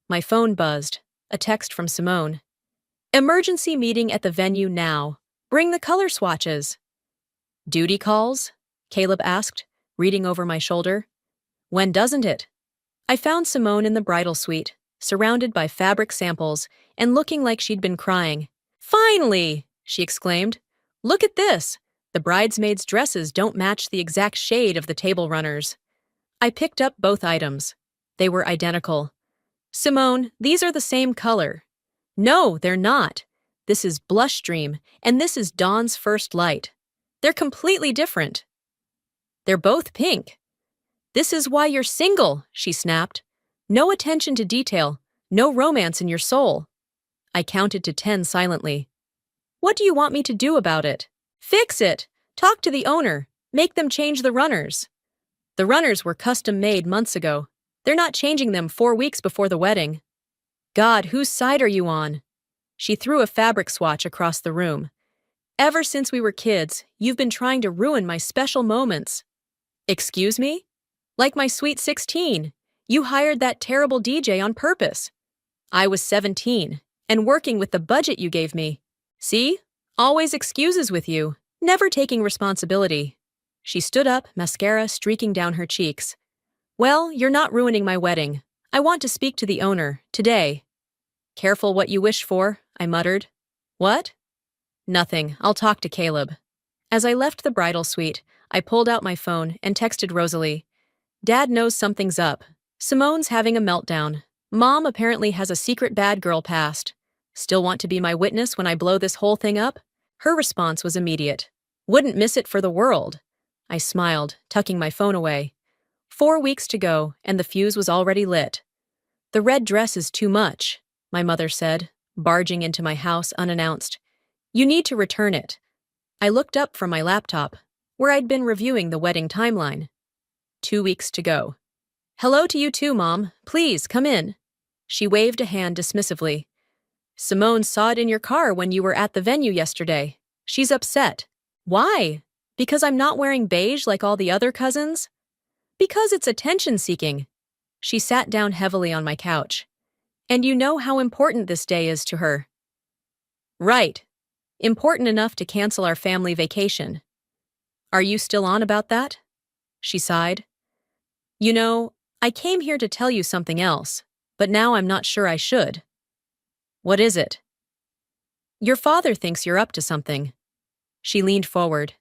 My phone buzzed, a text from Simone. Emergency meeting at the venue now. Bring the color swatches. Duty calls? Caleb asked, reading over my shoulder. When doesn't it? I found Simone in the bridal suite, surrounded by fabric samples and looking like she'd been crying. Finally! She exclaimed. Look at this! The bridesmaids' dresses don't match the exact shade of the table runners. I picked up both items. They were identical. Simone, these are the same color. No, they're not. This is Blush Dream, and this is Dawn's First Light. They're completely different. They're both pink. This is why you're single, she snapped. No attention to detail, no romance in your soul. I counted to 10 silently. What do you want me to do about it? Fix it. Talk to the owner. Make them change the runners. The runners were custom-made months ago. They're not changing them 4 weeks before the wedding. God, whose side are you on? She threw a fabric swatch across the room. Ever since we were kids, you've been trying to ruin my special moments. Excuse me? Like my sweet 16. You hired that terrible DJ on purpose. I was 17, and working with the budget you gave me. See? Always excuses with you, never taking responsibility. She stood up, mascara streaking down her cheeks. Well, you're not ruining my wedding. I want to speak to the owner, today. Careful what you wish for, I muttered. What? Nothing, I'll talk to Caleb. As I left the bridal suite, I pulled out my phone and texted Rosalie. Dad knows something's up. Simone's having a meltdown. Mom apparently has a secret bad girl past. Still want to be my witness when I blow this whole thing up? Her response was immediate. Wouldn't miss it for the world. I smiled, tucking my phone away. 4 weeks to go, and the fuse was already lit. The red dress is too much, my mother said, barging into my house unannounced. You need to return it. I looked up from my laptop, where I'd been reviewing the wedding timeline. 2 weeks to go. Hello to you too, Mom. Please, come in. She waved a hand dismissively. Simone saw it in your car when you were at the venue yesterday. She's upset. Why? Because I'm not wearing beige like all the other cousins? Because it's attention-seeking. She sat down heavily on my couch. And you know how important this day is to her. Right. Important enough to cancel our family vacation. Are you still on about that? She sighed. You know, I came here to tell you something else, but now I'm not sure I should. What is it? Your father thinks you're up to something. She leaned forward.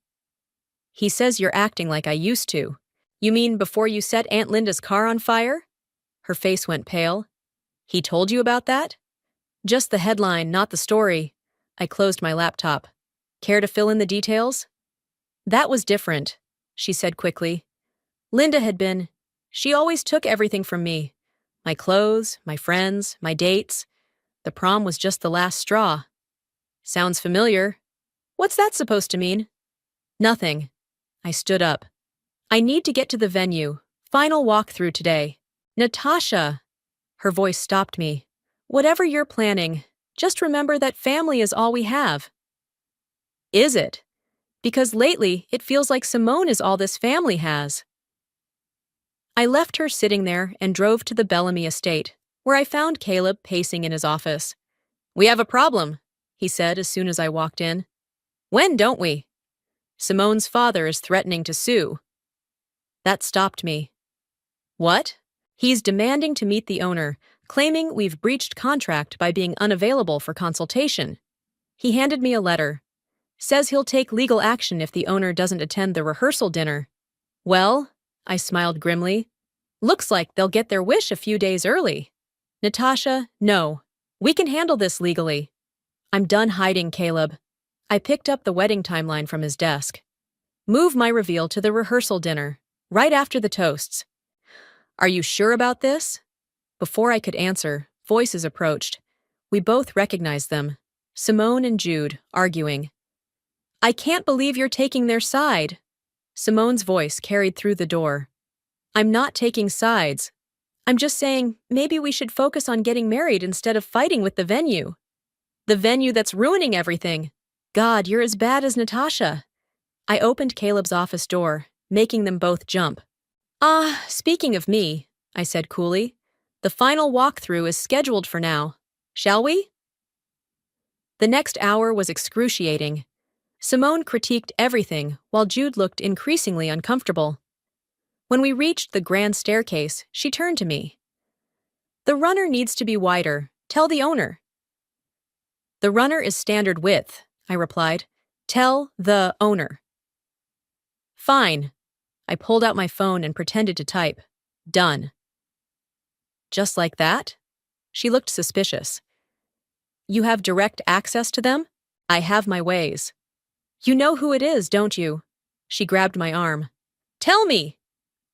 He says you're acting like I used to. You mean before you set Aunt Linda's car on fire? Her face went pale. He told you about that? Just the headline, not the story. I closed my laptop. Care to fill in the details? That was different, she said quickly. Linda had been. She always took everything from me. My clothes, my friends, my dates. The prom was just the last straw. Sounds familiar. What's that supposed to mean? Nothing. I stood up. I need to get to the venue. Final walkthrough today. Natasha! Her voice stopped me. Whatever you're planning, just remember that family is all we have. Is it? Because lately, it feels like Simone is all this family has. I left her sitting there and drove to the Bellamy estate, where I found Caleb pacing in his office. We have a problem, he said as soon as I walked in. When don't we? Simone's father is threatening to sue. That stopped me. What? He's demanding to meet the owner, claiming we've breached contract by being unavailable for consultation. He handed me a letter. Says he'll take legal action if the owner doesn't attend the rehearsal dinner. Well, I smiled grimly. Looks like they'll get their wish a few days early. Natasha, no. We can handle this legally. I'm done hiding, Caleb. I picked up the wedding timeline from his desk. Move my reveal to the rehearsal dinner, right after the toasts. Are you sure about this? Before I could answer, voices approached. We both recognized them. Simone and Jude, arguing. I can't believe you're taking their side. Simone's voice carried through the door. I'm not taking sides. I'm just saying maybe we should focus on getting married instead of fighting with the venue. The venue that's ruining everything. God, you're as bad as Natasha. I opened Caleb's office door, making them both jump. Speaking of me, I said coolly, the final walkthrough is scheduled for now. Shall we? The next hour was excruciating. Simone critiqued everything while Jude looked increasingly uncomfortable. When we reached the grand staircase, she turned to me. The runner needs to be wider. Tell the owner. The runner is standard width, I replied. Tell the owner. Fine. I pulled out my phone and pretended to type. Done. Just like that? She looked suspicious. You have direct access to them? I have my ways. You know who it is, don't you? She grabbed my arm. Tell me!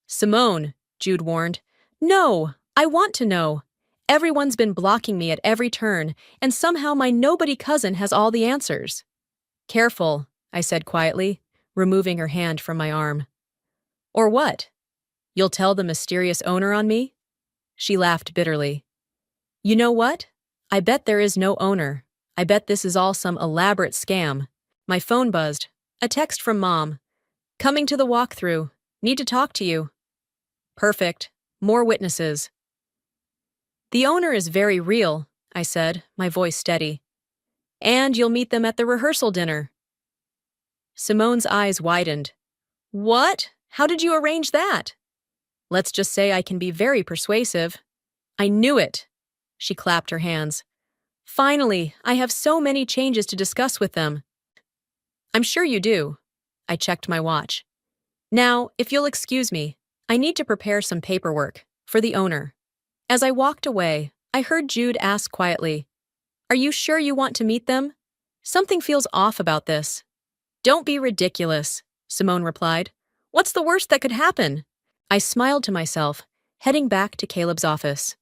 Simone, Jude warned. No, I want to know. Everyone's been blocking me at every turn, and somehow my nobody cousin has all the answers. Careful, I said quietly, removing her hand from my arm. Or what? You'll tell the mysterious owner on me? She laughed bitterly. You know what? I bet there is no owner. I bet this is all some elaborate scam. My phone buzzed. A text from Mom. Coming to the walkthrough. Need to talk to you. Perfect. More witnesses. The owner is very real, I said, my voice steady. And you'll meet them at the rehearsal dinner. Simone's eyes widened. What? How did you arrange that? Let's just say I can be very persuasive. I knew it. She clapped her hands. Finally, I have so many changes to discuss with them. I'm sure you do. I checked my watch. Now, if you'll excuse me, I need to prepare some paperwork for the owner. As I walked away, I heard Jude ask quietly, Are you sure you want to meet them? Something feels off about this. Don't be ridiculous, Simone replied. What's the worst that could happen? I smiled to myself, heading back to Caleb's office.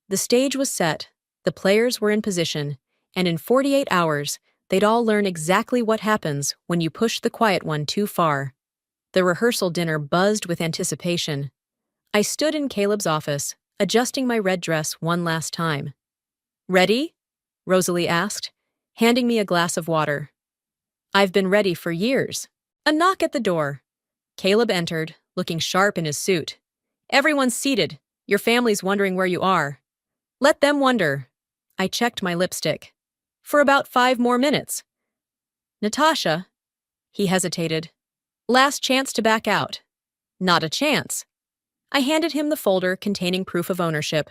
The stage was set, the players were in position, and in 48 hours, they'd all learn exactly what happens when you push the quiet one too far. The rehearsal dinner buzzed with anticipation. I stood in Caleb's office, adjusting my red dress one last time. Ready? Rosalie asked, handing me a glass of water. I've been ready for years. A knock at the door. Caleb entered, looking sharp in his suit. Everyone's seated. Your family's wondering where you are. Let them wonder. I checked my lipstick. For about 5 more minutes. Natasha? He hesitated. Last chance to back out. Not a chance. I handed him the folder containing proof of ownership.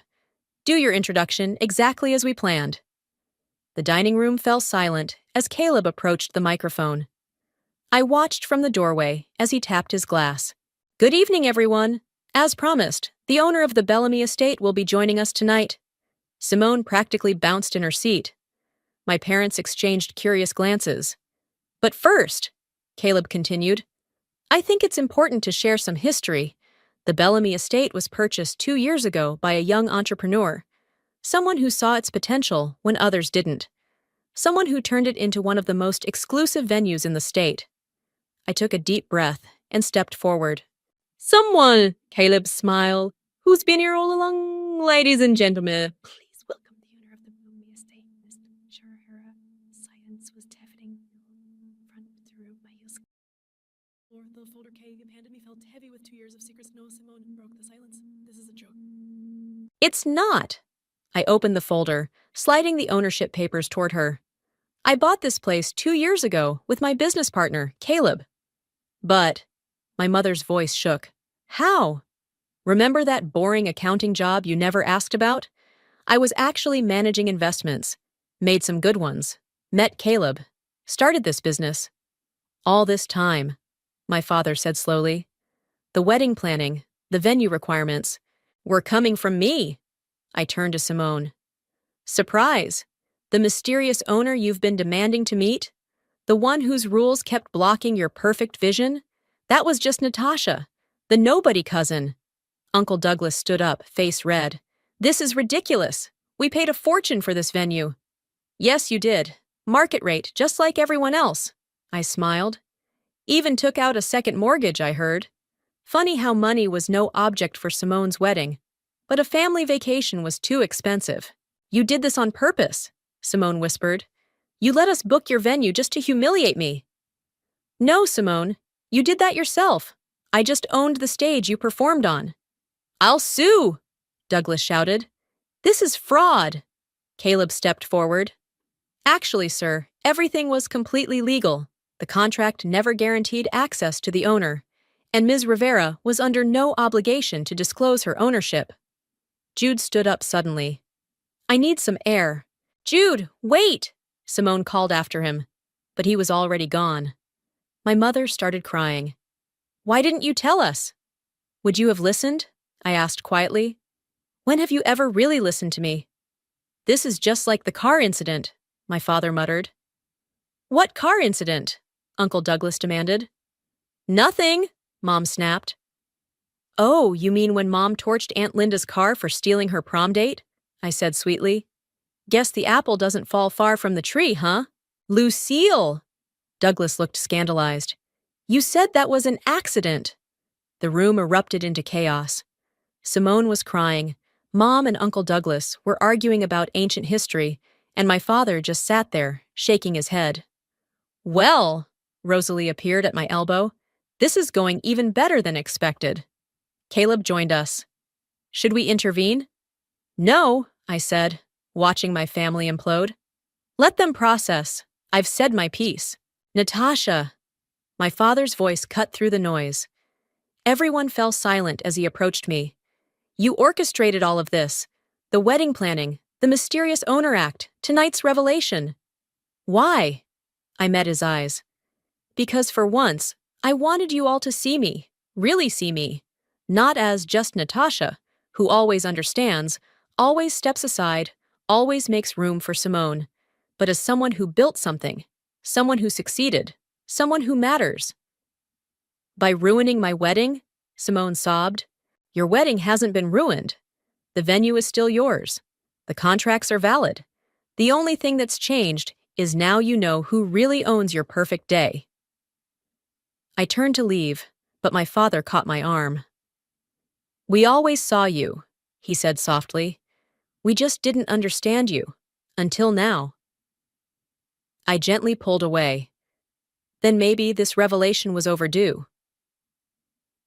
Do your introduction exactly as we planned. The dining room fell silent as Caleb approached the microphone. I watched from the doorway as he tapped his glass. Good evening, everyone. As promised, the owner of the Bellamy estate will be joining us tonight. Simone practically bounced in her seat. My parents exchanged curious glances. But first, Caleb continued, I think it's important to share some history. The Bellamy estate was purchased 2 years ago by a young entrepreneur, someone who saw its potential when others didn't, someone who turned it into one of the most exclusive venues in the state. I took a deep breath and stepped forward. Someone, Caleb smiled, who's been here all along, ladies and gentlemen. Please welcome the owner of the Bellamy estate, Mr. Shahara. Silence was deafening. Front through my heels. The folder Caleb handed me felt heavy with 2 years of secrets. No, Simone broke the silence. This is a joke. It's not. I opened the folder, sliding the ownership papers toward her. I bought this place 2 years ago with my business partner, Caleb. But, my mother's voice shook. How? Remember that boring accounting job you never asked about? I was actually managing investments, made some good ones, met Caleb, started this business. All this time, my father said slowly, the wedding planning, the venue requirements, were coming from me. I turned to Simone. Surprise! The mysterious owner you've been demanding to meet? The one whose rules kept blocking your perfect vision? That was just Natasha, the nobody cousin. Uncle Douglas stood up, face red. This is ridiculous. We paid a fortune for this venue. Yes, you did. Market rate, just like everyone else. I smiled. Even took out a second mortgage, I heard. Funny how money was no object for Simone's wedding, but a family vacation was too expensive. You did this on purpose, Simone whispered. You let us book your venue just to humiliate me. No, Simone, you did that yourself. I just owned the stage you performed on. I'll sue, Douglas shouted. This is fraud. Caleb stepped forward. Actually, sir, everything was completely legal. The contract never guaranteed access to the owner, and Ms. Rivera was under no obligation to disclose her ownership. Jude stood up suddenly. I need some air. Jude, wait! Simone called after him, but he was already gone. My mother started crying. Why didn't you tell us? Would you have listened? I asked quietly. When have you ever really listened to me? This is just like the car incident, my father muttered. What car incident? Uncle Douglas demanded. Nothing, Mom snapped. Oh, you mean when Mom torched Aunt Linda's car for stealing her prom date? I said sweetly. Guess the apple doesn't fall far from the tree, huh? Lucille! Douglas looked scandalized. You said that was an accident. The room erupted into chaos. Simone was crying. Mom and Uncle Douglas were arguing about ancient history, and my father just sat there, shaking his head. Well, Rosalie appeared at my elbow. This is going even better than expected. Caleb joined us. Should we intervene? No, I said, watching my family implode. Let them process. I've said my piece. Natasha! My father's voice cut through the noise. Everyone fell silent as he approached me. You orchestrated all of this. The wedding planning, the mysterious owner act, tonight's revelation. Why? I met his eyes. Because for once, I wanted you all to see me, really see me. Not as just Natasha, who always understands, always steps aside, always makes room for Simone, but as someone who built something, someone who succeeded, someone who matters. By ruining my wedding, Simone sobbed. Your wedding hasn't been ruined. The venue is still yours. The contracts are valid. The only thing that's changed is now you know who really owns your perfect day. I turned to leave, but my father caught my arm. We always saw you, he said softly. We just didn't understand you, until now. I gently pulled away. Then maybe this revelation was overdue.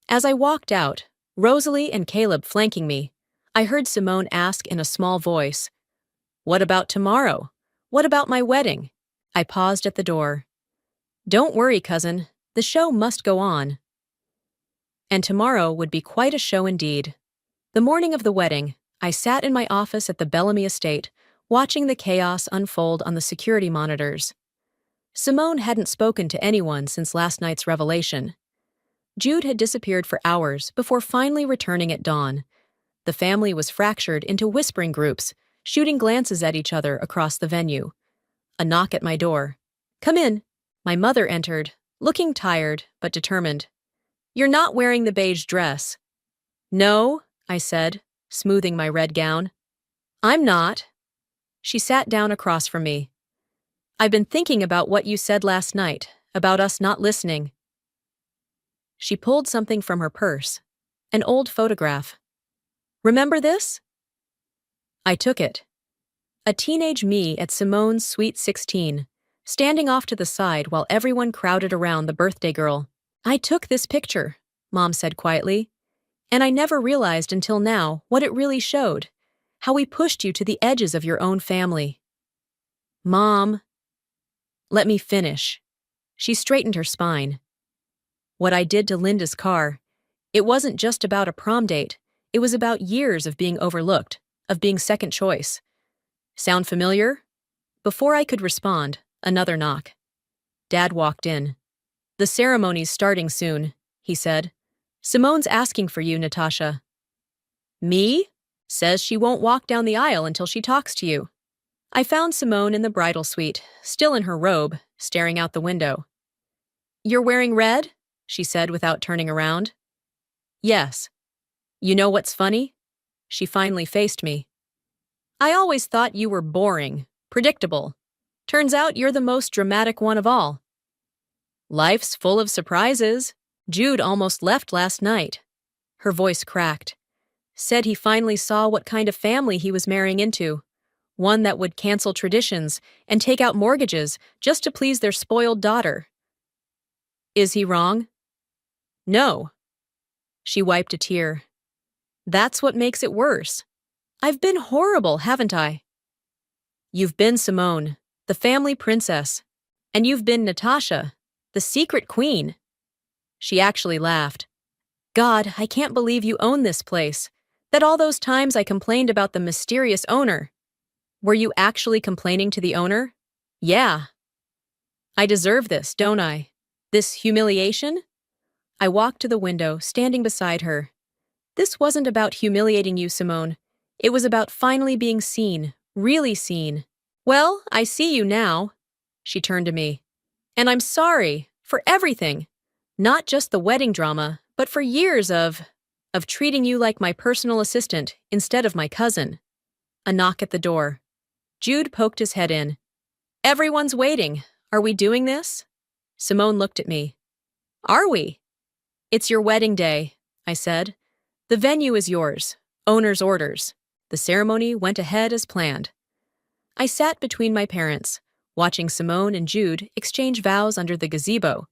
As I walked out, Rosalie and Caleb flanking me, I heard Simone ask in a small voice, What about tomorrow? What about my wedding? I paused at the door. Don't worry, cousin. The show must go on. And tomorrow would be quite a show indeed. The morning of the wedding, I sat in my office at the Bellamy estate, watching the chaos unfold on the security monitors. Simone hadn't spoken to anyone since last night's revelation. Jude had disappeared for hours before finally returning at dawn. The family was fractured into whispering groups, shooting glances at each other across the venue. A knock at my door. Come in. My mother entered, looking tired but determined. "You're not wearing the beige dress." "No," I said, smoothing my red gown. "I'm not." She sat down across from me. "I've been thinking about what you said last night, about us not listening." She pulled something from her purse, an old photograph. "Remember this?" I took it. A teenage me at Simone's sweet 16, standing off to the side while everyone crowded around the birthday girl. "I took this picture," Mom said quietly, "and I never realized until now what it really showed, how we pushed you to the edges of your own family." "Mom." "Let me finish." She straightened her spine. "What I did to Linda's car, it wasn't just about a prom date, it was about years of being overlooked, of being second choice. Sound familiar?" Before I could respond, another knock. Dad walked in. "The ceremony's starting soon," he said. "Simone's asking for you, Natasha." "Me?" "Says she won't walk down the aisle until she talks to you." I found Simone in the bridal suite, still in her robe, staring out the window. "You're wearing red?" she said without turning around. "Yes." "You know what's funny?" She finally faced me. "I always thought you were boring, predictable. Turns out you're the most dramatic one of all." "Life's full of surprises. Jude almost left last night." Her voice cracked. "Said he finally saw what kind of family he was marrying into. One that would cancel traditions and take out mortgages just to please their spoiled daughter." "Is he wrong?" "No." She wiped a tear. "That's what makes it worse. I've been horrible, haven't I?" "You've been Simone, the family princess. And you've been Natasha, the secret queen." She actually laughed. "God, I can't believe you own this place. That all those times I complained about the mysterious owner." "Were you actually complaining to the owner?" "Yeah." "I deserve this, don't I? This humiliation?" I walked to the window, standing beside her. "This wasn't about humiliating you, Simone. It was about finally being seen, really seen." "Well, I see you now." She turned to me. "And I'm sorry for everything. Not just the wedding drama, but for years of treating you like my personal assistant instead of my cousin." A knock at the door. Jude poked his head in. "Everyone's waiting. Are we doing this?" Simone looked at me. "Are we?" "It's your wedding day," I said. "The venue is yours. Owner's orders." The ceremony went ahead as planned. I sat between my parents, watching Simone and Jude exchange vows under the gazebo,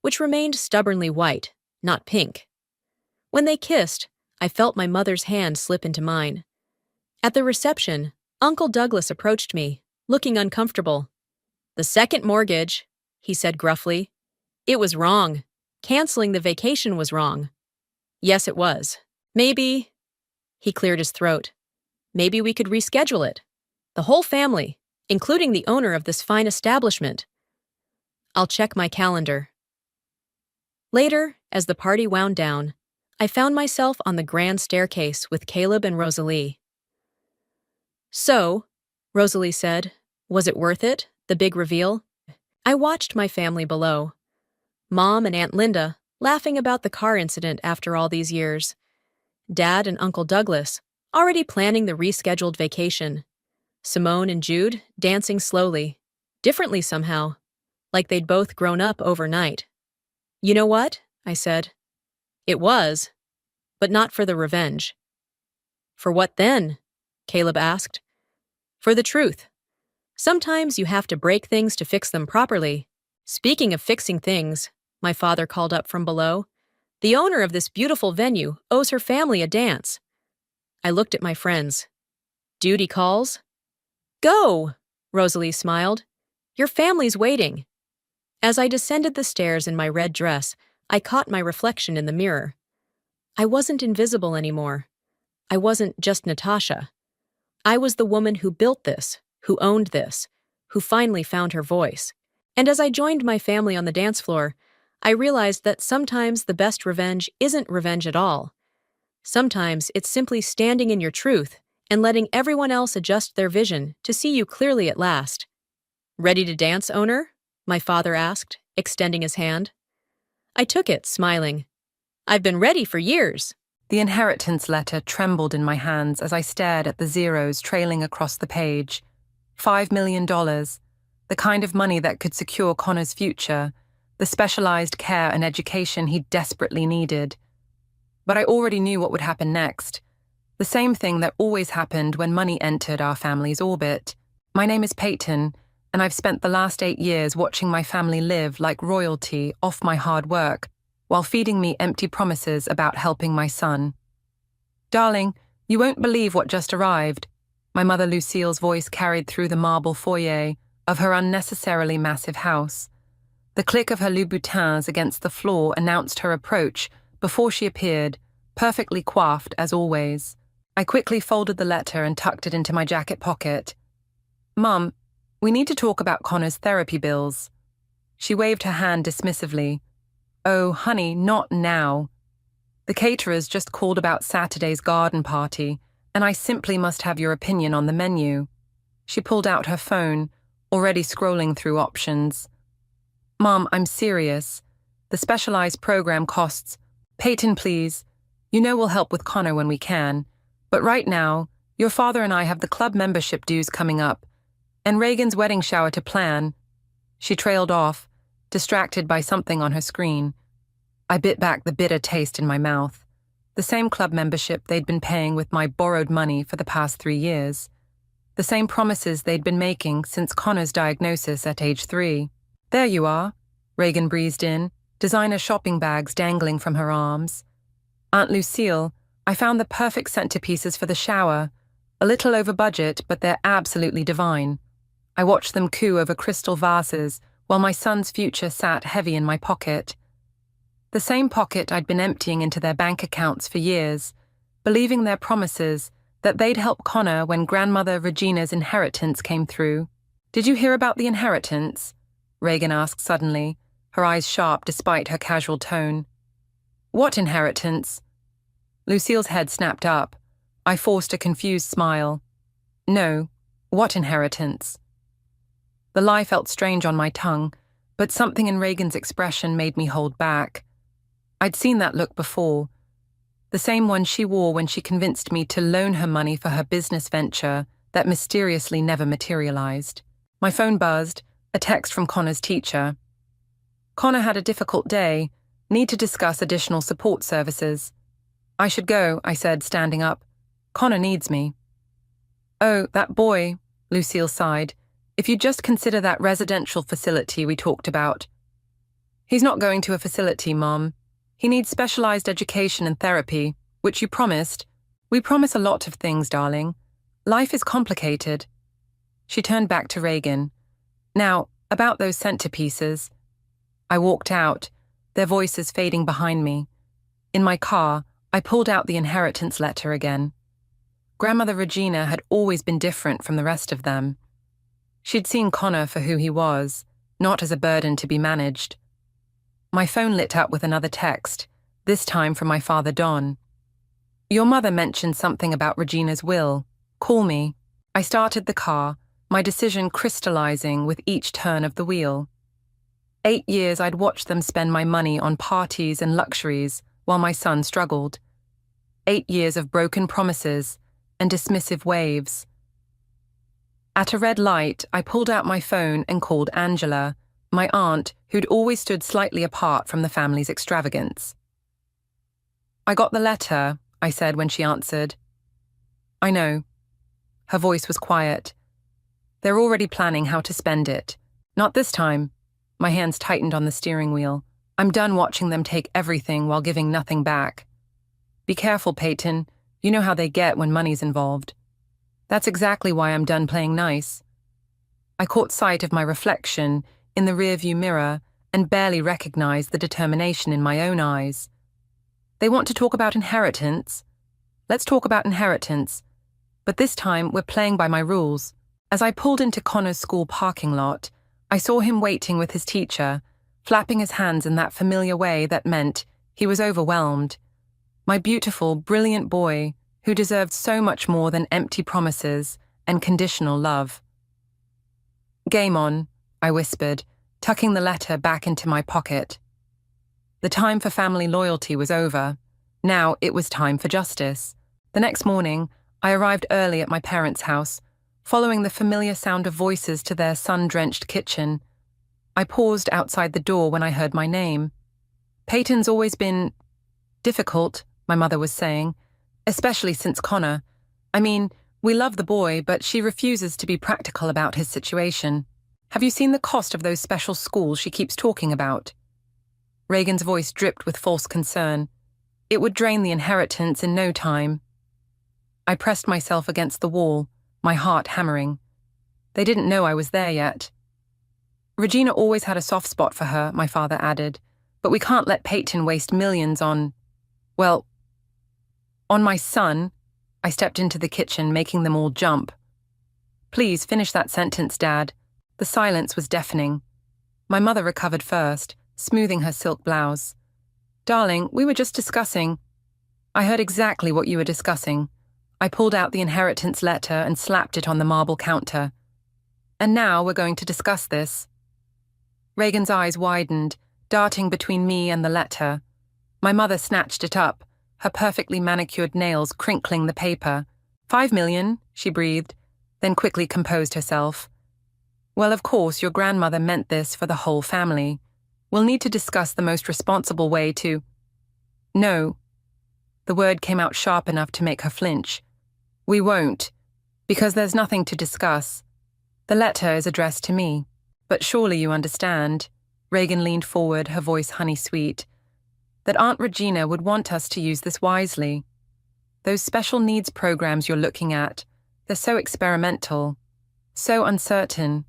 which remained stubbornly white, not pink. When they kissed, I felt my mother's hand slip into mine. At the reception, Uncle Douglas approached me, looking uncomfortable. "The second mortgage," he said gruffly. "It was wrong. Canceling the vacation was wrong." "Yes, it was. Maybe—" He cleared his throat. "Maybe we could reschedule it. The whole family, including the owner of this fine establishment." "I'll check my calendar." Later, as the party wound down, I found myself on the grand staircase with Caleb and Rosalie. "So," Rosalie said, "was it worth it, the big reveal?" I watched my family below. Mom and Aunt Linda laughing about the car incident after all these years. Dad and Uncle Douglas already planning the rescheduled vacation. Simone and Jude dancing slowly, differently somehow, like they'd both grown up overnight. "You know what?" I said. "It was, but not for the revenge." "For what then?" Caleb asked. "For the truth. Sometimes you have to break things to fix them properly." "Speaking of fixing things," my father called up from below, "the owner of this beautiful venue owes her family a dance." I looked at my friends. "Duty calls?" "Go!" Rosalie smiled. "Your family's waiting." As I descended the stairs in my red dress, I caught my reflection in the mirror. I wasn't invisible anymore. I wasn't just Natasha. I was the woman who built this, who owned this, who finally found her voice. And as I joined my family on the dance floor, I realized that sometimes the best revenge isn't revenge at all. Sometimes it's simply standing in your truth and letting everyone else adjust their vision to see you clearly at last. "Ready to dance, owner?" my father asked, extending his hand. I took it, smiling. I've been ready for years. The inheritance letter trembled in my hands as I stared at the zeros trailing across the page. $5 million, the kind of money that could secure Connor's future, the specialized care and education he desperately needed. But I already knew what would happen next. The same thing that always happened when money entered our family's orbit. My name is Peyton, and I've spent the last 8 years watching my family live like royalty off my hard work, while feeding me empty promises about helping my son. Darling, you won't believe what just arrived. My mother Lucille's voice carried through the marble foyer of her unnecessarily massive house. The click of her Louboutins against the floor announced her approach before she appeared, perfectly coiffed as always. I quickly folded the letter and tucked it into my jacket pocket. Mum, we need to talk about Connor's therapy bills. She waved her hand dismissively. Oh, honey, not now. The caterers just called about Saturday's garden party, and I simply must have your opinion on the menu. She pulled out her phone, already scrolling through options. Mom, I'm serious. The specialized program costs. Peyton, please. You know we'll help with Connor when we can. But right now, your father and I have the club membership dues coming up, and Reagan's wedding shower to plan. She trailed off, distracted by something on her screen. I bit back the bitter taste in my mouth. The same club membership they'd been paying with my borrowed money for the past 3 years. The same promises they'd been making since Connor's diagnosis at age 3. There you are, Reagan breezed in, designer shopping bags dangling from her arms. Aunt Lucille, I found the perfect centerpieces for the shower. A little over budget, but they're absolutely divine. I watched them coo over crystal vases while my son's future sat heavy in my pocket. The same pocket I'd been emptying into their bank accounts for years, believing their promises that they'd help Connor when grandmother Regina's inheritance came through. Did you hear about the inheritance? Reagan asked suddenly, her eyes sharp despite her casual tone. What inheritance? Lucille's head snapped up. I forced a confused smile. No, what inheritance? The lie felt strange on my tongue, but something in Reagan's expression made me hold back. I'd seen that look before. The same one she wore when she convinced me to loan her money for her business venture that mysteriously never materialized. My phone buzzed, a text from Connor's teacher. Connor had a difficult day, need to discuss additional support services. I should go, I said, standing up. Connor needs me. Oh, that boy, Lucille sighed. If you just consider that residential facility we talked about. He's not going to a facility, Mom. He needs specialized education and therapy, which you promised. We promise a lot of things, darling. Life is complicated. She turned back to Reagan. Now, about those centerpieces. I walked out, their voices fading behind me. In my car, I pulled out the inheritance letter again. Grandmother Regina had always been different from the rest of them. She'd seen Connor for who he was, not as a burden to be managed. My phone lit up with another text, this time from my father Don. Your mother mentioned something about Regina's will. Call me. I started the car, my decision crystallizing with each turn of the wheel. 8 years I'd watched them spend my money on parties and luxuries while my son struggled. 8 years of broken promises and dismissive waves. At a red light, I pulled out my phone and called Angela, my aunt who'd always stood slightly apart from the family's extravagance. I got the letter, I said when she answered. I know. Her voice was quiet. They're already planning how to spend it. Not this time. My hands tightened on the steering wheel. I'm done watching them take everything while giving nothing back. Be careful, Peyton. You know how they get when money's involved. That's exactly why I'm done playing nice. I caught sight of my reflection in the rearview mirror and barely recognized the determination in my own eyes. They want to talk about inheritance. Let's talk about inheritance. But this time, we're playing by my rules. As I pulled into Connor's school parking lot, I saw him waiting with his teacher, flapping his hands in that familiar way that meant he was overwhelmed. My beautiful, brilliant boy, who deserved so much more than empty promises and conditional love. Game on, I whispered, tucking the letter back into my pocket. The time for family loyalty was over. Now it was time for justice. The next morning, I arrived early at my parents' house, following the familiar sound of voices to their sun-drenched kitchen. I paused outside the door when I heard my name. Peyton's always been difficult, my mother was saying, especially since Connor. I mean, we love the boy, but she refuses to be practical about his situation. Have you seen the cost of those special schools she keeps talking about? Reagan's voice dripped with false concern. It would drain the inheritance in no time. I pressed myself against the wall, my heart hammering. They didn't know I was there yet. Regina always had a soft spot for her, my father added, but we can't let Peyton waste millions on my son. I stepped into the kitchen, making them all jump. Please finish that sentence, Dad. The silence was deafening. My mother recovered first, smoothing her silk blouse. Darling, we were just discussing. I heard exactly what you were discussing. I pulled out the inheritance letter and slapped it on the marble counter. And now we're going to discuss this. Reagan's eyes widened, darting between me and the letter. My mother snatched it up, her perfectly manicured nails crinkling the paper. 5 million, she breathed, then quickly composed herself. Well, of course, your grandmother meant this for the whole family. We'll need to discuss the most responsible way to... No. The word came out sharp enough to make her flinch. We won't, because there's nothing to discuss. The letter is addressed to me. But surely you understand, Reagan leaned forward, her voice honey-sweet, that Aunt Regina would want us to use this wisely. Those special needs programs you're looking at, they're so experimental, so uncertain.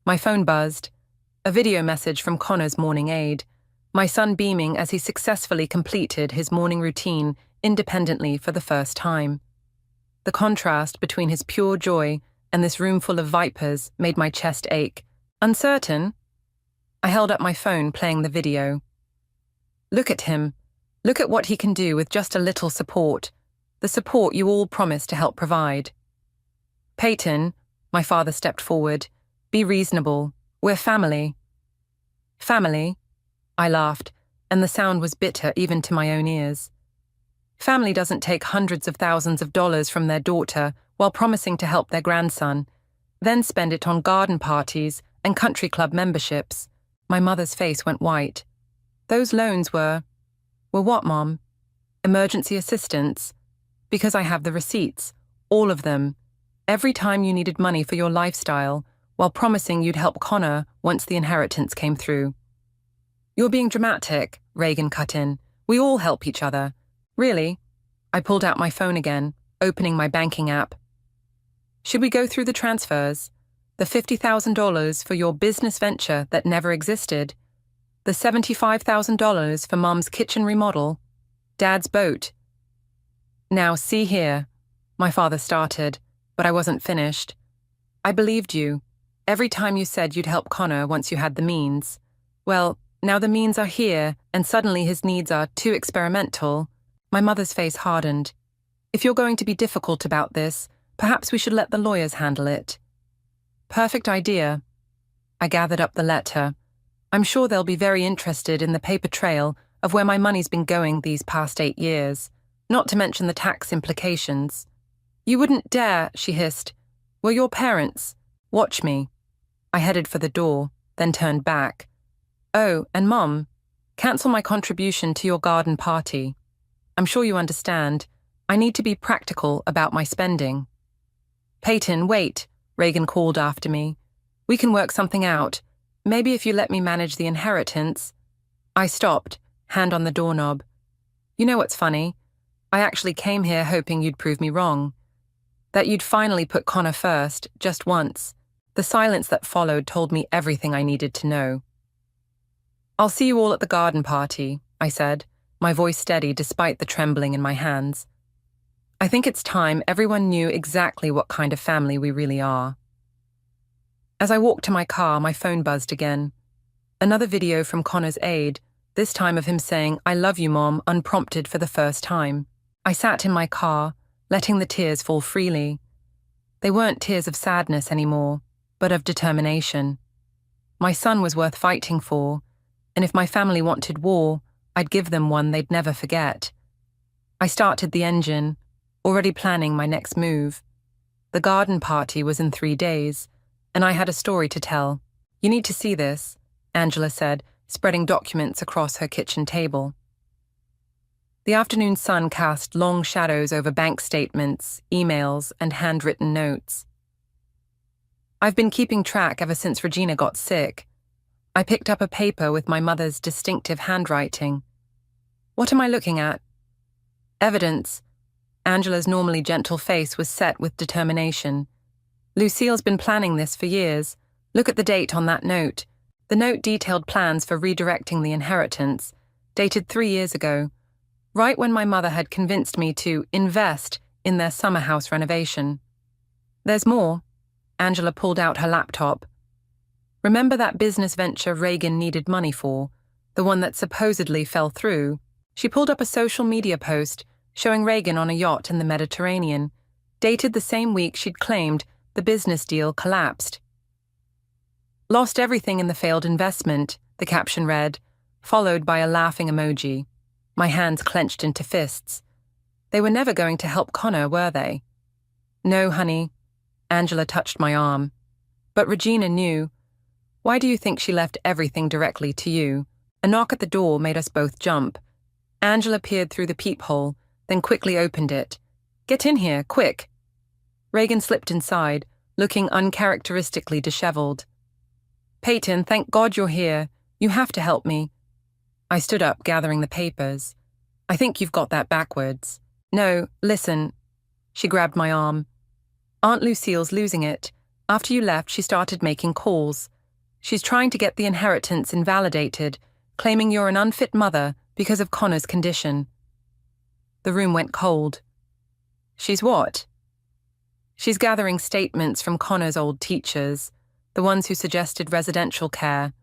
My phone buzzed. A video message from Connor's morning aide, my son beaming as he successfully completed his morning routine independently for the first time. The contrast between his pure joy and this room full of vipers made my chest ache. Uncertain? I held up my phone, playing the video. Look at him. Look at what he can do with just a little support. The support you all promised to help provide. Peyton, my father stepped forward. Be reasonable. We're family. Family? I laughed, and the sound was bitter even to my own ears. Family doesn't take hundreds of thousands of dollars from their daughter while promising to help their grandson, then spend it on garden parties and country club memberships. My mother's face went white. Those loans were what, Mom? Emergency assistance? Because I have the receipts, all of them. Every time you needed money for your lifestyle, while promising you'd help Connor once the inheritance came through. You're being dramatic, Reagan cut in. We all help each other. Really? I pulled out my phone again, opening my banking app. Should we go through the transfers? The $50,000 for your business venture that never existed. The $75,000 for Mom's kitchen remodel. Dad's boat. Now, see here. My father started, but I wasn't finished. I believed you. Every time you said you'd help Connor once you had the means. Well, now the means are here, and suddenly his needs are too experimental. My mother's face hardened. If you're going to be difficult about this, perhaps we should let the lawyers handle it. Perfect idea. I gathered up the letter. I'm sure they'll be very interested in the paper trail of where my money's been going these past 8 years, not to mention the tax implications. You wouldn't dare, she hissed. We're your parents. Watch me. I headed for the door, then turned back. Oh, and Mom, cancel my contribution to your garden party. I'm sure you understand. I need to be practical about my spending. Peyton, wait, Reagan called after me. We can work something out. Maybe if you let me manage the inheritance. I stopped, hand on the doorknob. You know what's funny? I actually came here hoping you'd prove me wrong. That you'd finally put Connor first, just once. The silence that followed told me everything I needed to know. I'll see you all at the garden party, I said, my voice steady despite the trembling in my hands. I think it's time everyone knew exactly what kind of family we really are. As I walked to my car, my phone buzzed again. Another video from Connor's aide, this time of him saying, "I love you, Mom," unprompted for the first time. I sat in my car, letting the tears fall freely. They weren't tears of sadness anymore, but of determination. My son was worth fighting for, and if my family wanted war, I'd give them one they'd never forget. I started the engine, already planning my next move. The garden party was in 3 days, and I had a story to tell. You need to see this, Angela said, spreading documents across her kitchen table. The afternoon sun cast long shadows over bank statements, emails, and handwritten notes. I've been keeping track ever since Regina got sick. I picked up a paper with my mother's distinctive handwriting. What am I looking at? Evidence. Angela's normally gentle face was set with determination. Lucille's been planning this for years. Look at the date on that note. The note detailed plans for redirecting the inheritance, dated 3 years ago, right when my mother had convinced me to invest in their summer house renovation. There's more. Angela pulled out her laptop. Remember that business venture Reagan needed money for, the one that supposedly fell through? She pulled up a social media post showing Reagan on a yacht in the Mediterranean, dated the same week she'd claimed the business deal collapsed. Lost everything in the failed investment, the caption read, followed by a laughing emoji. My hands clenched into fists. They were never going to help Connor, were they? No, honey. Angela touched my arm. But Regina knew. Why do you think she left everything directly to you? A knock at the door made us both jump. Angela peered through the peephole, then quickly opened it. Get in here, quick. Reagan slipped inside, looking uncharacteristically disheveled. Peyton, thank God you're here. You have to help me. I stood up, gathering the papers. I think you've got that backwards. No, listen. She grabbed my arm. Aunt Lucille's losing it. After you left, she started making calls. She's trying to get the inheritance invalidated, claiming you're an unfit mother because of Connor's condition. The room went cold. She's what? She's gathering statements from Connor's old teachers, the ones who suggested residential care.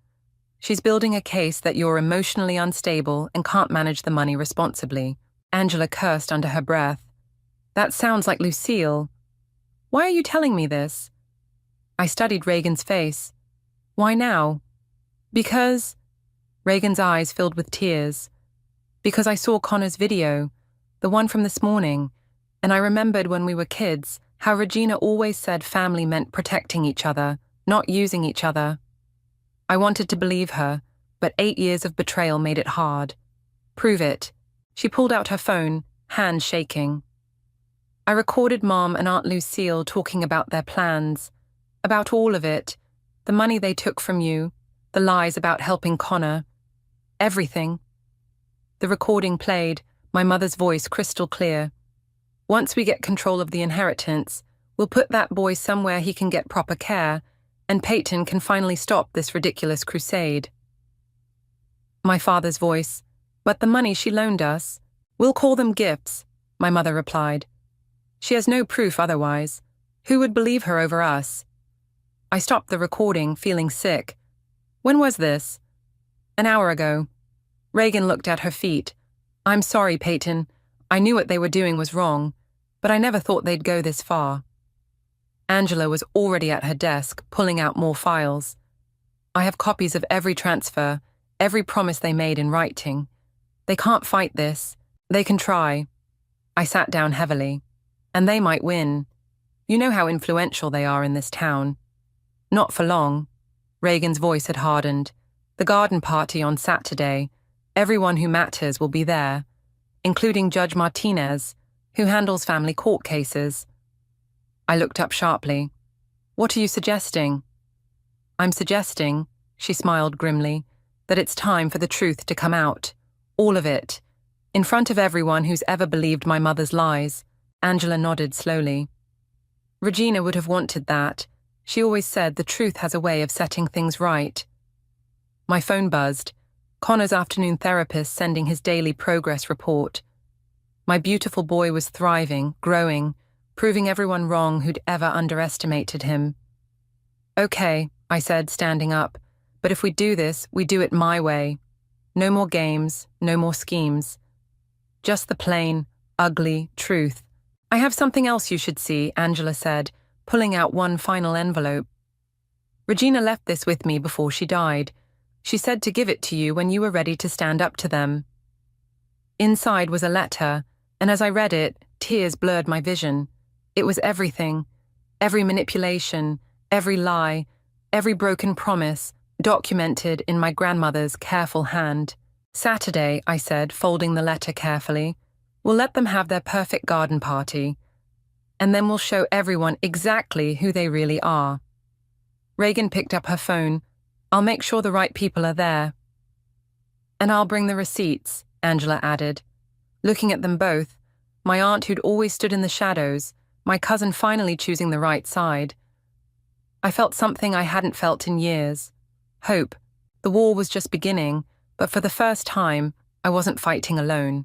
She's building a case that you're emotionally unstable and can't manage the money responsibly. Angela cursed under her breath. That sounds like Lucille. Why are you telling me this? I studied Reagan's face. Why now? Because... Reagan's eyes filled with tears. Because I saw Connor's video, the one from this morning, and I remembered when we were kids how Regina always said family meant protecting each other, not using each other. I wanted to believe her, but 8 years of betrayal made it hard. Prove it. She pulled out her phone, hands shaking. I recorded Mom and Aunt Lucille talking about their plans, about all of it, the money they took from you, the lies about helping Connor, everything. The recording played, my mother's voice crystal clear. Once we get control of the inheritance, we'll put that boy somewhere he can get proper care, and Peyton can finally stop this ridiculous crusade. My father's voice, but the money she loaned us, we'll call them gifts, my mother replied. She has no proof otherwise. Who would believe her over us? I stopped the recording, feeling sick. When was this? An hour ago. Reagan looked at her feet. I'm sorry, Peyton. I knew what they were doing was wrong, but I never thought they'd go this far. Angela was already at her desk, pulling out more files. I have copies of every transfer, every promise they made in writing. They can't fight this. They can try. I sat down heavily. And they might win. You know how influential they are in this town. Not for long. Reagan's voice had hardened. The garden party on Saturday. Everyone who matters will be there, including Judge Martinez, who handles family court cases. I looked up sharply. What are you suggesting? I'm suggesting, she smiled grimly, that it's time for the truth to come out. All of it. In front of everyone who's ever believed my mother's lies. Angela nodded slowly. Regina would have wanted that. She always said the truth has a way of setting things right. My phone buzzed. Connor's afternoon therapist sending his daily progress report. My beautiful boy was thriving, growing, proving everyone wrong who'd ever underestimated him. Okay, I said, standing up, but if we do this, we do it my way. No more games, no more schemes. Just the plain, ugly truth. I have something else you should see, Angela said, pulling out one final envelope. Regina left this with me before she died. She said to give it to you when you were ready to stand up to them. Inside was a letter, and as I read it, tears blurred my vision. It was everything. Every manipulation, every lie, every broken promise, documented in my grandmother's careful hand. Saturday, I said, folding the letter carefully. We'll let them have their perfect garden party. And then we'll show everyone exactly who they really are. Reagan picked up her phone. I'll make sure the right people are there. And I'll bring the receipts, Angela added. Looking at them both, my aunt who'd always stood in the shadows, my cousin finally choosing the right side. I felt something I hadn't felt in years. Hope. The war was just beginning, but for the first time, I wasn't fighting alone.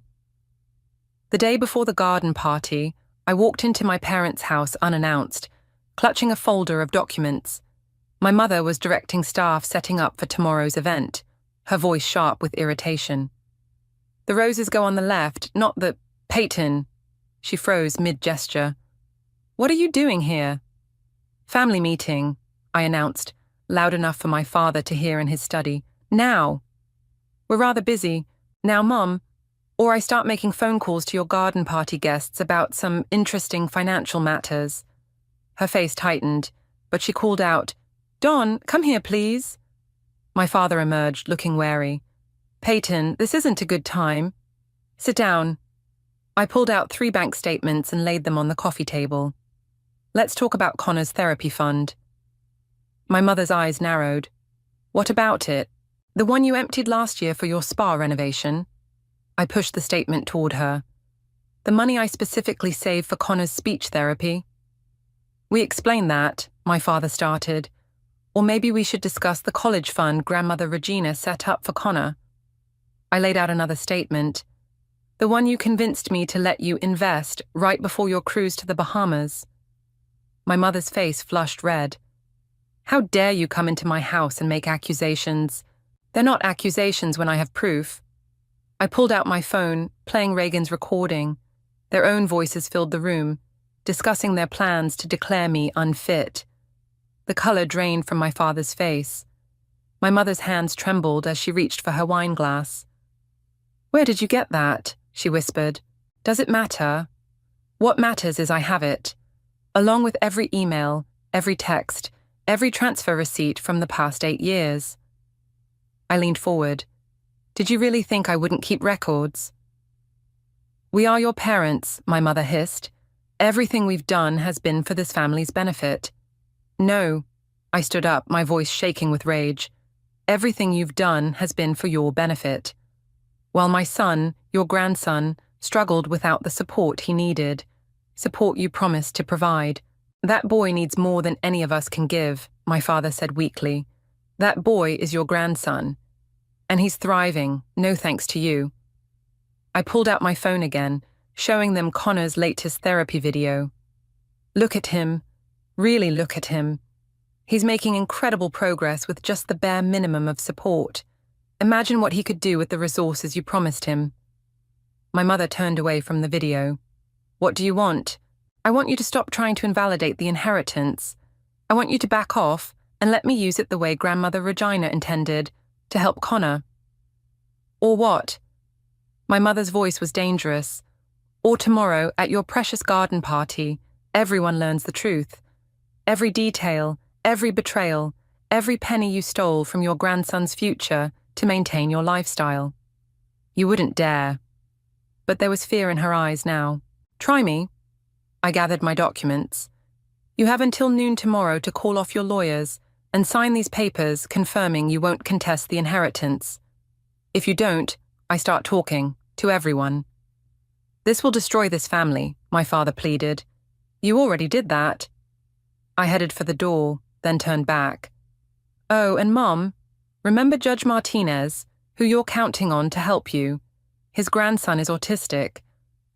The day before the garden party, I walked into my parents' house unannounced, clutching a folder of documents. My mother was directing staff setting up for tomorrow's event, her voice sharp with irritation. The roses go on the left, not the... Peyton. She froze mid-gesture. What are you doing here? Family meeting, I announced, loud enough for my father to hear in his study. Now. We're rather busy. Now, Mum. Or I start making phone calls to your garden party guests about some interesting financial matters. Her face tightened, but she called out, Don, come here, please. My father emerged, looking wary. Peyton, this isn't a good time. Sit down. I pulled out 3 bank statements and laid them on the coffee table. Let's talk about Connor's therapy fund. My mother's eyes narrowed. What about it? The one you emptied last year for your spa renovation? I pushed the statement toward her. The money I specifically saved for Connor's speech therapy. We explained that, my father started. Or maybe we should discuss the college fund Grandmother Regina set up for Connor. I laid out another statement. The one you convinced me to let you invest right before your cruise to the Bahamas. My mother's face flushed red. How dare you come into my house and make accusations? They're not accusations when I have proof. I pulled out my phone, playing Reagan's recording. Their own voices filled the room, discussing their plans to declare me unfit. The color drained from my father's face. My mother's hands trembled as she reached for her wine glass. Where did you get that? She whispered. Does it matter? What matters is I have it, along with every email, every text, every transfer receipt from the past 8 years. I leaned forward. Did you really think I wouldn't keep records? We are your parents, my mother hissed. Everything we've done has been for this family's benefit. No, I stood up, my voice shaking with rage. Everything you've done has been for your benefit. While my son, your grandson, struggled without the support he needed, support you promised to provide. That boy needs more than any of us can give, my father said weakly. That boy is your grandson. And he's thriving, no thanks to you. I pulled out my phone again, showing them Connor's latest therapy video. Look at him. Really look at him. He's making incredible progress with just the bare minimum of support. Imagine what he could do with the resources you promised him. My mother turned away from the video. What do you want? I want you to stop trying to invalidate the inheritance. I want you to back off and let me use it the way Grandmother Regina intended, to help Connor. Or what? My mother's voice was dangerous. Or tomorrow, at your precious garden party, everyone learns the truth. Every detail, every betrayal, every penny you stole from your grandson's future to maintain your lifestyle. You wouldn't dare. But there was fear in her eyes now. Try me. I gathered my documents. You have until noon tomorrow to call off your lawyers and sign these papers confirming you won't contest the inheritance. If you don't, I start talking to everyone. This will destroy this family, my father pleaded. You already did that. I headed for the door, then turned back. Oh, and Mom, remember Judge Martinez, who you're counting on to help you. His grandson is autistic.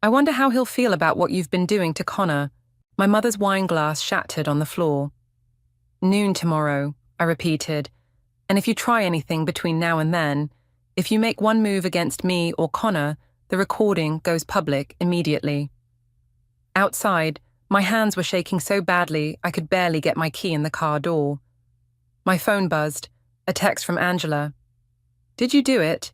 I wonder how he'll feel about what you've been doing to Connor. My mother's wine glass shattered on the floor. Noon tomorrow, I repeated. And if you try anything between now and then, if you make one move against me or Connor, the recording goes public immediately. Outside, my hands were shaking so badly I could barely get my key in the car door. My phone buzzed. A text from Angela. "Did you do it?"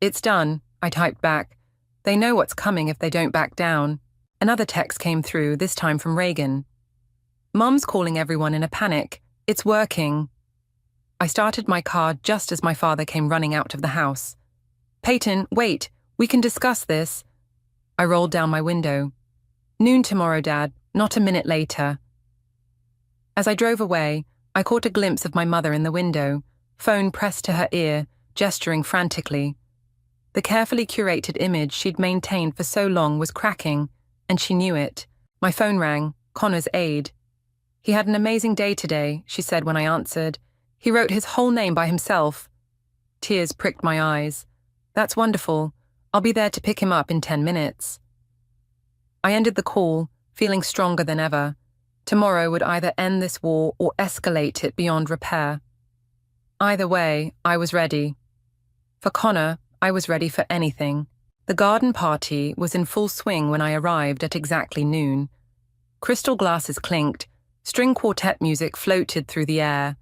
"It's done," I typed back. "They know what's coming if they don't back down." Another text came through, this time from Reagan. "Mum's calling everyone in a panic. It's working." I started my car just as my father came running out of the house. "Peyton, wait, we can discuss this." I rolled down my window. "Noon tomorrow, Dad, not a minute later." As I drove away, I caught a glimpse of my mother in the window, phone pressed to her ear, gesturing frantically. The carefully curated image she'd maintained for so long was cracking, and she knew it. My phone rang, Connor's aide. "He had an amazing day today," she said when I answered. "He wrote his whole name by himself." Tears pricked my eyes. "That's wonderful. I'll be there to pick him up in 10 minutes. I ended the call, feeling stronger than ever. Tomorrow would either end this war or escalate it beyond repair. Either way, I was ready. For Connor, I was ready for anything. The garden party was in full swing when I arrived at exactly noon. Crystal glasses clinked, string quartet music floated through the air,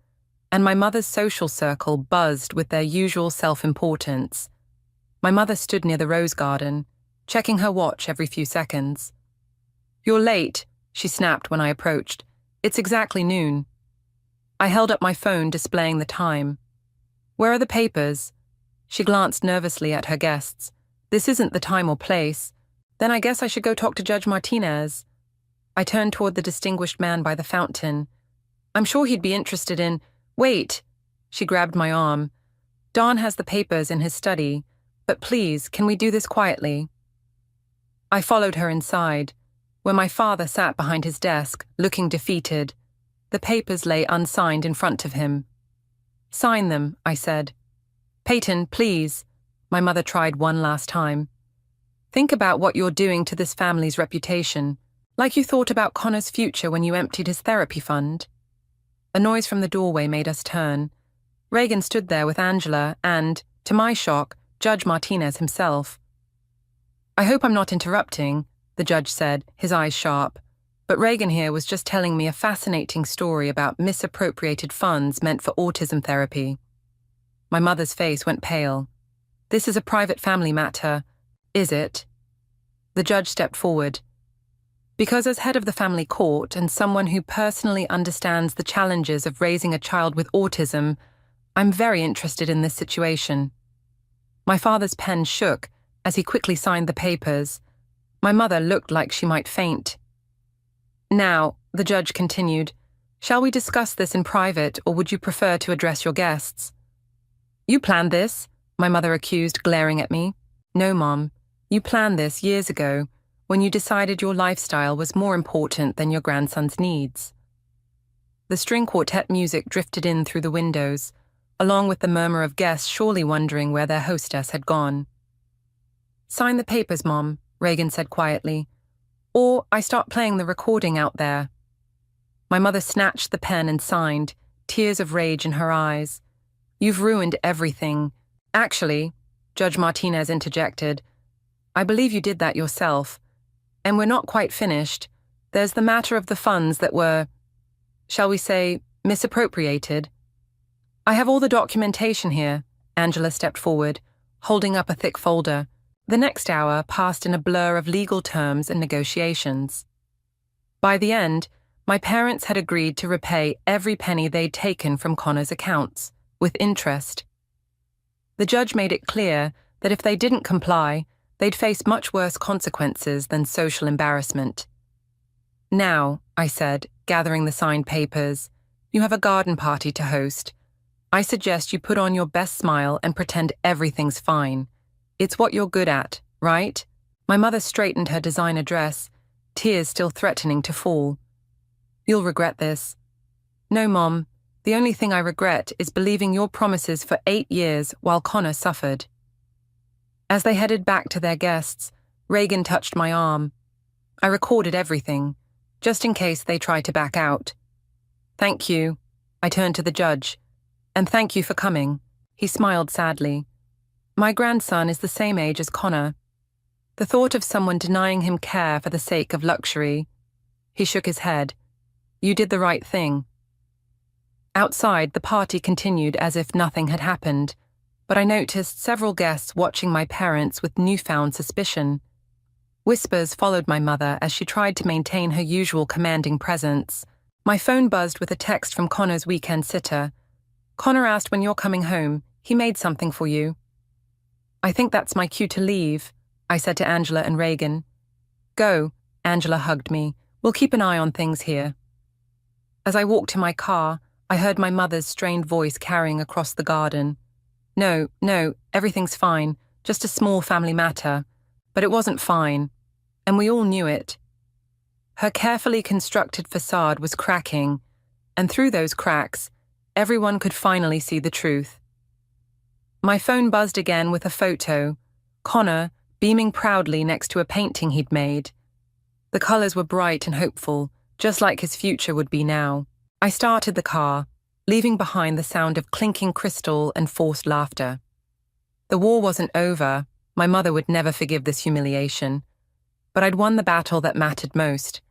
and my mother's social circle buzzed with their usual self-importance. My mother stood near the rose garden, checking her watch every few seconds. "You're late," she snapped when I approached. "It's exactly noon." I held up my phone displaying the time. "Where are the papers?" She glanced nervously at her guests. "This isn't the time or place." "Then I guess I should go talk to Judge Martinez." I turned toward the distinguished man by the fountain. "I'm sure he'd be interested in—" "Wait!" She grabbed my arm. "Don has the papers in his study, but please, can we do this quietly?" I followed her inside, where my father sat behind his desk, looking defeated. The papers lay unsigned in front of him. "Sign them," I said. "Peyton, please." My mother tried one last time. "Think about what you're doing to this family's reputation, like you thought about Connor's future when you emptied his therapy fund." A noise from the doorway made us turn. Reagan stood there with Angela and, to my shock, Judge Martinez himself. "I hope I'm not interrupting," the judge said, his eyes sharp. "But Reagan here was just telling me a fascinating story about misappropriated funds meant for autism therapy." My mother's face went pale. "This is a private family matter, is it?" The judge stepped forward. "Because as head of the family court and someone who personally understands the challenges of raising a child with autism, I'm very interested in this situation." My father's pen shook as he quickly signed the papers. My mother looked like she might faint. "Now," the judge continued, "shall we discuss this in private, or would you prefer to address your guests?" "You planned this," my mother accused, glaring at me. "No, Mom. You planned this years ago, when you decided your lifestyle was more important than your grandson's needs." The string quartet music drifted in through the windows, along with the murmur of guests surely wondering where their hostess had gone. "Sign the papers, Mom," Reagan said quietly, "or I start playing the recording out there." My mother snatched the pen and signed, tears of rage in her eyes. "You've ruined everything." "Actually," Judge Martinez interjected, "I believe you did that yourself. And we're not quite finished. There's the matter of the funds that were, shall we say, misappropriated." "I have all the documentation here," Angela stepped forward, holding up a thick folder. The next hour passed in a blur of legal terms and negotiations. By the end, my parents had agreed to repay every penny they'd taken from Connor's accounts, with interest. The judge made it clear that if they didn't comply, they'd face much worse consequences than social embarrassment. "Now," I said, gathering the signed papers, "you have a garden party to host. I suggest you put on your best smile and pretend everything's fine. It's what you're good at, right?" My mother straightened her designer dress, tears still threatening to fall. "You'll regret this." "No, Mom. The only thing I regret is believing your promises for 8 years while Connor suffered." As they headed back to their guests, Reagan touched my arm. "I recorded everything, just in case they try to back out." "Thank you." I turned to the judge. "And thank you for coming." He smiled sadly. "My grandson is the same age as Connor." The thought of someone denying him care for the sake of luxury. He shook his head. "You did the right thing." Outside, the party continued as if nothing had happened, but I noticed several guests watching my parents with newfound suspicion. Whispers followed my mother as she tried to maintain her usual commanding presence. My phone buzzed with a text from Connor's weekend sitter. "Connor asked when you're coming home. He made something for you." "I think that's my cue to leave," I said to Angela and Reagan. "Go," Angela hugged me. "We'll keep an eye on things here." As I walked to my car, I heard my mother's strained voice carrying across the garden. No, everything's fine, just a small family matter." But it wasn't fine, and we all knew it. Her carefully constructed facade was cracking, and through those cracks, everyone could finally see the truth. My phone buzzed again with a photo, Connor beaming proudly next to a painting he'd made. The colors were bright and hopeful, just like his future would be now. I started the car, leaving behind the sound of clinking crystal and forced laughter. The war wasn't over. My mother would never forgive this humiliation. But I'd won the battle that mattered most.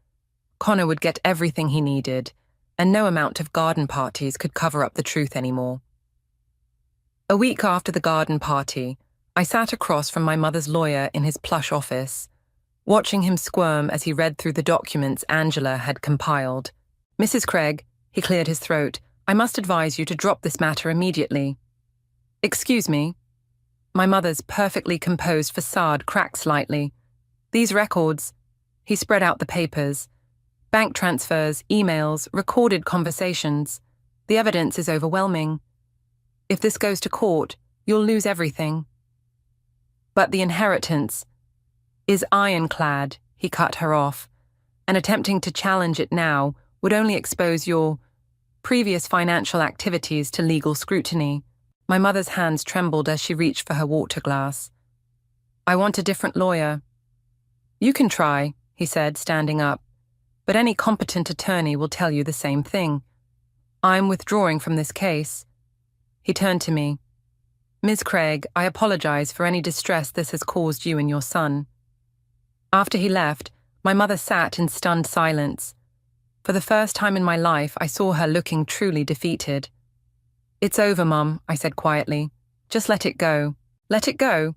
Connor would get everything he needed, and no amount of garden parties could cover up the truth anymore. A week after the garden party, I sat across from my mother's lawyer in his plush office, watching him squirm as he read through the documents Angela had compiled. "Mrs. Craig," he cleared his throat, "I must advise you to drop this matter immediately." "Excuse me." My mother's perfectly composed facade cracked slightly. "These records," he spread out the papers, "bank transfers, emails, recorded conversations. The evidence is overwhelming. If this goes to court, you'll lose everything." "But the inheritance is ironclad," he cut her off, "and attempting to challenge it now would only expose your previous financial activities to legal scrutiny." My mother's hands trembled as she reached for her water glass. "I want a different lawyer." "You can try," he said, standing up, "but any competent attorney will tell you the same thing. I'm withdrawing from this case." He turned to me. "Ms. Craig, I apologize for any distress this has caused you and your son." After he left, my mother sat in stunned silence. For the first time in my life, I saw her looking truly defeated. "It's over, Mum," I said quietly. "Just let it go." "Let it go?"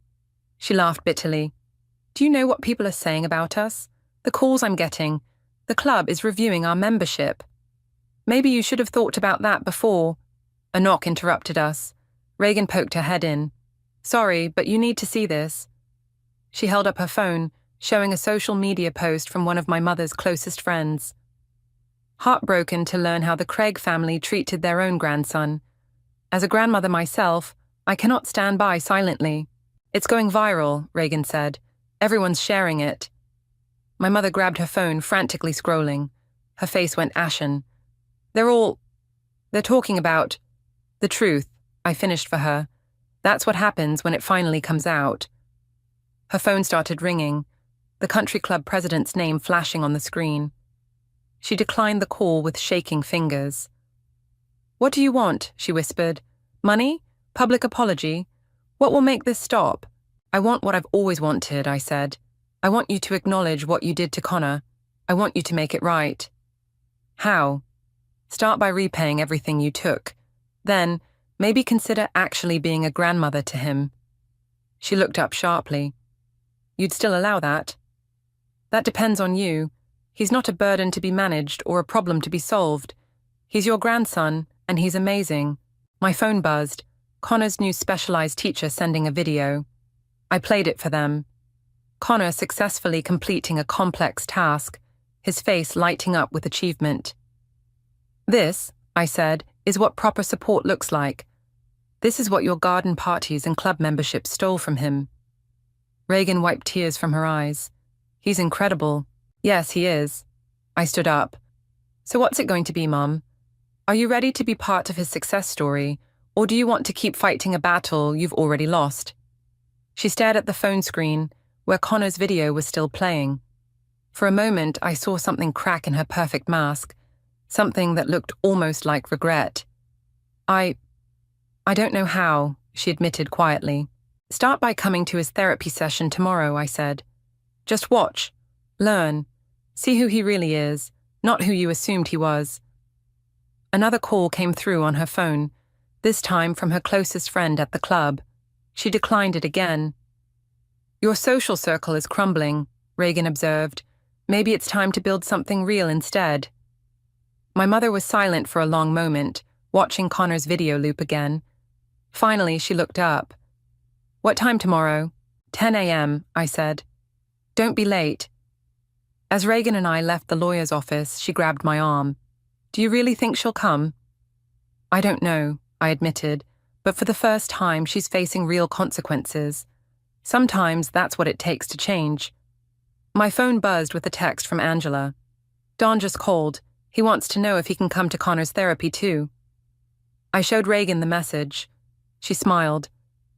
She laughed bitterly. "Do you know what people are saying about us? The calls I'm getting. The club is reviewing our membership." "Maybe you should have thought about that before." A knock interrupted us. Reagan poked her head in. "Sorry, but you need to see this." She held up her phone, showing a social media post from one of my mother's closest friends. Heartbroken to learn how the Craig family treated their own grandson. As a grandmother myself, I cannot stand by silently. "It's going viral," Reagan said. "Everyone's sharing it." My mother grabbed her phone, frantically scrolling. Her face went ashen. They're talking about the truth," I finished for her. "That's what happens when it finally comes out." Her phone started ringing, the country club president's name flashing on the screen. She declined the call with shaking fingers. "What do you want?" she whispered. "Money? Public apology? What will make this stop?" "I want what I've always wanted," I said. "I want you to acknowledge what you did to Connor. I want you to make it right." "How?" "Start by repaying everything you took. Then, maybe consider actually being a grandmother to him." She looked up sharply. "You'd still allow that?" "That depends on you. He's not a burden to be managed or a problem to be solved. He's your grandson, and he's amazing." My phone buzzed. Connor's new specialized teacher sending a video. I played it for them. Connor successfully completing a complex task, his face lighting up with achievement. "This," I said, "is what proper support looks like. This is what your garden parties and club memberships stole from him." Reagan wiped tears from her eyes. "He's incredible." "Yes, he is." I stood up. "So what's it going to be, Mum? Are you ready to be part of his success story, or do you want to keep fighting a battle you've already lost?" She stared at the phone screen, where Connor's video was still playing. For a moment, I saw something crack in her perfect mask, something that looked almost like regret. I don't know how," she admitted quietly. "Start by coming to his therapy session tomorrow," I said. "Just watch, learn, see who he really is, not who you assumed he was." Another call came through on her phone, this time from her closest friend at the club. She declined it again. "Your social circle is crumbling," Reagan observed. "Maybe it's time to build something real instead." My mother was silent for a long moment, watching Connor's video loop again. Finally, she looked up. "What time tomorrow?" 10 a.m., I said. "Don't be late." As Reagan and I left the lawyer's office, she grabbed my arm. "Do you really think she'll come?" "I don't know," I admitted, but for the first time she's facing real consequences. Sometimes that's what it takes to change. My phone buzzed with a text from Angela. "Don just called. He wants to know if he can come to Connor's therapy too." I showed Reagan the message. She smiled.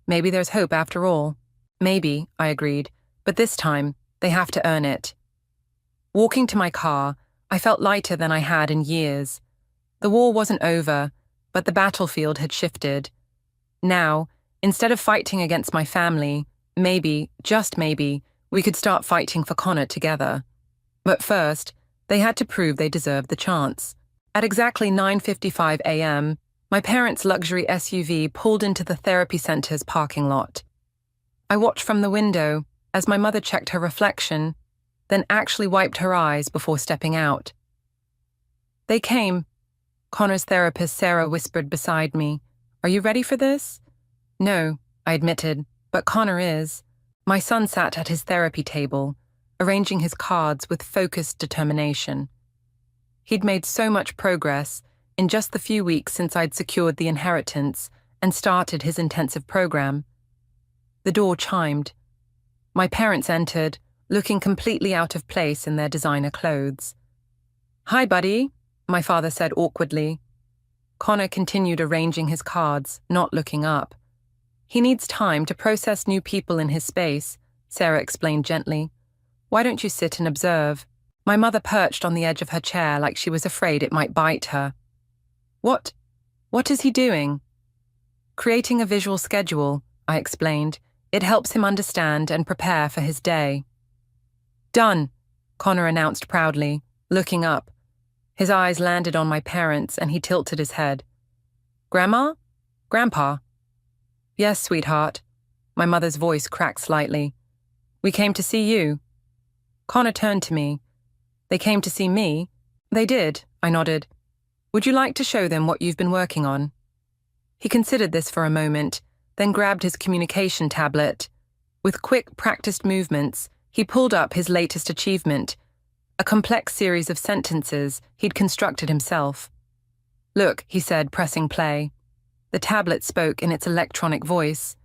"Maybe there's hope after all." "Maybe," I agreed, "but this time, they have to earn it." Walking to my car, I felt lighter than I had in years. The war wasn't over, but the battlefield had shifted. Now, instead of fighting against my family, maybe, just maybe, we could start fighting for Connor together. But first, they had to prove they deserved the chance. At exactly 9:55 a.m., my parents' luxury SUV pulled into the therapy center's parking lot. I watched from the window as my mother checked her reflection, then actually wiped her eyes before stepping out. "They came," Connor's therapist Sarah whispered beside me. "Are you ready for this?" "No," I admitted, "but Connor is." My son sat at his therapy table, arranging his cards with focused determination. He'd made so much progress in just the few weeks since I'd secured the inheritance and started his intensive program. The door chimed. My parents entered, looking completely out of place in their designer clothes. "Hi, buddy," my father said awkwardly. Connor continued arranging his cards, not looking up. "He needs time to process new people in his space," Sarah explained gently. "Why don't you sit and observe?" My mother perched on the edge of her chair like she was afraid it might bite her. What is he doing?" "Creating a visual schedule," I explained. "It helps him understand and prepare for his day." "Done," Connor announced proudly, looking up. His eyes landed on my parents and he tilted his head. "Grandma? Grandpa?" "Yes, sweetheart." My mother's voice cracked slightly. "We came to see you." Connor turned to me. "They came to see me?" "They did," I nodded. "Would you like to show them what you've been working on?" He considered this for a moment, then grabbed his communication tablet. With quick, practiced movements, he pulled up his latest achievement, a complex series of sentences he'd constructed himself. "Look," he said, pressing play. The tablet spoke in its electronic voice.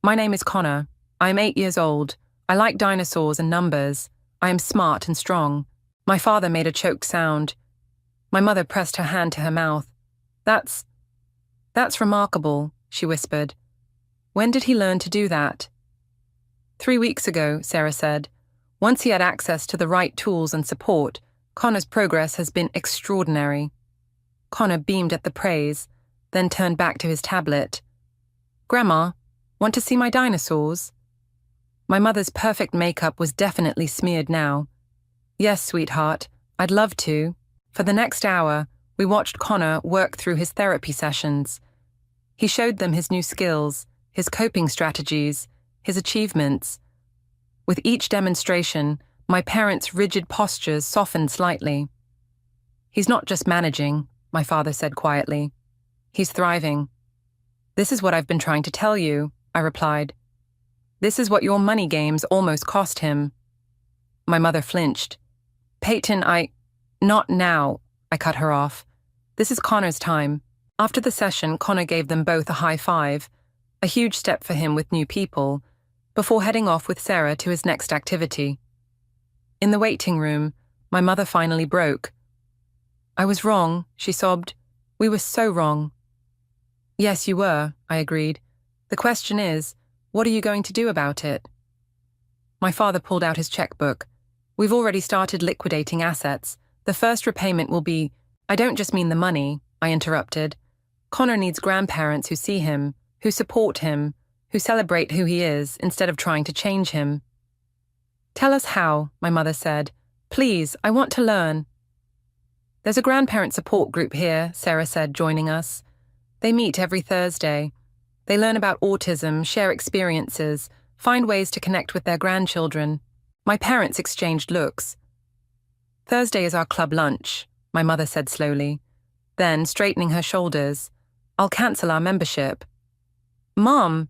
"My name is Connor. I am 8 years old. I like dinosaurs and numbers. I am smart and strong." My father made a choked sound. My mother pressed her hand to her mouth. That's remarkable," she whispered. "When did he learn to do that?" 3 weeks ago, Sarah said. "Once he had access to the right tools and support, Connor's progress has been extraordinary." Connor beamed at the praise, then turned back to his tablet. "Grandma, want to see my dinosaurs?" My mother's perfect makeup was definitely smeared now. "Yes, sweetheart, I'd love to." For the next hour, we watched Connor work through his therapy sessions. He showed them his new skills, his coping strategies, his achievements. With each demonstration, my parents' rigid postures softened slightly. "He's not just managing," my father said quietly. "He's thriving." "This is what I've been trying to tell you," I replied. "This is what your money games almost cost him." My mother flinched. "Peyton, Not now," I cut her off. "This is Connor's time." After the session, Connor gave them both a high five, a huge step for him with new people, before heading off with Sarah to his next activity. In the waiting room, my mother finally broke. "I was wrong," she sobbed. "We were so wrong." "Yes, you were," I agreed. "The question is, what are you going to do about it?" My father pulled out his checkbook. "We've already started liquidating assets. The first repayment will be—" "I don't just mean the money," I interrupted. "Connor needs grandparents who see him, who support him, who celebrate who he is instead of trying to change him." "Tell us how," my mother said. "Please, I want to learn." There's a grandparent support group here, Sarah said, joining us. They meet every Thursday. They learn about autism, share experiences, find ways to connect with their grandchildren. My parents exchanged looks. Thursday is our club lunch, my mother said slowly. Then, straightening her shoulders, I'll cancel our membership. Mom!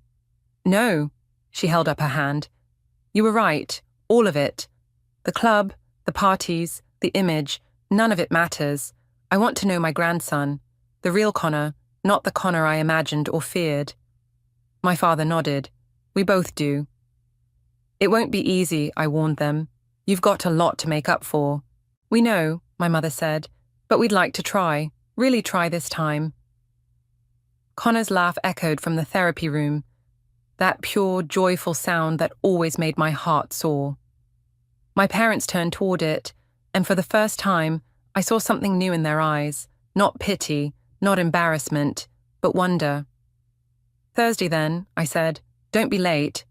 No, she held up her hand. You were right, all of it. The club, the parties, the image, none of it matters. I want to know my grandson, the real Connor, not the Connor I imagined or feared. My father nodded. We both do. It won't be easy, I warned them. You've got a lot to make up for. We know, my mother said, but we'd like to try, really try this time. Connor's laugh echoed from the therapy room, that pure, joyful sound that always made my heart soar. My parents turned toward it, and for the first time, I saw something new in their eyes, not pity, not embarrassment, but wonder. Thursday then, I said, don't be late.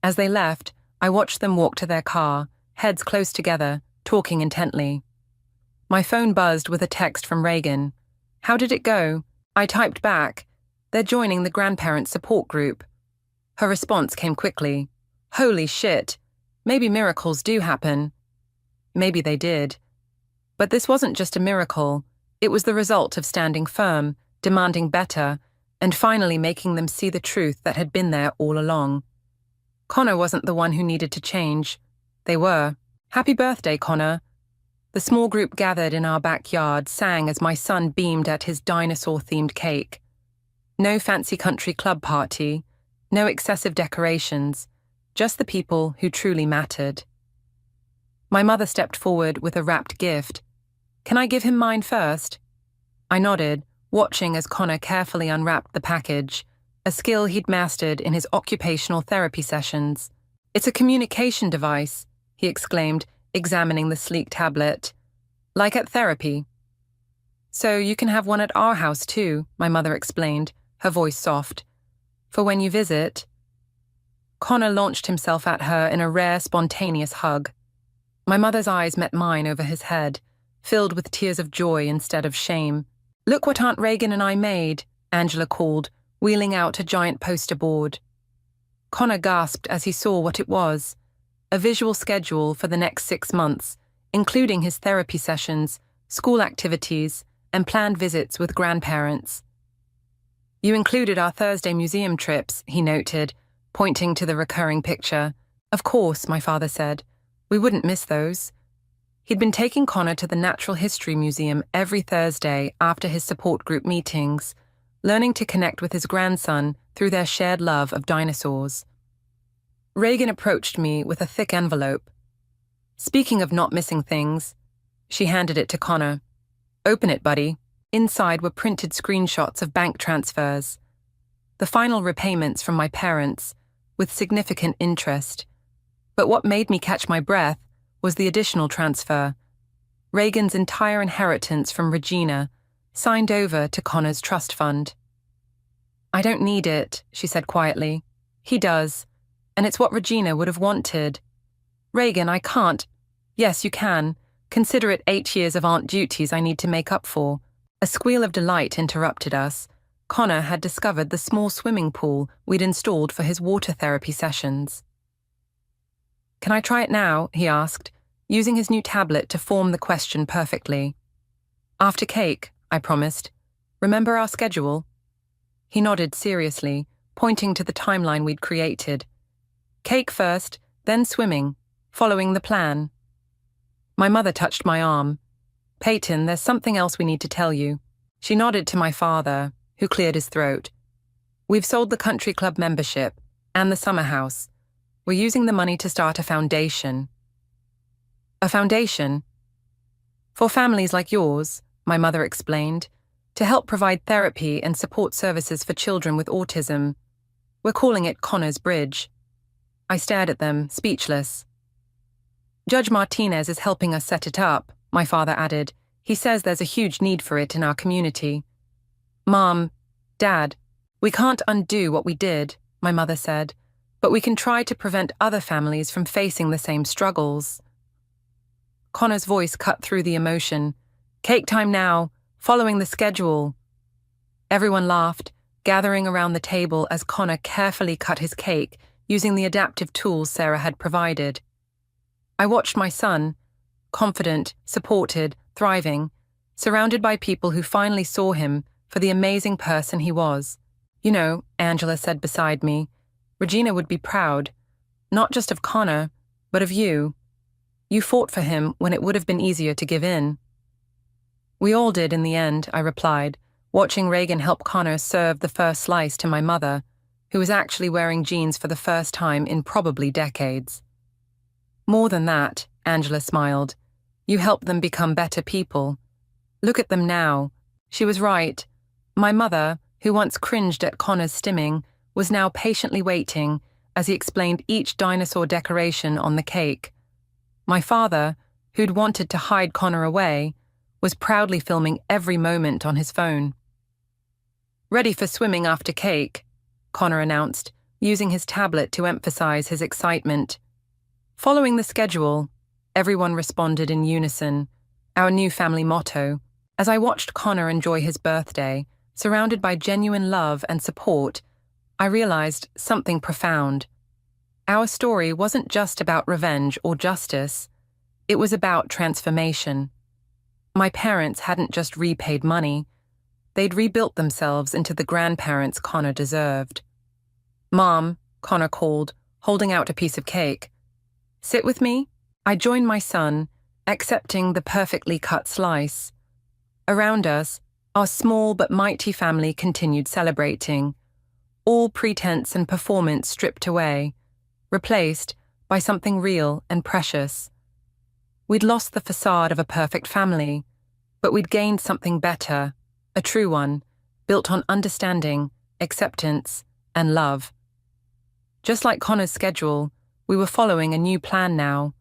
As they left, I watched them walk to their car, heads close together, talking intently. My phone buzzed with a text from Reagan. How did it go? I typed back, they're joining the grandparent support group. Her response came quickly. Holy shit, maybe miracles do happen. Maybe they did. But this wasn't just a miracle, it was the result of standing firm, demanding better, and finally making them see the truth that had been there all along. Connor wasn't the one who needed to change. They were. Happy birthday, Connor. The small group gathered in our backyard sang as my son beamed at his dinosaur-themed cake. No fancy country club party, no excessive decorations, just the people who truly mattered. My mother stepped forward with a wrapped gift. Can I give him mine first? I nodded, watching as Connor carefully unwrapped the package, a skill he'd mastered in his occupational therapy sessions. It's a communication device, he exclaimed, examining the sleek tablet. Like at therapy. So you can have one at our house too, my mother explained, her voice soft. For when you visit. Connor launched himself at her in a rare, spontaneous hug. My mother's eyes met mine over his head, filled with tears of joy instead of shame. Look what Aunt Reagan and I made, Angela called, wheeling out a giant poster board. Connor gasped as he saw what it was, a visual schedule for the next 6 months, including his therapy sessions, school activities, and planned visits with grandparents. You included our Thursday museum trips, he noted, pointing to the recurring picture. Of course, my father said. We wouldn't miss those. He'd been taking Connor to the Natural History Museum every Thursday after his support group meetings, learning to connect with his grandson through their shared love of dinosaurs. Reagan approached me with a thick envelope. Speaking of not missing things, she handed it to Connor. Open it, buddy. Inside were printed screenshots of bank transfers. The final repayments from my parents, with significant interest. But what made me catch my breath was the additional transfer. Reagan's entire inheritance from Regina, signed over to Connor's trust fund. I don't need it, she said quietly. He does, and it's what Regina would have wanted. Reagan, I can't. Yes, you can. Consider it 8 years of aunt duties I need to make up for. A squeal of delight interrupted us. Connor had discovered the small swimming pool we'd installed for his water therapy sessions. Can I try it now? He asked, using his new tablet to form the question perfectly. After cake, I promised. Remember our schedule? He nodded seriously, pointing to the timeline we'd created. Cake first, then swimming, following the plan. My mother touched my arm. Peyton, there's something else we need to tell you. She nodded to my father, who cleared his throat. We've sold the country club membership and the summer house. We're using the money to start a foundation. A foundation? For families like yours, my mother explained, to help provide therapy and support services for children with autism. We're calling it Connor's Bridge. I stared at them, speechless. Judge Martinez is helping us set it up, my father added. He says there's a huge need for it in our community. Mom, Dad, we can't undo what we did, my mother said, but we can try to prevent other families from facing the same struggles. Connor's voice cut through the emotion. Cake time now, following the schedule. Everyone laughed, gathering around the table as Connor carefully cut his cake using the adaptive tools Sarah had provided. I watched my son, confident, supported, thriving, surrounded by people who finally saw him for the amazing person he was. You know, Angela said beside me, Regina would be proud, not just of Connor, but of you. You fought for him when it would have been easier to give in. We all did in the end, I replied, watching Reagan help Connor serve the first slice to my mother, who was actually wearing jeans for the first time in probably decades. More than that, Angela smiled. You helped them become better people. Look at them now. She was right. My mother, who once cringed at Connor's stimming, was now patiently waiting as he explained each dinosaur decoration on the cake. My father, who'd wanted to hide Connor away, was proudly filming every moment on his phone. Ready for swimming after cake, Connor announced, using his tablet to emphasize his excitement. Following the schedule, everyone responded in unison, our new family motto, as I watched Connor enjoy his birthday, surrounded by genuine love and support. I realized something profound. Our story wasn't just about revenge or justice. It was about transformation. My parents hadn't just repaid money. They'd rebuilt themselves into the grandparents Connor deserved. Mom, Connor called, holding out a piece of cake. Sit with me? I joined my son, accepting the perfectly cut slice. Around us, our small but mighty family continued celebrating, all pretense and performance stripped away, replaced by something real and precious. We'd lost the facade of a perfect family, but we'd gained something better, a true one, built on understanding, acceptance, and love. Just like Connor's schedule, we were following a new plan now,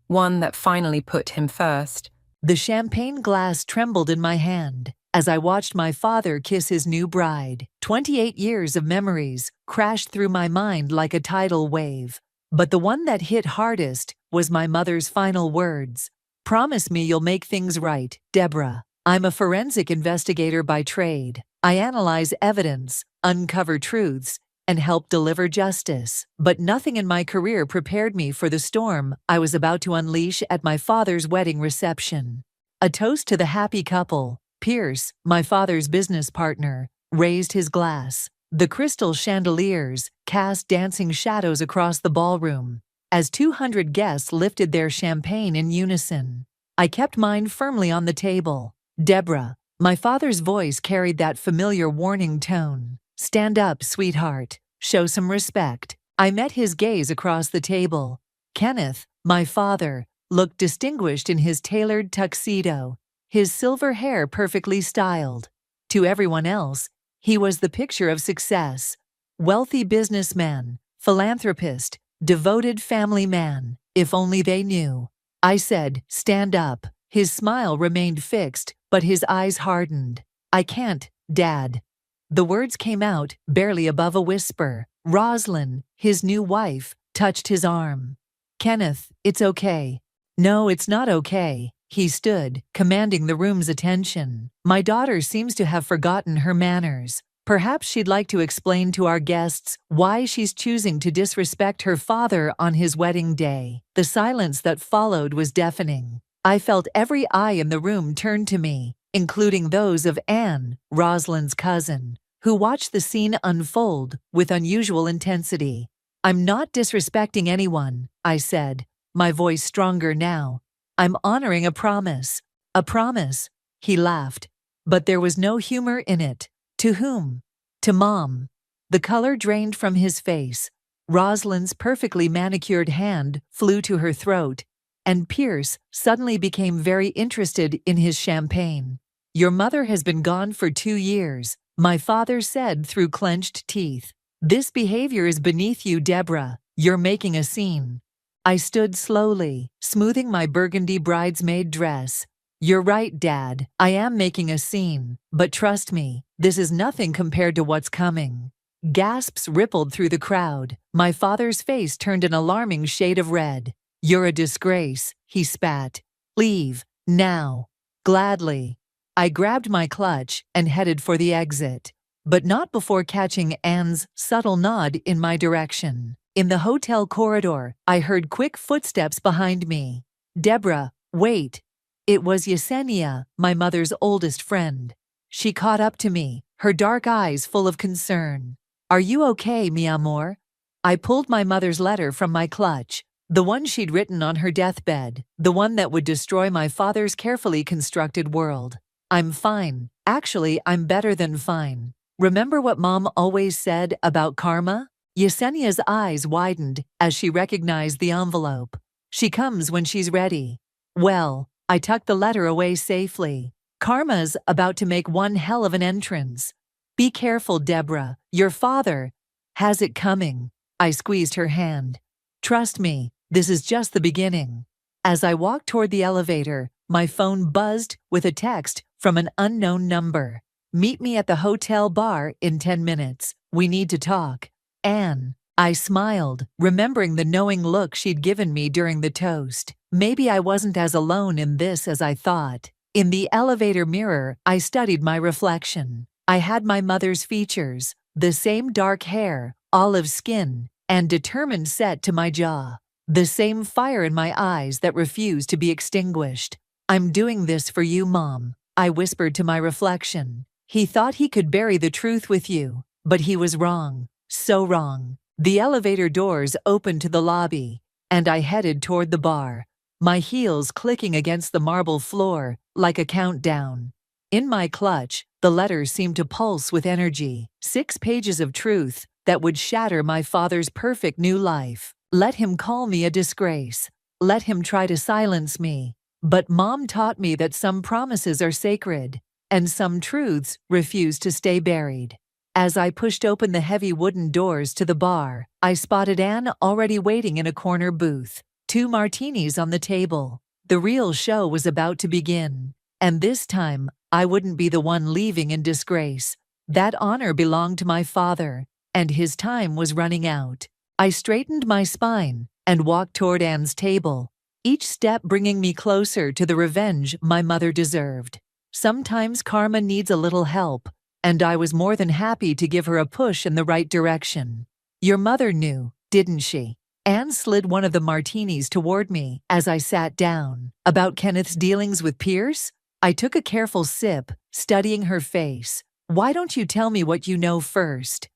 one that finally put him first. The champagne glass trembled in my hand as I watched my father kiss his new bride. 28 years of memories crashed through my mind like a tidal wave. But the one that hit hardest was my mother's final words. Promise me you'll make things right, Deborah. I'm a forensic investigator by trade. I analyze evidence, uncover truths, and help deliver justice. But nothing in my career prepared me for the storm I was about to unleash at my father's wedding reception. A toast to the happy couple. Pierce, my father's business partner, raised his glass. The crystal chandeliers cast dancing shadows across the ballroom as 200 guests lifted their champagne in unison. I kept mine firmly on the table. Deborah, my father's voice carried that familiar warning tone. Stand up, sweetheart. Show some respect. I met his gaze across the table. Kenneth, my father, looked distinguished in his tailored tuxedo, his silver hair perfectly styled. To everyone else, he was the picture of success. Wealthy businessman, philanthropist, devoted family man. If only they knew. I said, stand up. His smile remained fixed, but his eyes hardened. I can't, Dad. The words came out, barely above a whisper. Roslyn, his new wife, touched his arm. Kenneth, it's okay. No, it's not okay. He stood, commanding the room's attention. My daughter seems to have forgotten her manners. Perhaps she'd like to explain to our guests why she's choosing to disrespect her father on his wedding day. The silence that followed was deafening. I felt every eye in the room turn to me, including those of Anne, Roslyn's cousin, who watched the scene unfold with unusual intensity. I'm not disrespecting anyone, I said, my voice stronger now. I'm honoring a promise. A promise, he laughed. But there was no humor in it. To whom? To Mom. The color drained from his face. Roslyn's perfectly manicured hand flew to her throat, and Pierce suddenly became very interested in his champagne. Your mother has been gone for 2 years, my father said through clenched teeth. This behavior is beneath you, Deborah. You're making a scene. I stood slowly, smoothing my burgundy bridesmaid dress. You're right, Dad. I am making a scene. But trust me, this is nothing compared to what's coming. Gasps rippled through the crowd. My father's face turned an alarming shade of red. You're a disgrace, he spat. Leave, now. Gladly. I grabbed my clutch and headed for the exit, but not before catching Anne's subtle nod in my direction. In the hotel corridor, I heard quick footsteps behind me. "Deborah, wait." It was Yesenia, my mother's oldest friend. She caught up to me, her dark eyes full of concern. "Are you okay, mi amor?" I pulled my mother's letter from my clutch, the one she'd written on her deathbed, the one that would destroy my father's carefully constructed world. "I'm fine. Actually, I'm better than fine. Remember what Mom always said about karma?" Yesenia's eyes widened as she recognized the envelope. "She comes when she's ready." Well, I tucked the letter away safely. Karma's about to make one hell of an entrance. "Be careful, Deborah. Your father has it coming." I squeezed her hand. "Trust me, this is just the beginning." As I walked toward the elevator, my phone buzzed with a text from an unknown number. "Meet me at the hotel bar in 10 minutes. We need to talk. Anne." I smiled, remembering the knowing look she'd given me during the toast. Maybe I wasn't as alone in this as I thought. In the elevator mirror, I studied my reflection. I had my mother's features, the same dark hair, olive skin, and determined set to my jaw. The same fire in my eyes that refused to be extinguished. "I'm doing this for you, Mom," I whispered to my reflection. "He thought he could bury the truth with you, but he was wrong. So wrong." The elevator doors opened to the lobby, and I headed toward the bar, my heels clicking against the marble floor like a countdown. In my clutch, the letters seemed to pulse with energy, 6 pages of truth that would shatter my father's perfect new life. Let him call me a disgrace. Let him try to silence me. But Mom taught me that some promises are sacred, and some truths refuse to stay buried. As I pushed open the heavy wooden doors to the bar, I spotted Anne already waiting in a corner booth, 2 martinis on the table. The real show was about to begin, and this time, I wouldn't be the one leaving in disgrace. That honor belonged to my father, and his time was running out. I straightened my spine and walked toward Anne's table, each step bringing me closer to the revenge my mother deserved. Sometimes karma needs a little help, and I was more than happy to give her a push in the right direction. "Your mother knew, didn't she?" Anne slid one of the martinis toward me as I sat down. "About Kenneth's dealings with Pierce?" I took a careful sip, studying her face. "Why don't you tell me what you know first?"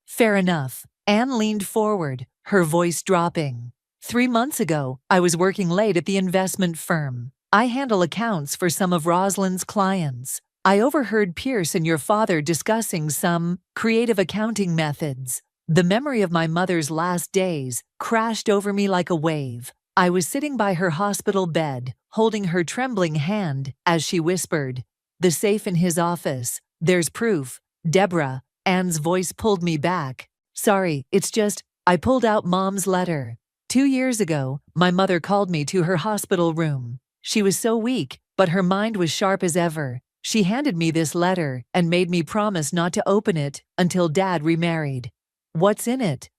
"Fair enough." Anne leaned forward, her voice dropping. 3 months ago, I was working late at the investment firm. I handle accounts for some of Rosalind's clients. I overheard Pierce and your father discussing some creative accounting methods. The memory of my mother's last days crashed over me like a wave. I was sitting by her hospital bed, holding her trembling hand as she whispered, "The safe in his office. There's proof." "Deborah," Anne's voice pulled me back. "Sorry, it's just," I pulled out Mom's letter. 2 years ago, my mother called me to her hospital room. She was so weak, but her mind was sharp as ever. She handed me this letter and made me promise not to open it until Dad remarried. "What's in it?"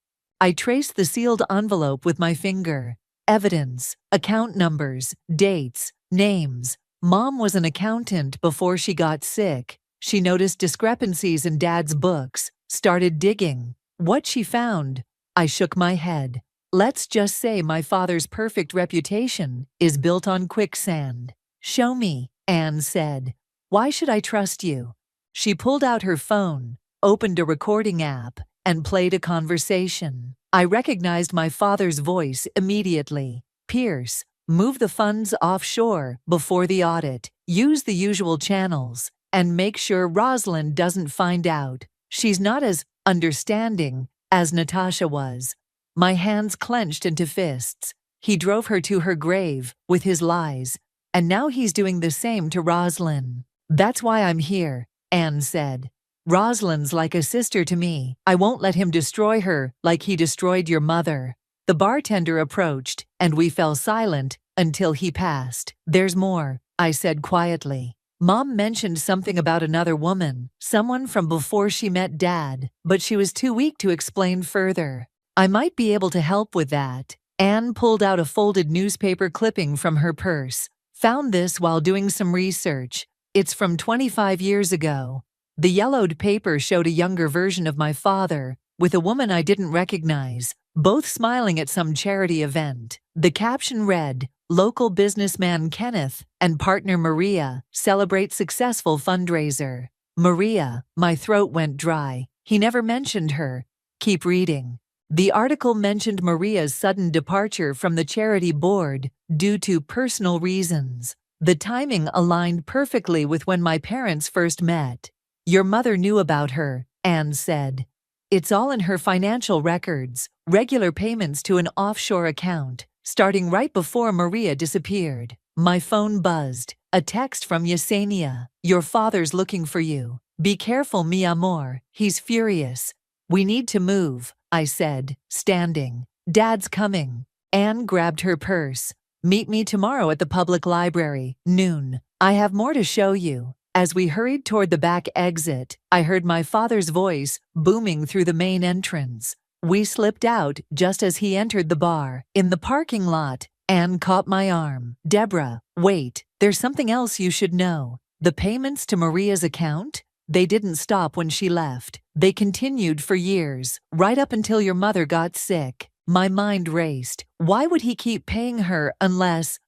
I traced the sealed envelope with my finger. Evidence, account numbers, dates, names. Mom was an accountant before she got sick. She noticed discrepancies in Dad's books, started digging. What she found? I shook my head. Let's just say my father's perfect reputation is built on quicksand. "Show me," Anne said. "Why should I trust you?" She pulled out her phone, opened a recording app, and played a conversation. I recognized my father's voice immediately. "Pierce, move the funds offshore before the audit. Use the usual channels, and make sure Rosalind doesn't find out. She's not as understanding as Natasha was." My hands clenched into fists. He drove her to her grave with his lies, and now he's doing the same to Rosalind. "That's why I'm here," Anne said. "Rosalind's like a sister to me. I won't let him destroy her like he destroyed your mother." The bartender approached, and we fell silent until he passed. "There's more," I said quietly. "Mom mentioned something about another woman, someone from before she met Dad, but she was too weak to explain further. I might be able to help with that." Anne pulled out a folded newspaper clipping from her purse. Found this while doing some research. It's from 25 years ago. The yellowed paper showed a younger version of my father, with a woman I didn't recognize, both smiling at some charity event. The caption read, "Local businessman Kenneth and partner Maria celebrate successful fundraiser." Maria, my throat went dry. He never mentioned her. Keep reading. The article mentioned Maria's sudden departure from the charity board due to personal reasons. The timing aligned perfectly with when my parents first met. Your mother knew about her, Anne said. It's all in her financial records, regular payments to an offshore account, starting right before Maria disappeared. My phone buzzed. A text from Yesenia. Your father's looking for you. Be careful, mi amor. He's furious. We need to move, I said, standing. Dad's coming. Anne grabbed her purse. Meet me tomorrow at the public library, noon. I have more to show you. As we hurried toward the back exit, I heard my father's voice booming through the main entrance. We slipped out just as he entered the bar. In the parking lot, Anne caught my arm. Deborah, wait, there's something else you should know. The payments to Maria's account? They didn't stop when she left. They continued for years, right up until your mother got sick. My mind raced. Why would he keep paying her unless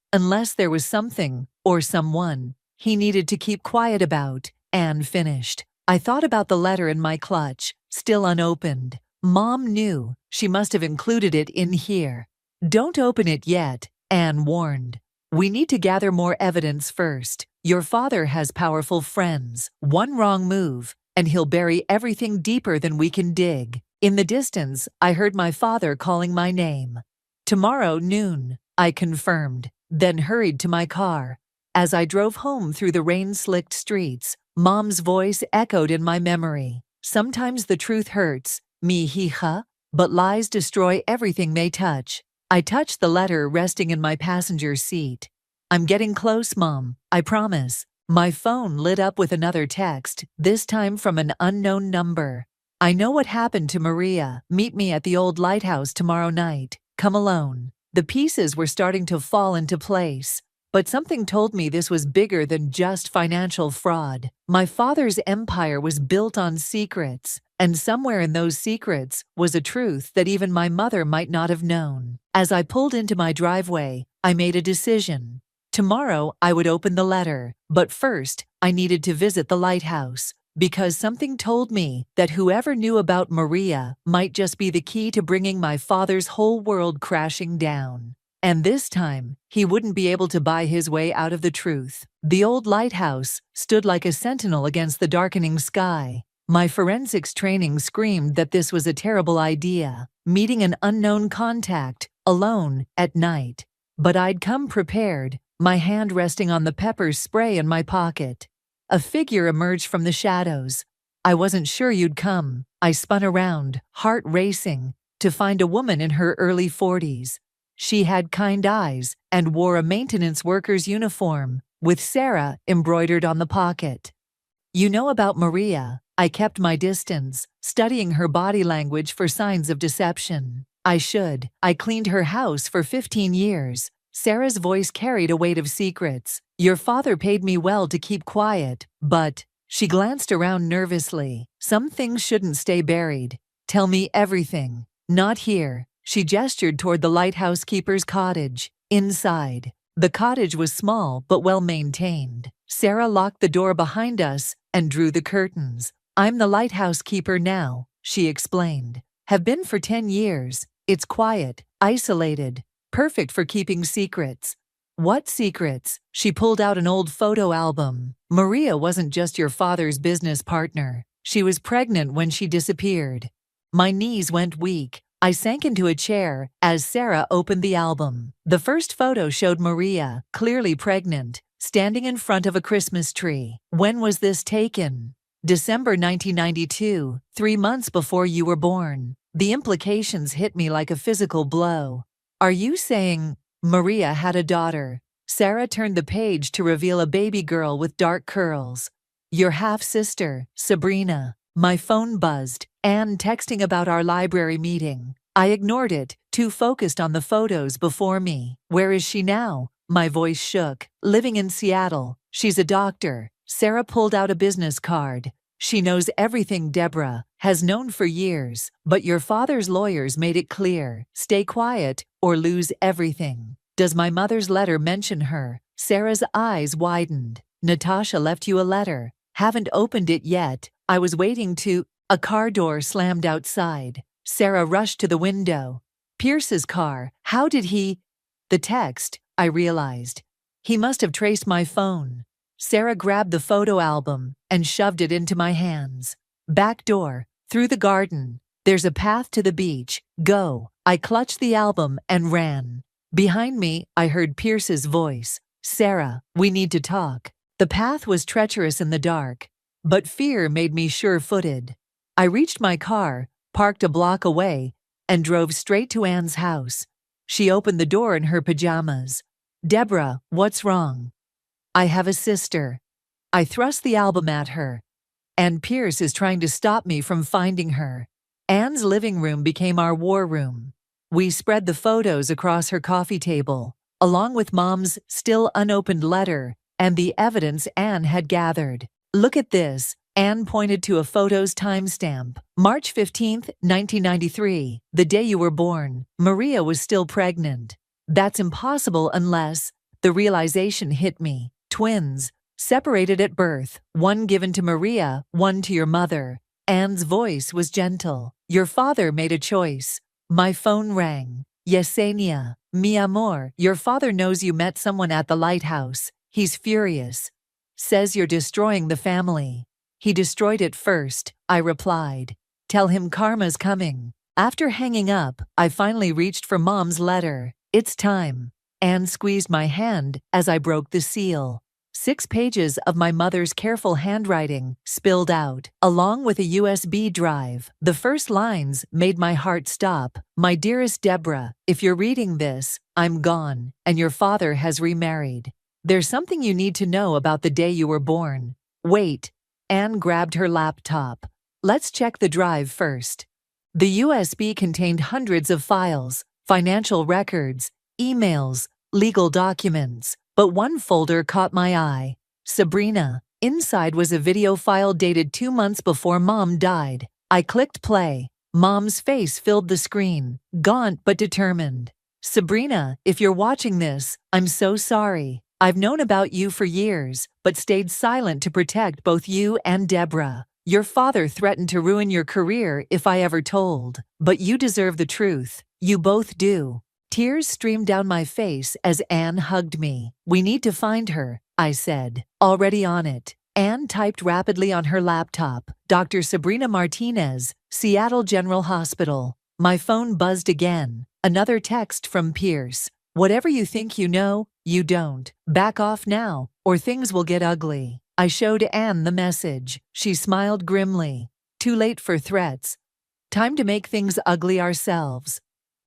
there was something, or someone, he needed to keep quiet about? Anne finished. I thought about the letter in my clutch, still unopened. Mom knew. She must have included it in here. Don't open it yet, Anne warned. We need to gather more evidence first. Your father has powerful friends. One wrong move, and he'll bury everything deeper than we can dig. In the distance, I heard my father calling my name. Tomorrow noon, I confirmed, then hurried to my car. As I drove home through the rain-slicked streets, Mom's voice echoed in my memory. Sometimes the truth hurts, mi hija, but lies destroy everything they touch. I touched the letter resting in my passenger seat. I'm getting close, Mom, I promise. My phone lit up with another text, this time from an unknown number. I know what happened to Maria. Meet me at the old lighthouse tomorrow night. Come alone. The pieces were starting to fall into place. But something told me this was bigger than just financial fraud. My father's empire was built on secrets, and somewhere in those secrets was a truth that even my mother might not have known. As I pulled into my driveway, I made a decision. Tomorrow I would open the letter, but first I needed to visit the lighthouse, because something told me that whoever knew about Maria might just be the key to bringing my father's whole world crashing down. And this time, he wouldn't be able to buy his way out of the truth. The old lighthouse stood like a sentinel against the darkening sky. My forensics training screamed that this was a terrible idea, meeting an unknown contact, alone, at night. But I'd come prepared, my hand resting on the pepper spray in my pocket. A figure emerged from the shadows. I wasn't sure you'd come. I spun around, heart racing, to find a woman in her early 40s. She had kind eyes and wore a maintenance worker's uniform, with Sarah embroidered on the pocket. You know about Maria. I kept my distance, studying her body language for signs of deception. I should. I cleaned her house for 15 years. Sarah's voice carried a weight of secrets. Your father paid me well to keep quiet, but... She glanced around nervously. Some things shouldn't stay buried. Tell me everything. Not here. She gestured toward the lighthouse keeper's cottage. Inside. The cottage was small but well maintained. Sarah locked the door behind us and drew the curtains. I'm the lighthouse keeper now, she explained. Have been for 10 years. It's quiet, isolated, perfect for keeping secrets. What secrets? She pulled out an old photo album. Maria wasn't just your father's business partner. She was pregnant when she disappeared. My knees went weak. I sank into a chair as Sarah opened the album. The first photo showed Maria, clearly pregnant, standing in front of a Christmas tree. When was this taken? December 1992, 3 months before you were born. The implications hit me like a physical blow. Are you saying Maria had a daughter? Sarah turned the page to reveal a baby girl with dark curls. Your half-sister, Sabrina. My phone buzzed. Anne texting about our library meeting. I ignored it, too focused on the photos before me. Where is she now? My voice shook. Living in Seattle. She's a doctor. Sarah pulled out a business card. She knows everything Deborah has known for years, but your father's lawyers made it clear. Stay quiet or lose everything. Does my mother's letter mention her? Sarah's eyes widened. Natasha left you a letter. Haven't opened it yet. I was waiting to... A car door slammed outside. Sarah rushed to the window. Pierce's car. How did he... The text, I realized. He must have traced my phone. Sarah grabbed the photo album and shoved it into my hands. Back door, through the garden. There's a path to the beach. Go. I clutched the album and ran. Behind me, I heard Pierce's voice. Sarah, we need to talk. The path was treacherous in the dark, but fear made me sure-footed. I reached my car, parked a block away, and drove straight to Anne's house. She opened the door in her pajamas. Deborah, what's wrong? I have a sister. I thrust the album at her. Anne Pierce is trying to stop me from finding her. Anne's living room became our war room. We spread the photos across her coffee table, along with Mom's still unopened letter and the evidence Anne had gathered. Look at this. Anne pointed to a photo's timestamp. March 15, 1993, the day you were born. Maria was still pregnant. That's impossible unless... The realization hit me. Twins, separated at birth, one given to Maria, one to your mother. Anne's voice was gentle. Your father made a choice. My phone rang. Yesenia, mi amor, your father knows you met someone at the lighthouse. He's furious. Says you're destroying the family. He destroyed it first, I replied. Tell him karma's coming. After hanging up, I finally reached for Mom's letter. It's time. Anne squeezed my hand as I broke the seal. 6 pages of my mother's careful handwriting spilled out, along with a USB drive. The first lines made my heart stop. My dearest Deborah, if you're reading this, I'm gone, and your father has remarried. There's something you need to know about the day you were born. Wait. Anne grabbed her laptop. Let's check the drive first. The USB contained hundreds of files, financial records, emails, legal documents. But one folder caught my eye. Sabrina. Inside was a video file dated 2 months before Mom died. I clicked play. Mom's face filled the screen, gaunt but determined. Sabrina, if you're watching this, I'm so sorry. I've known about you for years, but stayed silent to protect both you and Deborah. Your father threatened to ruin your career if I ever told. But you deserve the truth. You both do. Tears streamed down my face as Anne hugged me. We need to find her, I said. Already on it. Anne typed rapidly on her laptop. Dr. Sabrina Martinez, Seattle General Hospital. My phone buzzed again. Another text from Pierce. Whatever you think you know, you don't. Back off now, or things will get ugly. I showed Anne the message. She smiled grimly. Too late for threats. Time to make things ugly ourselves.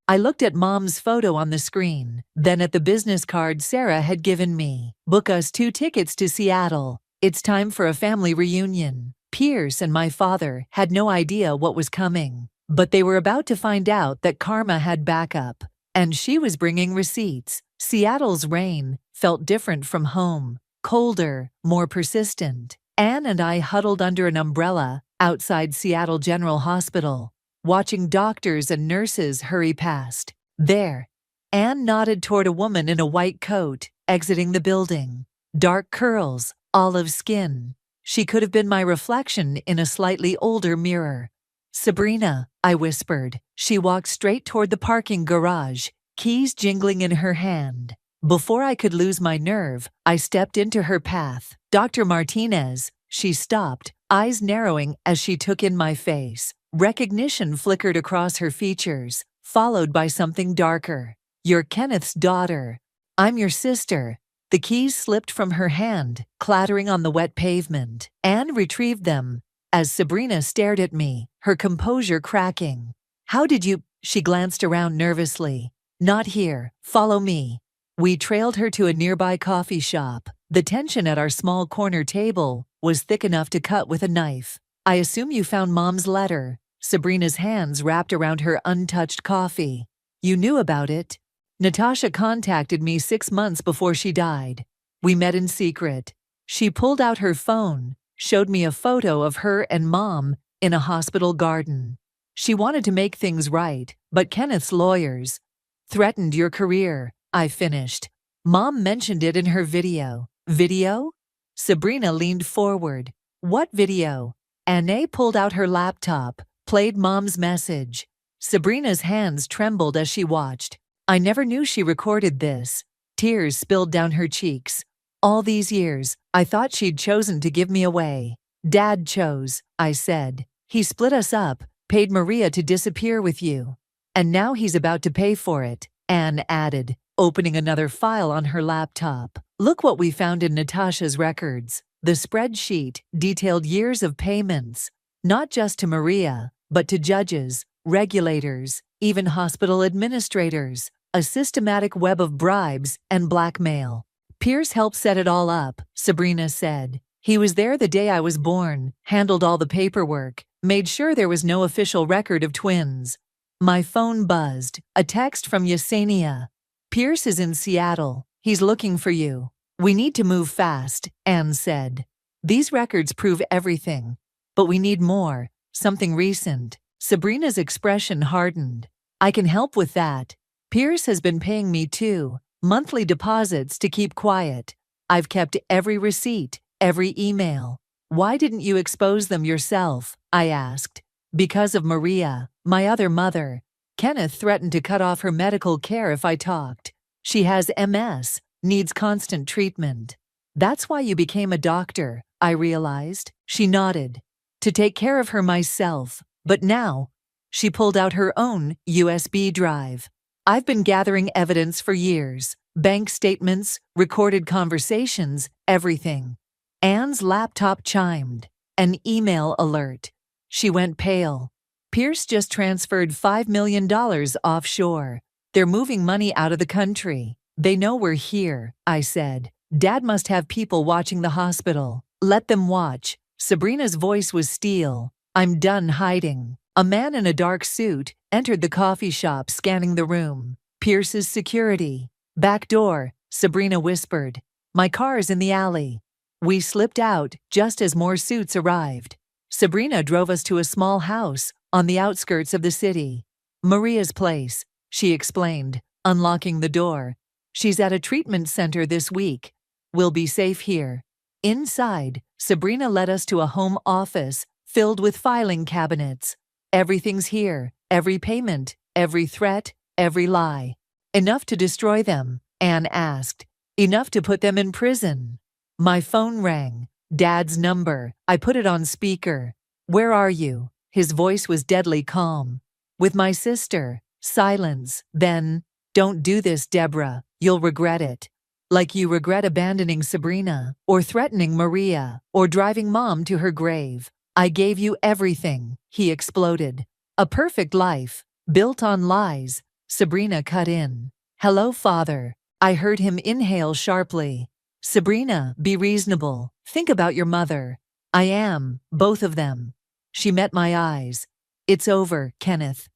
I looked at Mom's photo on the screen, then at the business card Sarah had given me. Book us 2 tickets to Seattle. It's time for a family reunion. Pierce and my father had no idea what was coming, but they were about to find out that karma had backup, and she was bringing receipts. Seattle's rain felt different from home, colder, more persistent. Anne and I huddled under an umbrella outside Seattle General Hospital, watching doctors and nurses hurry past. There. Anne nodded toward a woman in a white coat, exiting the building. Dark curls, olive skin. She could have been my reflection in a slightly older mirror. Sabrina, I whispered. She walked straight toward the parking garage, keys jingling in her hand. Before I could lose my nerve, I stepped into her path. Dr. Martinez. She stopped, eyes narrowing as she took in my face. Recognition flickered across her features, followed by something darker. You're Kenneth's daughter. I'm your sister. The keys slipped from her hand, clattering on the wet pavement. Anne retrieved them as Sabrina stared at me, her composure cracking. How did you... She glanced around nervously. Not here. Follow me. We trailed her to a nearby coffee shop. The tension at our small corner table was thick enough to cut with a knife. I assume you found Mom's letter. Sabrina's hands wrapped around her untouched coffee. You knew about it? Natasha contacted me 6 months before she died. We met in secret. She pulled out her phone, showed me a photo of her and Mom in a hospital garden. She wanted to make things right, but Kenneth's lawyers threatened your career, I finished. Mom mentioned it in her video. Video? Sabrina leaned forward. What video? Anne pulled out her laptop, played Mom's message. Sabrina's hands trembled as she watched. I never knew she recorded this. Tears spilled down her cheeks. All these years, I thought she'd chosen to give me away. Dad chose, I said. He split us up, paid Maria to disappear with you. And now he's about to pay for it, Anne added, opening another file on her laptop. Look what we found in Natasha's records. The spreadsheet detailed years of payments, not just to Maria, but to judges, regulators, even hospital administrators, a systematic web of bribes and blackmail. Pierce helped set it all up, Sabrina said. He was there the day I was born, handled all the paperwork, made sure there was no official record of twins. My phone buzzed, a text from Yesenia. Pierce is in Seattle. He's looking for you. We need to move fast, Anne said. These records prove everything, but we need more, something recent. Sabrina's expression hardened. I can help with that. Pierce has been paying me too, monthly deposits to keep quiet. I've kept every receipt, every email. Why didn't you expose them yourself? I asked. Because of Maria, my other mother. Kenneth threatened to cut off her medical care if I talked. She has MS, needs constant treatment. That's why you became a doctor, I realized. She nodded. To take care of her myself. But now, she pulled out her own USB drive. I've been gathering evidence for years. Bank statements, recorded conversations, everything. Anne's laptop chimed. An email alert. She went pale. Pierce just transferred $5 million offshore. They're moving money out of the country. They know we're here, I said. Dad must have people watching the hospital. Let them watch. Sabrina's voice was steel. I'm done hiding. A man in a dark suit entered the coffee shop, scanning the room. Pierce's security. Back door, Sabrina whispered. My car's in the alley. We slipped out just as more suits arrived. Sabrina drove us to a small house on the outskirts of the city. Maria's place, she explained, unlocking the door. She's at a treatment center this week. We'll be safe here. Inside, Sabrina led us to a home office filled with filing cabinets. Everything's here, every payment, every threat, every lie. Enough to destroy them, Anne asked. Enough to put them in prison. My phone rang. Dad's number. I put it on speaker. Where are you? His voice was deadly calm. With my sister. Silence. Then, don't do this, Deborah. You'll regret it. Like you regret abandoning Sabrina, or threatening Maria, or driving Mom to her grave. I gave you everything, he exploded. A perfect life, built on lies. Sabrina cut in. Hello, Father. I heard him inhale sharply. Sabrina, be reasonable. Think about your mother. I am, both of them. She met my eyes. It's over, Kenneth.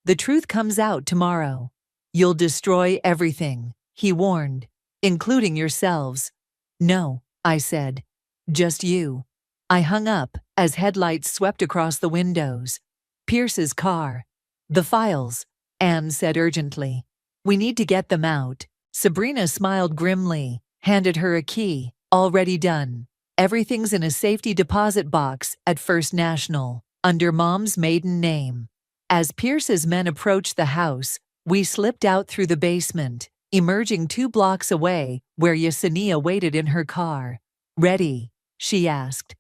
The truth comes out tomorrow. You'll destroy everything, he warned, including yourselves. No, I said. Just you. I hung up as headlights swept across the windows. Pierce's car. The files, Anne said urgently. We need to get them out. Sabrina smiled grimly, handed her a key. Already done. Everything's in a safety deposit box at First National, under Mom's maiden name. As Pierce's men approached the house, we slipped out through the basement, emerging 2 blocks away where Yesenia waited in her car. Ready? She asked.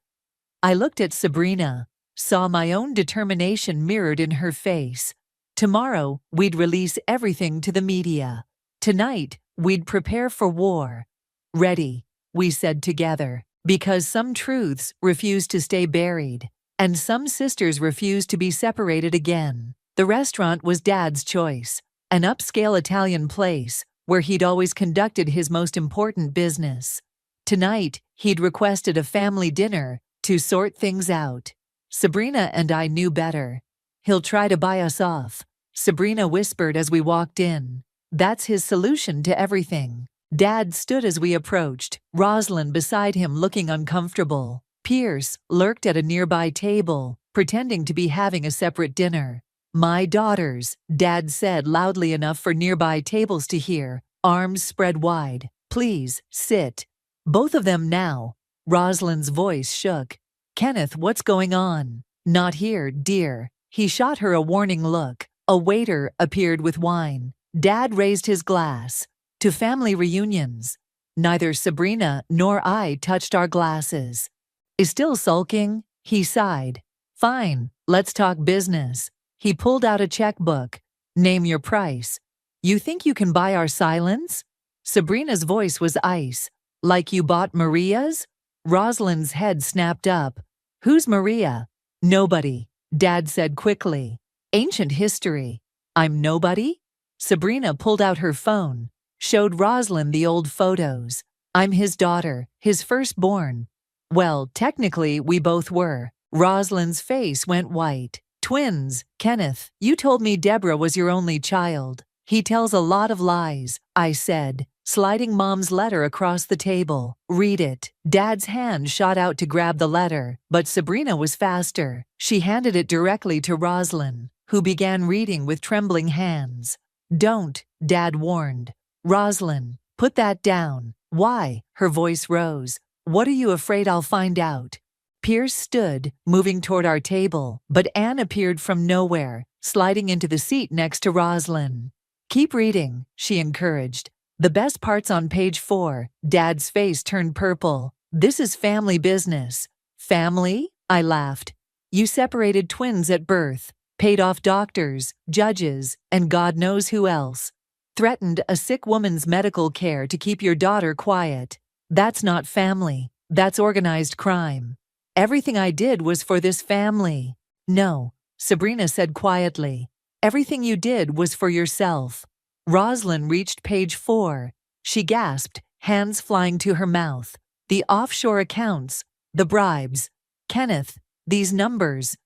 I looked at Sabrina, saw my own determination mirrored in her face. Tomorrow, we'd release everything to the media. Tonight, we'd prepare for war. Ready, we said together, because some truths refuse to stay buried, and some sisters refuse to be separated again. The restaurant was Dad's choice, an upscale Italian place where he'd always conducted his most important business. Tonight, he'd requested a family dinner to sort things out. Sabrina and I knew better. He'll try to buy us off, Sabrina whispered as we walked in. That's his solution to everything. Dad stood as we approached, Rosalind beside him looking uncomfortable. Pierce lurked at a nearby table, pretending to be having a separate dinner. My daughters, Dad said loudly enough for nearby tables to hear, arms spread wide. Please, sit. Both of them now. Rosalind's voice shook. Kenneth, what's going on? Not here, dear. He shot her a warning look. A waiter appeared with wine. Dad raised his glass. To family reunions. Neither Sabrina nor I touched our glasses. Is still sulking? He sighed. Fine, let's talk business. He pulled out a checkbook. Name your price. You think you can buy our silence? Sabrina's voice was ice. Like you bought Maria's? Rosalind's head snapped up. Who's Maria? Nobody, Dad said quickly. Ancient history. I'm nobody? Sabrina pulled out her phone, showed Rosalind the old photos. I'm his daughter, his firstborn. Well, technically, we both were. Rosalind's face went white. Twins, Kenneth, you told me Deborah was your only child. He tells a lot of lies, I said, sliding Mom's letter across the table. Read it. Dad's hand shot out to grab the letter, but Sabrina was faster. She handed it directly to Rosalind, who began reading with trembling hands. Don't, Dad warned. Rosalind, put that down. Why? Her voice rose. What are you afraid I'll find out? Pierce stood, moving toward our table, but Anne appeared from nowhere, sliding into the seat next to Rosalind. Keep reading, she encouraged. The best part's on page 4. Dad's face turned purple. This is family business. Family? I laughed. You separated twins at birth, paid off doctors, judges, and God knows who else. Threatened a sick woman's medical care to keep your daughter quiet. That's not family. That's organized crime. Everything I did was for this family. No, Sabrina said quietly. Everything you did was for yourself. Rosalind reached page 4. She gasped, hands flying to her mouth. The offshore accounts, the bribes. Kenneth, these numbers.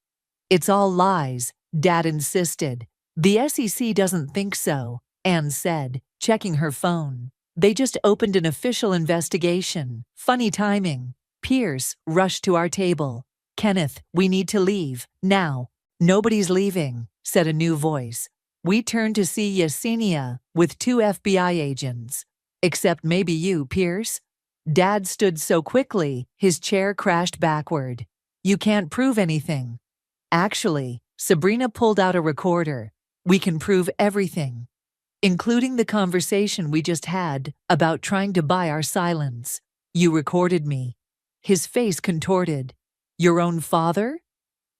It's all lies, Dad insisted. The SEC doesn't think so, Anne said, checking her phone. They just opened an official investigation. Funny timing. Pierce rushed to our table. Kenneth, we need to leave, now. Nobody's leaving, said a new voice. We turned to see Yesenia with 2 FBI agents. Except maybe you, Pierce. Dad stood so quickly, his chair crashed backward. You can't prove anything. Actually, Sabrina pulled out a recorder. We can prove everything, including the conversation we just had about trying to buy our silence. You recorded me. His face contorted. Your own father?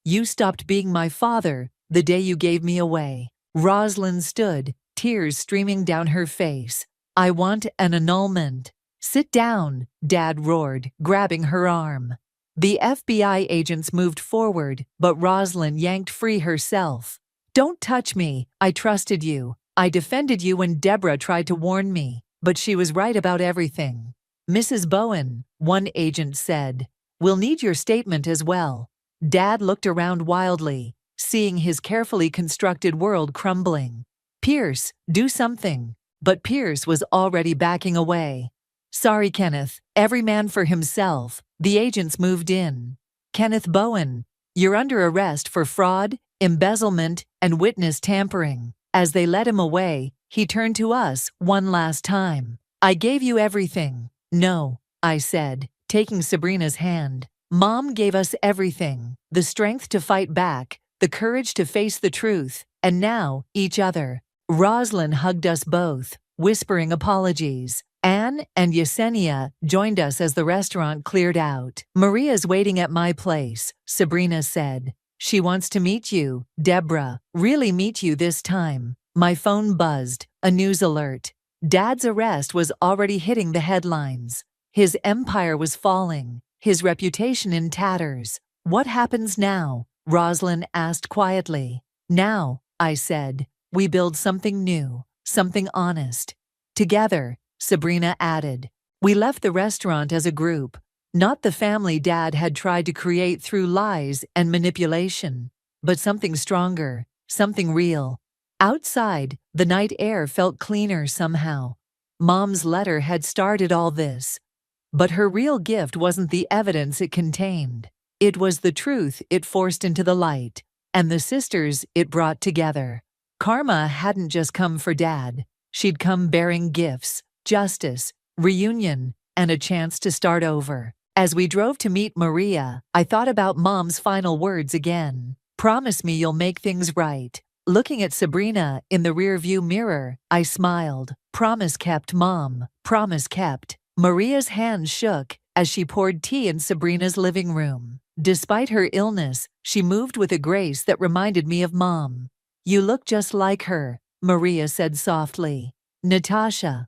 You stopped being my father the day you gave me away. Rosalind stood, tears streaming down her face. I want an annulment. Sit down, Dad roared, grabbing her arm. The FBI agents moved forward, but Rosalind yanked free herself. Don't touch me. I trusted you. I defended you when Deborah tried to warn me, but she was right about everything. Mrs. Bowen, one agent said, we'll need your statement as well. Dad looked around wildly, seeing his carefully constructed world crumbling. Pierce, do something. But Pierce was already backing away. Sorry, Kenneth, every man for himself. The agents moved in. Kenneth Bowen, you're under arrest for fraud, embezzlement, and witness tampering. As they led him away, he turned to us one last time. I gave you everything. No, I said, taking Sabrina's hand. Mom gave us everything. The strength to fight back, the courage to face the truth, and now, each other. Rosalind hugged us both, whispering apologies. Anne and Yesenia joined us as the restaurant cleared out. Maria's waiting at my place, Sabrina said. She wants to meet you, Deborah. Really meet you this time. My phone buzzed, a news alert. Dad's arrest was already hitting the headlines. His empire was falling, his reputation in tatters. What happens now? Rosalind asked quietly. Now, I said, we build something new, something honest. Together, Sabrina added. We left the restaurant as a group, not the family Dad had tried to create through lies and manipulation, but something stronger, something real. Outside, the night air felt cleaner somehow. Mom's letter had started all this. But her real gift wasn't the evidence it contained. It was the truth it forced into the light, and the sisters it brought together. Karma hadn't just come for Dad. She'd come bearing gifts, justice, reunion, and a chance to start over. As we drove to meet Maria, I thought about Mom's final words again. Promise me you'll make things right. Looking at Sabrina in the rearview mirror, I smiled. Promise kept, Mom. Promise kept. Maria's hands shook as she poured tea in Sabrina's living room. Despite her illness, she moved with a grace that reminded me of Mom. You look just like her, Maria said softly. Natasha,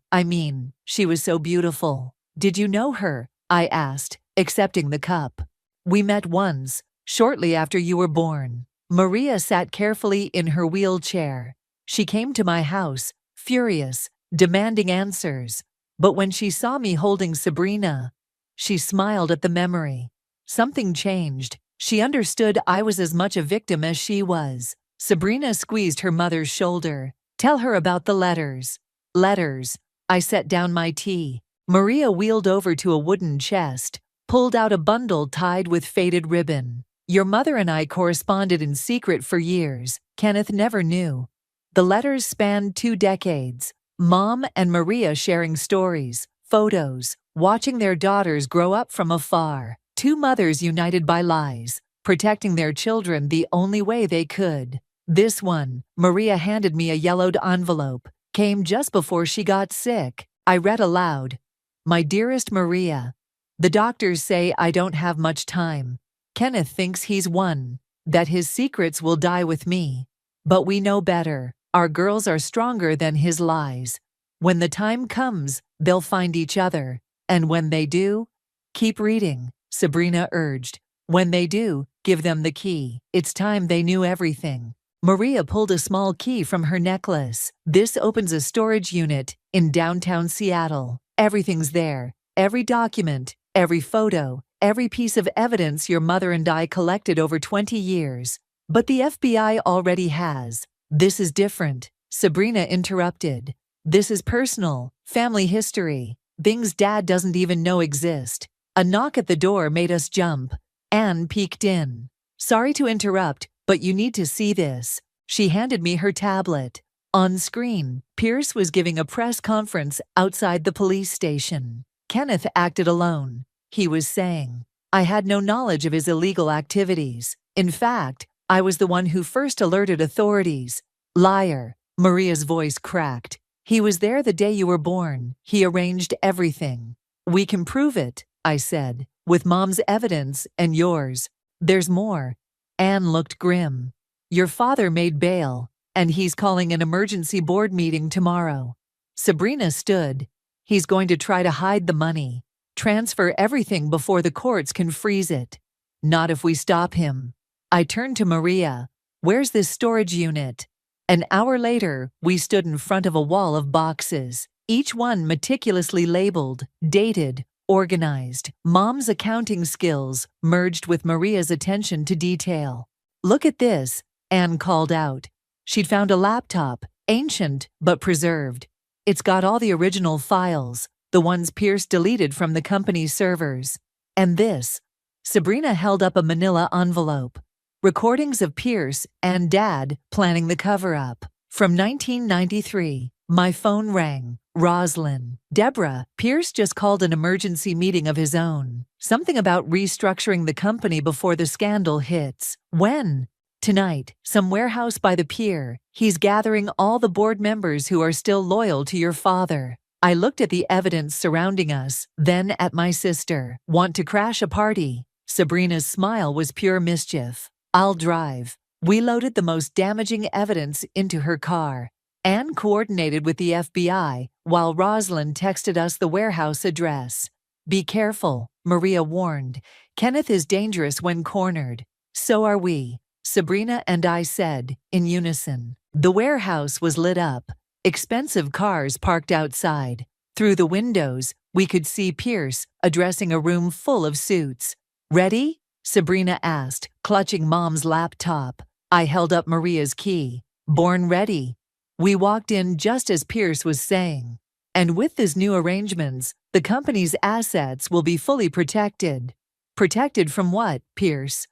she was so beautiful. Did you know her? I asked, accepting the cup. We met once, shortly after you were born. Maria sat carefully in her wheelchair. She came to my house, furious, demanding answers. But when she saw me holding Sabrina, she smiled at the memory. Something changed. She understood I was as much a victim as she was. Sabrina squeezed her mother's shoulder. Tell her about the letters. Letters. I set down my tea. Maria wheeled over to a wooden chest, pulled out a bundle tied with faded ribbon. Your mother and I corresponded in secret for years. Kenneth never knew. The letters spanned 2 decades. Mom and Maria sharing stories, photos, watching their daughters grow up from afar. 2 mothers united by lies, protecting their children the only way they could. This one, Maria handed me a yellowed envelope, came just before she got sick. I read aloud. My dearest Maria, the doctors say I don't have much time. Kenneth thinks he's won, that his secrets will die with me. But we know better. Our girls are stronger than his lies. When the time comes, they'll find each other. And when they do, keep reading, Sabrina urged. When they do, give them the key. It's time they knew everything. Maria pulled a small key from her necklace. This opens a storage unit in downtown Seattle. Everything's there. Every document, every photo, every piece of evidence your mother and I collected over 20 years. But the FBI already has. This is different, Sabrina interrupted. This is personal, family history, things Dad doesn't even know exist. A knock at the door made us jump. Anne peeked in. Sorry to interrupt, but you need to see this. She handed me her tablet. On screen, Pierce was giving a press conference outside the police station. Kenneth acted alone. He was saying, I had no knowledge of his illegal activities. In fact, I was the one who first alerted authorities. Liar, Maria's voice cracked. He was there the day you were born. He arranged everything. We can prove it, I said, with Mom's evidence and yours. There's more. Anne looked grim. Your father made bail, and he's calling an emergency board meeting tomorrow. Sabrina stood. He's going to try to hide the money, transfer everything before the courts can freeze it. Not if we stop him. I turned to Maria. Where's this storage unit? An hour later, we stood in front of a wall of boxes, each one meticulously labeled, dated, organized. Mom's accounting skills merged with Maria's attention to detail. Look at this, Anne called out. She'd found a laptop, ancient but preserved. It's got all the original files, the ones Pierce deleted from the company's servers. And this. Sabrina held up a manila envelope. Recordings of Pierce and Dad planning the cover-up. From 1993, my phone rang. Roslyn. Deborah, Pierce just called an emergency meeting of his own. Something about restructuring the company before the scandal hits. When? Tonight, some warehouse by the pier. He's gathering all the board members who are still loyal to your father. I looked at the evidence surrounding us, then at my sister. Want to crash a party? Sabrina's smile was pure mischief. I'll drive. We loaded the most damaging evidence into her car. Anne coordinated with the FBI, while Roslyn texted us the warehouse address. Be careful, Maria warned. Kenneth is dangerous when cornered. So are we, Sabrina and I said, in unison. The warehouse was lit up. Expensive cars parked outside. Through the windows, we could see Pierce addressing a room full of suits. Ready? Sabrina asked, clutching Mom's laptop. I held up Maria's key. Born ready, We walked in just as Pierce was saying, "And with these new arrangements, the company's assets will be fully protected." Protected from what, Pierce?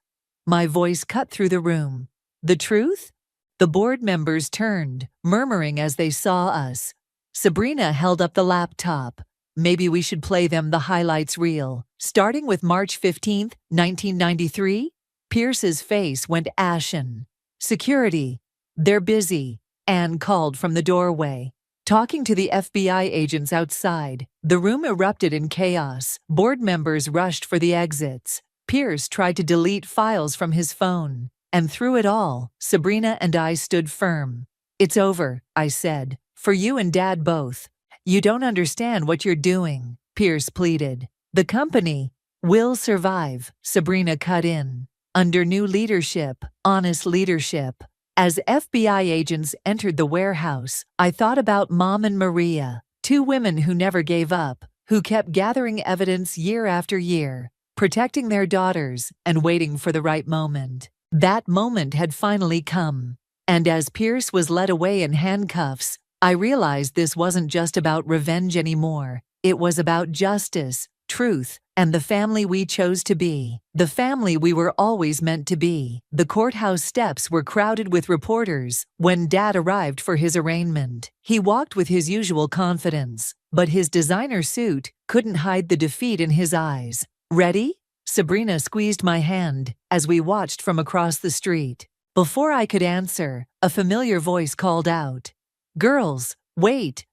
My voice cut through the room. The truth? The board members turned, murmuring as they saw us. Sabrina held up the laptop. Maybe we should play them the highlights reel. Starting with March 15th, 1993, Pierce's face went ashen. "Security. They're busy," Anne called from the doorway. Talking to the FBI agents outside, the room erupted in chaos. Board members rushed for the exits. Pierce tried to delete files from his phone. And through it all, Sabrina and I stood firm. "It's over," I said. "For you and Dad both." "You don't understand what you're doing," Pierce pleaded. "The company will survive," Sabrina cut in. "Under new leadership, honest leadership." As FBI agents entered the warehouse, I thought about Mom and Maria, two women who never gave up, who kept gathering evidence year after year, protecting their daughters and waiting for the right moment. That moment had finally come. And as Pierce was led away in handcuffs, I realized this wasn't just about revenge anymore. It was about justice, truth, and the family we chose to be. The family we were always meant to be. The courthouse steps were crowded with reporters when Dad arrived for his arraignment. He walked with his usual confidence, but his designer suit couldn't hide the defeat in his eyes. "Ready?" Sabrina squeezed my hand as we watched from across the street. Before I could answer, a familiar voice called out, "Girls, wait!"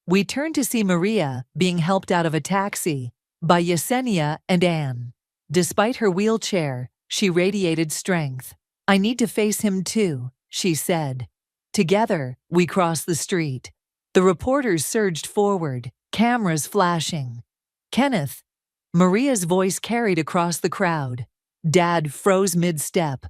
We turned to see Maria being helped out of a taxi by Yesenia and Anne. Despite her wheelchair, she radiated strength. "I need to face him too," she said. Together, we crossed the street. The reporters surged forward, cameras flashing. "Kenneth!" Maria's voice carried across the crowd. Dad froze mid-step.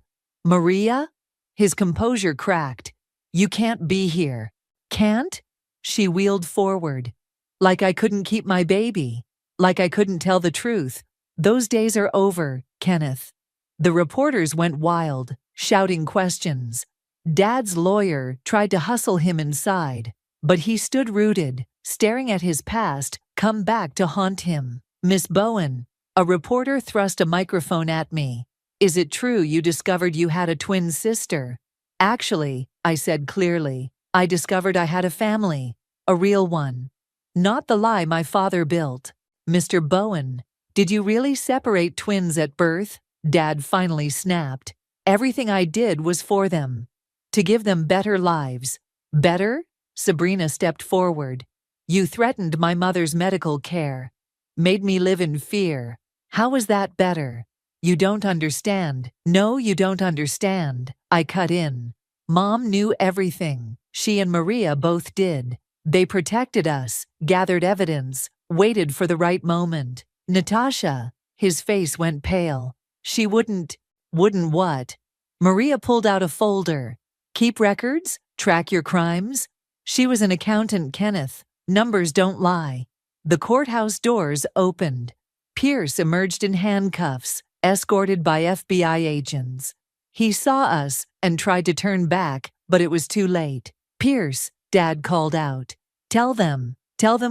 "Maria?" His composure cracked. "You can't be here." "Can't?" She wheeled forward. "Like I couldn't keep my baby. Like I couldn't tell the truth. Those days are over, Kenneth." The reporters went wild, shouting questions. Dad's lawyer tried to hustle him inside, but he stood rooted, staring at his past come back to haunt him. "Miss Bowen," a reporter thrust a microphone at me. "Is it true you discovered you had a twin sister?" "Actually," I said clearly, "I discovered I had a family, a real one. Not the lie my father built." "Mr. Bowen, did you really separate twins at birth?" Dad finally snapped. "Everything I did was for them. To give them better lives." "Better?" Sabrina stepped forward. "You threatened my mother's medical care. Made me live in fear. How is that better?" "You don't understand." "No, you don't understand," I cut in. "Mom knew everything. She and Maria both did. They protected us, gathered evidence, waited for the right moment. Natasha," his face went pale. "She wouldn't." "Wouldn't what?" Maria pulled out a folder. "Keep records? Track your crimes?" She was an accountant, Kenneth. Numbers don't lie. The courthouse doors opened. Pierce emerged in handcuffs, escorted by FBI agents. He saw us and tried to turn back, but it was too late. "Pierce," Dad called out. Tell them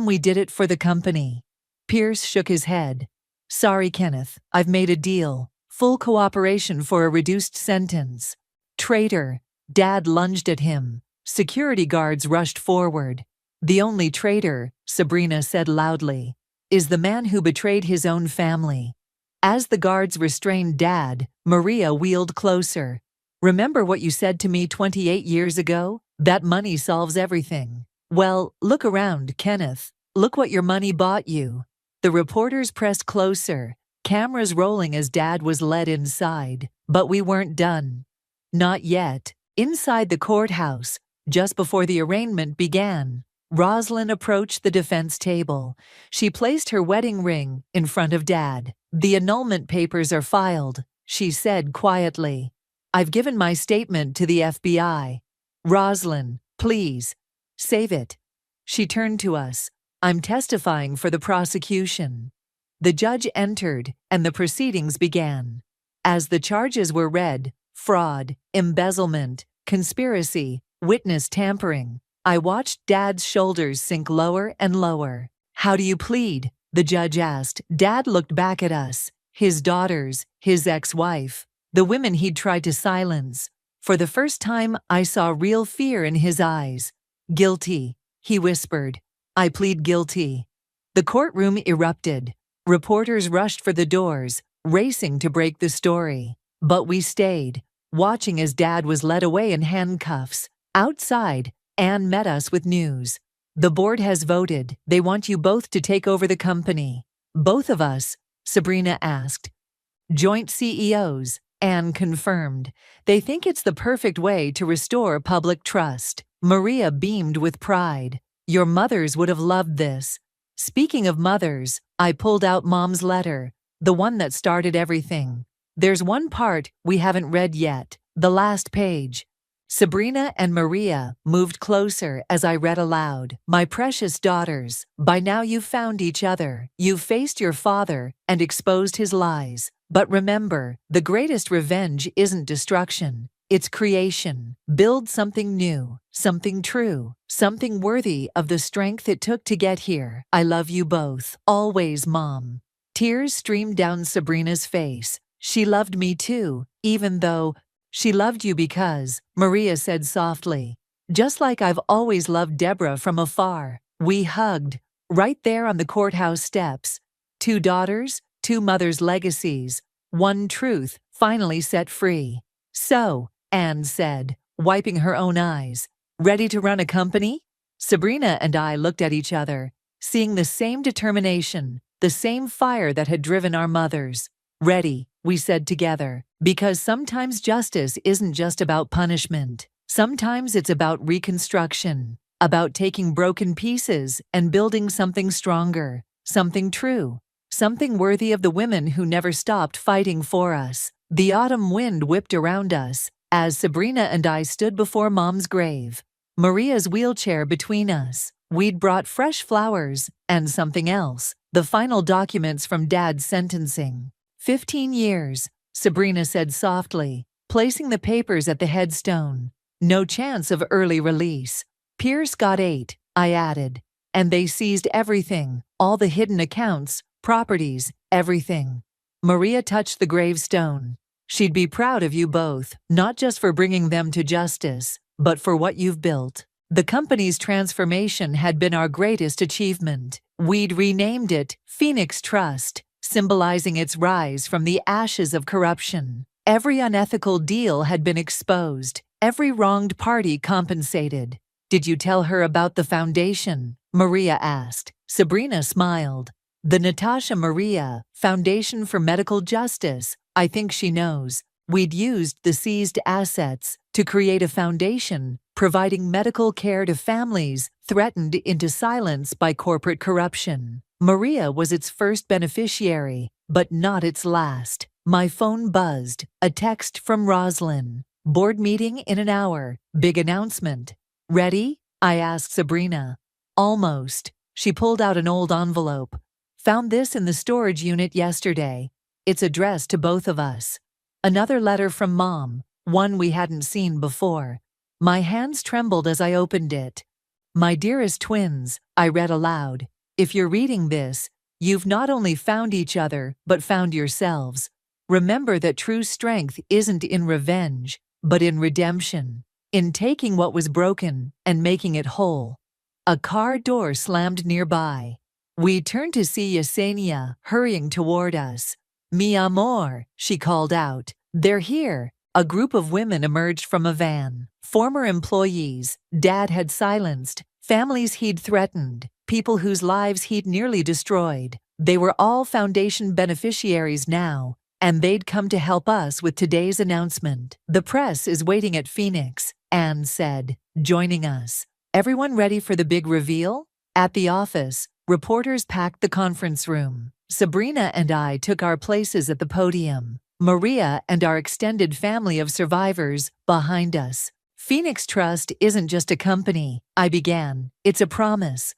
we did it for the company." Pierce shook his head. "Sorry, Kenneth, I've made a deal. Full cooperation for a reduced sentence." "Traitor!" Dad lunged at him. Security guards rushed forward. "The only traitor," Sabrina said loudly, "is the man who betrayed his own family." As the guards restrained Dad, Maria wheeled closer. "Remember what you said to me 28 years ago? That money solves everything. Well, look around, Kenneth. Look what your money bought you." The reporters pressed closer, cameras rolling as Dad was led inside. But we weren't done. Not yet. Inside the courthouse, just before the arraignment began, Rosalind approached the defense table. She placed her wedding ring in front of Dad. "The annulment papers are filed," she said quietly. "I've given my statement to the FBI. Rosalind, please, save it." She turned to us. "I'm testifying for the prosecution." The judge entered, and the proceedings began. As the charges were read, fraud, embezzlement, conspiracy, witness tampering, I watched Dad's shoulders sink lower and lower. How do you plead? The judge asked. Dad looked back at us, his daughters, his ex-wife, the women he'd tried to silence. For the first time, I saw real fear in his eyes. Guilty, he whispered. I plead guilty. The courtroom erupted. Reporters rushed for the doors, racing to break the story. But we stayed, watching as Dad was led away in handcuffs. Outside, Anne met us with news. The board has voted. They want you both to take over the company. Both of us? Sabrina asked. Joint CEOs, Anne confirmed. They think it's the perfect way to restore public trust. Maria beamed with pride. Your mothers would have loved this. Speaking of mothers, I pulled out Mom's letter, the one that started everything. There's one part we haven't read yet, the last page. Sabrina and Maria moved closer as I read aloud. My precious daughters, by now you've found each other. You've faced your father and exposed his lies. But remember, the greatest revenge isn't destruction. It's creation. Build something new, something true, something worthy of the strength it took to get here. I love you both. Always, Mom. Tears streamed down Sabrina's face. She loved me too, even though she loved you because, Maria said softly. Just like I've always loved Deborah from afar. We hugged, right there on the courthouse steps. Two daughters, two mothers' legacies, one truth, finally set free. So, Anne said, wiping her own eyes, ready to run a company? Sabrina and I looked at each other, seeing the same determination, the same fire that had driven our mothers. Ready, we said together, because sometimes justice isn't just about punishment. Sometimes it's about reconstruction, about taking broken pieces and building something stronger, something true, something worthy of the women who never stopped fighting for us. The autumn wind whipped around us as Sabrina and I stood before Mom's grave, Maria's wheelchair between us. We'd brought fresh flowers and something else, the final documents from Dad's sentencing. 15 years, Sabrina said softly, placing the papers at the headstone. No chance of early release. Pierce got 8, I added. And they seized everything, all the hidden accounts, properties, everything. Maria touched the gravestone. She'd be proud of you both, not just for bringing them to justice, but for what you've built. The company's transformation had been our greatest achievement. We'd renamed it Phoenix Trust, symbolizing its rise from the ashes of corruption. Every unethical deal had been exposed, every wronged party compensated. Did you tell her about the foundation? Maria asked. Sabrina smiled. The Natasha Maria Foundation for Medical Justice. I think she knows. We'd used the seized assets to create a foundation providing medical care to families threatened into silence by corporate corruption. Maria was its first beneficiary, but not its last. My phone buzzed. A text from Roslyn. Board meeting in an hour. Big announcement. Ready? I asked Sabrina. Almost. She pulled out an old envelope. Found this in the storage unit yesterday. It's addressed to both of us. Another letter from Mom, one we hadn't seen before. My hands trembled as I opened it. My dearest twins, I read aloud. If you're reading this, you've not only found each other, but found yourselves. Remember that true strength isn't in revenge, but in redemption, in taking what was broken and making it whole. A car door slammed nearby. We turned to see Yesenia hurrying toward us. Mi amor, she called out. They're here. A group of women emerged from a van. Former employees Dad had silenced, families he'd threatened, people whose lives he'd nearly destroyed. They were all foundation beneficiaries now, and they'd come to help us with today's announcement. The press is waiting at Phoenix, Anne said, joining us. Everyone ready for the big reveal? At the office, reporters packed the conference room. Sabrina and I took our places at the podium. Maria and our extended family of survivors behind us. Phoenix Trust isn't just a company, I began. It's a promise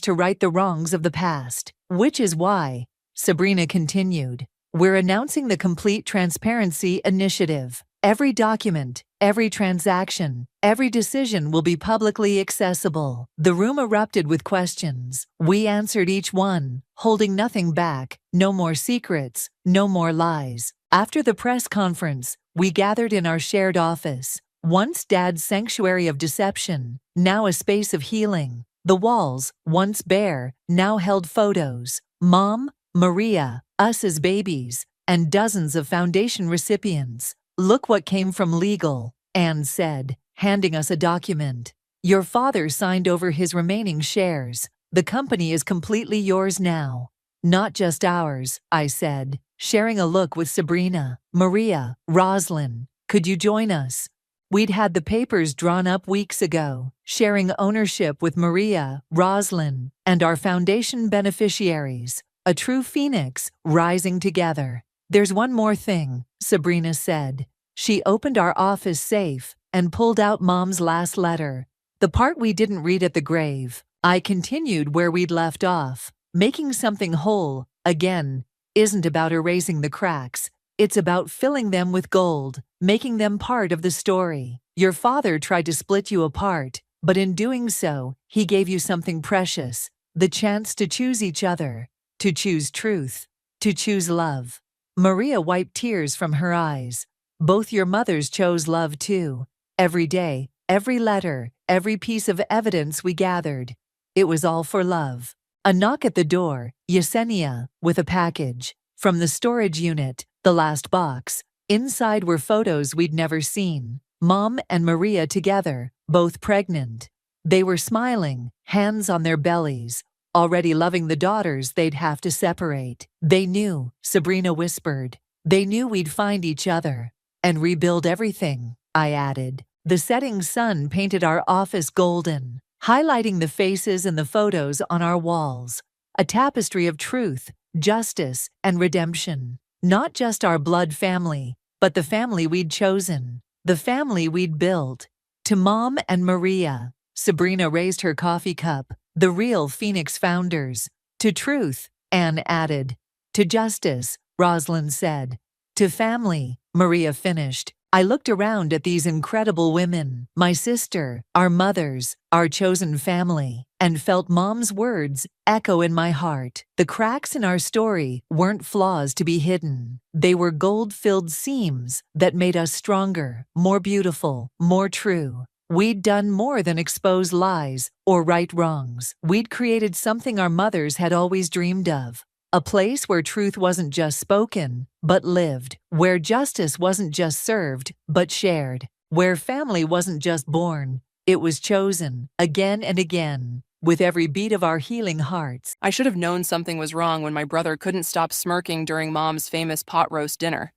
to right the wrongs of the past. Which is why, Sabrina continued, we're announcing the Complete Transparency Initiative. Every document, every transaction, every decision will be publicly accessible. The room erupted with questions. We answered each one, holding nothing back. No more secrets, no more lies. After the press conference, we gathered in our shared office. Once Dad's sanctuary of deception, now a space of healing. The walls, once bare, now held photos. Mom, Maria, us as babies, and dozens of foundation recipients. "Look what came from legal," Anne said, handing us a document. "Your father signed over his remaining shares. The company is completely yours now." "Not just ours," I said, sharing a look with Sabrina. "Maria, Roslyn, could you join us?" We'd had the papers drawn up weeks ago, sharing ownership with Maria, Roslyn, and our foundation beneficiaries. A true phoenix, rising together. "There's one more thing," Sabrina said. She opened our office safe and pulled out Mom's last letter. The part we didn't read at the grave. I continued where we'd left off. "Making something whole, again, isn't about erasing the cracks. It's about filling them with gold, making them part of the story. Your father tried to split you apart, but in doing so, he gave you something precious, the chance to choose each other, to choose truth, to choose love." Maria wiped tears from her eyes. "Both your mothers chose love too. Every day, every letter, every piece of evidence we gathered. It was all for love." A knock at the door, Yesenia, with a package. From the storage unit, the last box. Inside were photos we'd never seen. Mom and Maria together, both pregnant. They were smiling, hands on their bellies, already loving the daughters they'd have to separate. "They knew," Sabrina whispered. "They knew we'd find each other. And rebuild everything," I added. The setting sun painted our office golden, highlighting the faces and the photos on our walls. A tapestry of truth, justice, and redemption. Not just our blood family, but the family we'd chosen. The family we'd built. "To Mom and Maria," Sabrina raised her coffee cup, "the real Phoenix founders." "To truth," Anne added. "To justice," Roslyn said. "To family," Maria finished. I looked around at these incredible women, my sister, our mothers, our chosen family, and felt Mom's words echo in my heart. The cracks in our story weren't flaws to be hidden. They were gold-filled seams that made us stronger, more beautiful, more true. We'd done more than expose lies or right wrongs. We'd created something our mothers had always dreamed of. A place where truth wasn't just spoken, but lived. Where justice wasn't just served, but shared. Where family wasn't just born, it was chosen, again and again, with every beat of our healing hearts. I should have known something was wrong when my brother couldn't stop smirking during Mom's famous pot roast dinner.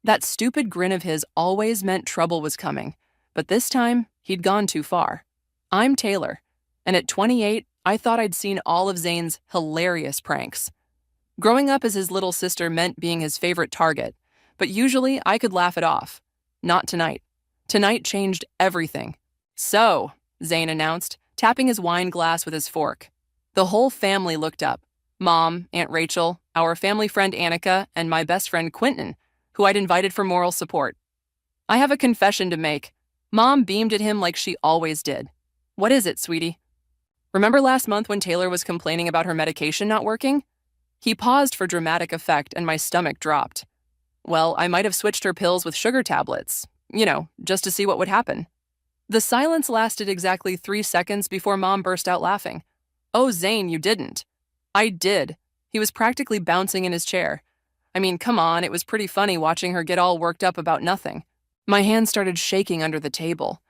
That stupid grin of his always meant trouble was coming, but this time, he'd gone too far. I'm Taylor, and at 28, I thought I'd seen all of Zane's hilarious pranks. Growing up as his little sister meant being his favorite target, but usually I could laugh it off. Not tonight. Tonight changed everything. "So," Zane announced, tapping his wine glass with his fork. The whole family looked up. Mom, Aunt Rachel, our family friend Annika, and my best friend Quentin, who I'd invited for moral support. "I have a confession to make." Mom beamed at him like she always did. "What is it, sweetie?" "Remember last month when Taylor was complaining about her medication not working?" He paused for dramatic effect and my stomach dropped. "Well, I might have switched her pills with sugar tablets. Just to see what would happen." The silence lasted exactly 3 seconds before Mom burst out laughing. "Oh, Zane, you didn't." "I did." He was practically bouncing in his chair. I mean, come on, it was pretty funny watching her get all worked up about nothing. My hand started shaking under the table.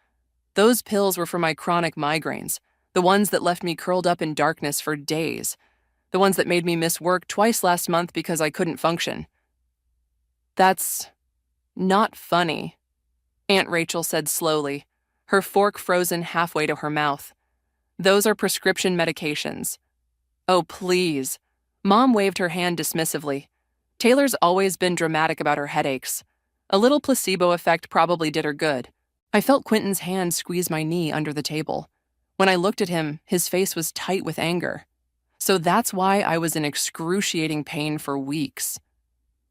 Those pills were for my chronic migraines, the ones that left me curled up in darkness for days. The ones that made me miss work twice last month because I couldn't function. "That's not funny," Aunt Rachel said slowly, her fork frozen halfway to her mouth. "Those are prescription medications." "Oh, please." Mom waved her hand dismissively. Taylor's always been dramatic about her headaches. A little placebo effect probably did her good. I felt Quentin's hand squeeze my knee under the table. When I looked at him, his face was tight with anger. So that's why I was in excruciating pain for weeks.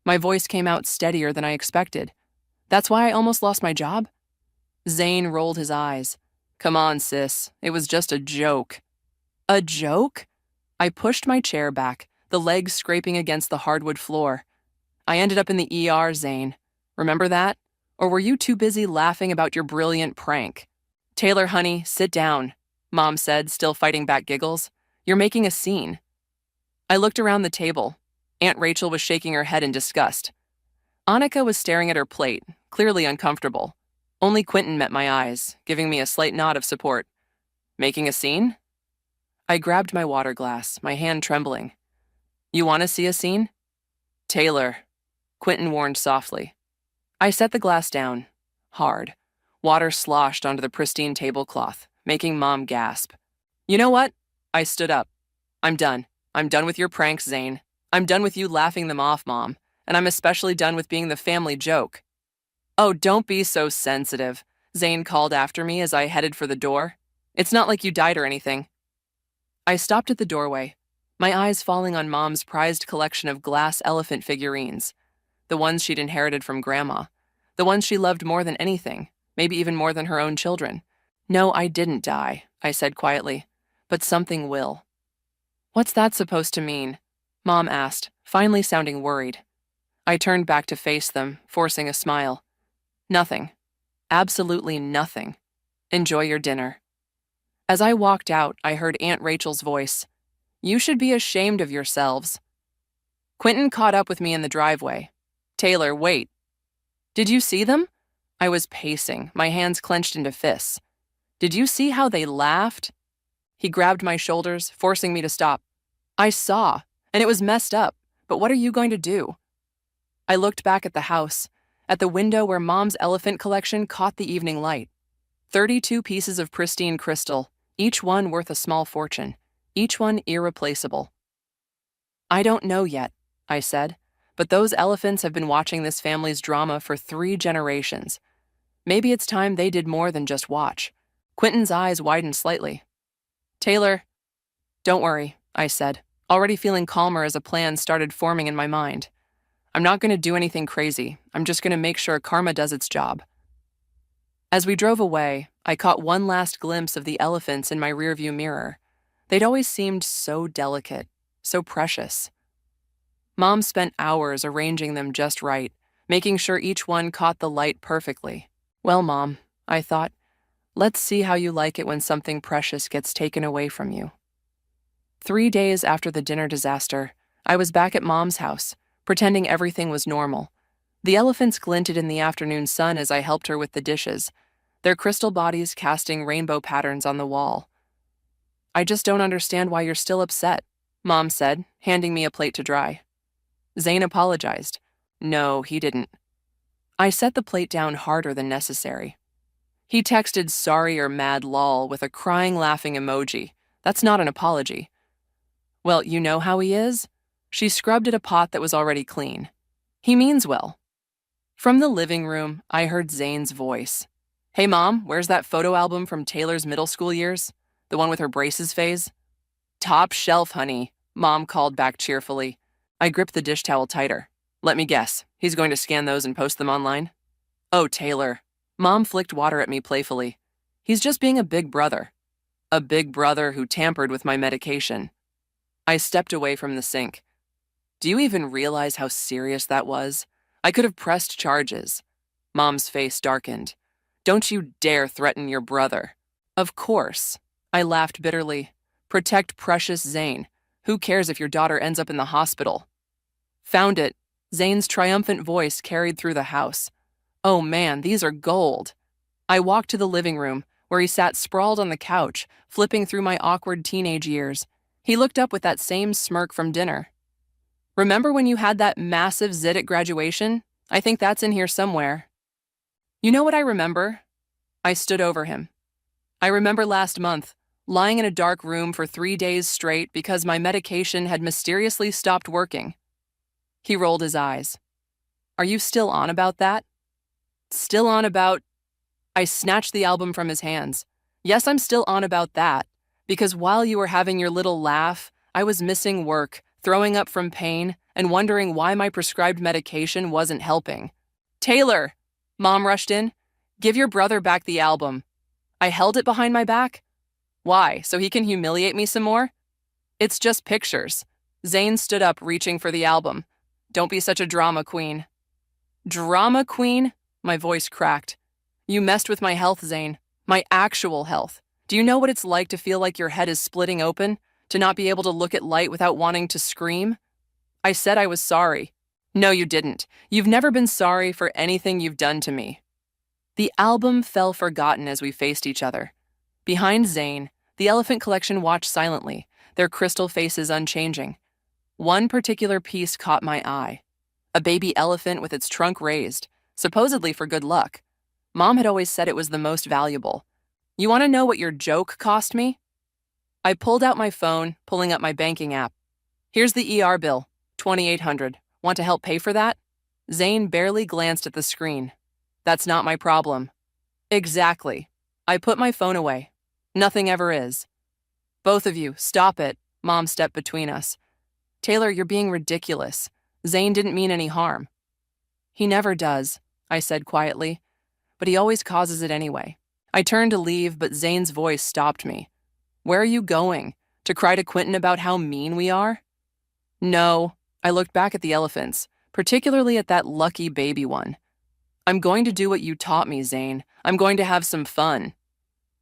My voice came out steadier than I expected. That's why I almost lost my job? Zane rolled his eyes. Come on, sis. It was just a joke. A joke? I pushed my chair back, the legs scraping against the hardwood floor. I ended up in the ER, Zane. Remember that? Or were you too busy laughing about your brilliant prank? Taylor, honey, sit down, Mom said, still fighting back giggles. You're making a scene. I looked around the table. Aunt Rachel was shaking her head in disgust. Annika was staring at her plate, clearly uncomfortable. Only Quentin met my eyes, giving me a slight nod of support. Making a scene? I grabbed my water glass, my hand trembling. You want to see a scene? Taylor, Quentin warned softly. I set the glass down, hard. Water sloshed onto the pristine tablecloth, making Mom gasp. You know what? I stood up. I'm done. I'm done with your pranks, Zane. I'm done with you laughing them off, Mom. And I'm especially done with being the family joke. Oh, don't be so sensitive, Zane called after me as I headed for the door. It's not like you died or anything. I stopped at the doorway, my eyes falling on Mom's prized collection of glass elephant figurines, the ones she'd inherited from Grandma, the ones she loved more than anything, maybe even more than her own children. No, I didn't die, I said quietly, but something will. What's that supposed to mean? Mom asked, finally sounding worried. I turned back to face them, forcing a smile. Nothing. Absolutely nothing. Enjoy your dinner. As I walked out, I heard Aunt Rachel's voice. You should be ashamed of yourselves. Quentin caught up with me in the driveway. Taylor, wait. Did you see them? I was pacing, my hands clenched into fists. Did you see how they laughed? He grabbed my shoulders, forcing me to stop. I saw, and it was messed up, but what are you going to do? I looked back at the house, at the window where Mom's elephant collection caught the evening light. 32 pieces of pristine crystal, each one worth a small fortune, each one irreplaceable. I don't know yet, I said, but those elephants have been watching this family's drama for 3 generations. Maybe it's time they did more than just watch. Quentin's eyes widened slightly. Taylor, don't worry, I said, already feeling calmer as a plan started forming in my mind. I'm not going to do anything crazy. I'm just going to make sure karma does its job. As we drove away, I caught one last glimpse of the elephants in my rearview mirror. They'd always seemed so delicate, so precious. Mom spent hours arranging them just right, making sure each one caught the light perfectly. Well, Mom, I thought, let's see how you like it when something precious gets taken away from you. 3 days after the dinner disaster, I was back at Mom's house, pretending everything was normal. The elephants glinted in the afternoon sun as I helped her with the dishes, their crystal bodies casting rainbow patterns on the wall. I just don't understand why you're still upset, Mom said, handing me a plate to dry. Zane apologized. No, he didn't. I set the plate down harder than necessary. He texted sorry or mad lol with a crying laughing emoji. That's not an apology. Well, you know how he is? She scrubbed at a pot that was already clean. He means well. From the living room, I heard Zane's voice. Hey, Mom, where's that photo album from Taylor's middle school years? The one with her braces phase? Top shelf, honey, Mom called back cheerfully. I gripped the dish towel tighter. Let me guess, he's going to scan those and post them online? Oh, Taylor. Mom flicked water at me playfully. He's just being a big brother. A big brother who tampered with my medication. I stepped away from the sink. Do you even realize how serious that was? I could have pressed charges. Mom's face darkened. Don't you dare threaten your brother. Of course. I laughed bitterly. Protect precious Zane. Who cares if your daughter ends up in the hospital? Found it. Zane's triumphant voice carried through the house. Oh man, these are gold. I walked to the living room, where he sat sprawled on the couch, flipping through my awkward teenage years. He looked up with that same smirk from dinner. Remember when you had that massive zit at graduation? I think that's in here somewhere. You know what I remember? I stood over him. I remember last month, lying in a dark room for 3 days straight because my medication had mysteriously stopped working. He rolled his eyes. Are you still on about that? Still on about... I snatched the album from his hands. Yes, I'm still on about that, because while you were having your little laugh, I was missing work, throwing up from pain, and wondering why my prescribed medication wasn't helping. Taylor! Mom rushed in. Give your brother back the album. I held it behind my back. Why, so he can humiliate me some more? It's just pictures. Zane stood up, reaching for the album. Don't be such a drama queen. Drama queen? My voice cracked. You messed with my health, Zane. My actual health. Do you know what it's like to feel like your head is splitting open? To not be able to look at light without wanting to scream? I said I was sorry. No, you didn't. You've never been sorry for anything you've done to me. The album fell forgotten as we faced each other. Behind Zane, the elephant collection watched silently, their crystal faces unchanging. One particular piece caught my eye. A baby elephant with its trunk raised, supposedly for good luck. Mom had always said it was the most valuable. You want to know what your joke cost me? I pulled out my phone, pulling up my banking app. Here's the ER bill, $2,800. Want to help pay for that? Zane barely glanced at the screen. That's not my problem. Exactly. I put my phone away. Nothing ever is. Both of you, stop it. Mom stepped between us. Taylor, you're being ridiculous. Zane didn't mean any harm. He never does, I said quietly, but he always causes it anyway. I turned to leave, but Zane's voice stopped me. Where are you going? To cry to Quentin about how mean we are? No. I looked back at the elephants, particularly at that lucky baby one. I'm going to do what you taught me, Zane. I'm going to have some fun.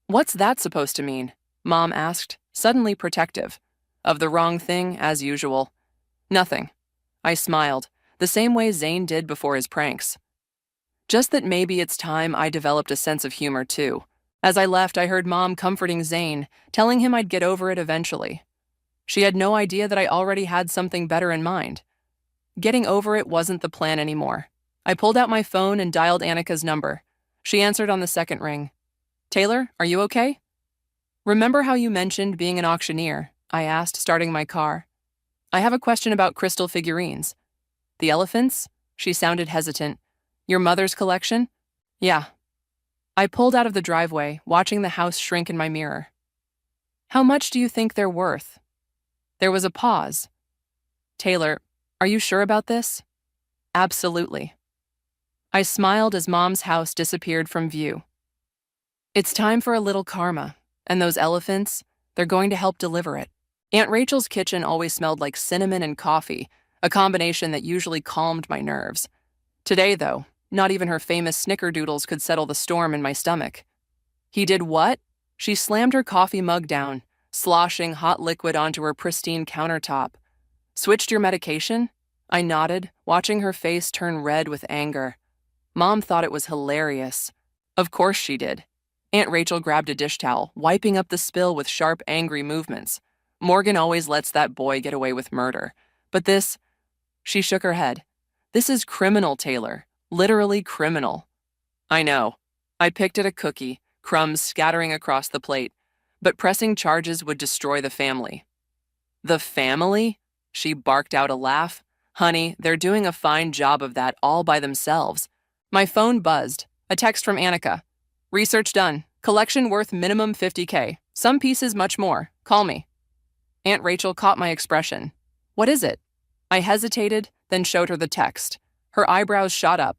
What's that supposed to mean? Mom asked, suddenly protective. Of the wrong thing, as usual. Nothing. I smiled, the same way Zane did before his pranks. Just that maybe it's time I developed a sense of humor, too. As I left, I heard Mom comforting Zane, telling him I'd get over it eventually. She had no idea that I already had something better in mind. Getting over it wasn't the plan anymore. I pulled out my phone and dialed Annika's number. She answered on the second ring. Taylor, are you okay? Remember how you mentioned being an auctioneer? I asked, starting my car. I have a question about crystal figurines. The elephants? She sounded hesitant. Your mother's collection? Yeah. I pulled out of the driveway, watching the house shrink in my mirror. How much do you think they're worth? There was a pause. Taylor, are you sure about this? Absolutely. I smiled as Mom's house disappeared from view. It's time for a little karma, and those elephants, they're going to help deliver it. Aunt Rachel's kitchen always smelled like cinnamon and coffee, a combination that usually calmed my nerves. Today, though, not even her famous snickerdoodles could settle the storm in my stomach. He did what? She slammed her coffee mug down, sloshing hot liquid onto her pristine countertop. Switched your medication? I nodded, watching her face turn red with anger. Mom thought it was hilarious. Of course she did. Aunt Rachel grabbed a dish towel, wiping up the spill with sharp, angry movements. Morgan always lets that boy get away with murder. But this... She shook her head. This is criminal, Taylor. Literally criminal. I know. I picked at a cookie, crumbs scattering across the plate. But pressing charges would destroy the family. The family? She barked out a laugh. Honey, they're doing a fine job of that all by themselves. My phone buzzed. A text from Annika. Research done. Collection worth minimum $50K. Some pieces much more. Call me. Aunt Rachel caught my expression. What is it? I hesitated, then showed her the text. Her eyebrows shot up.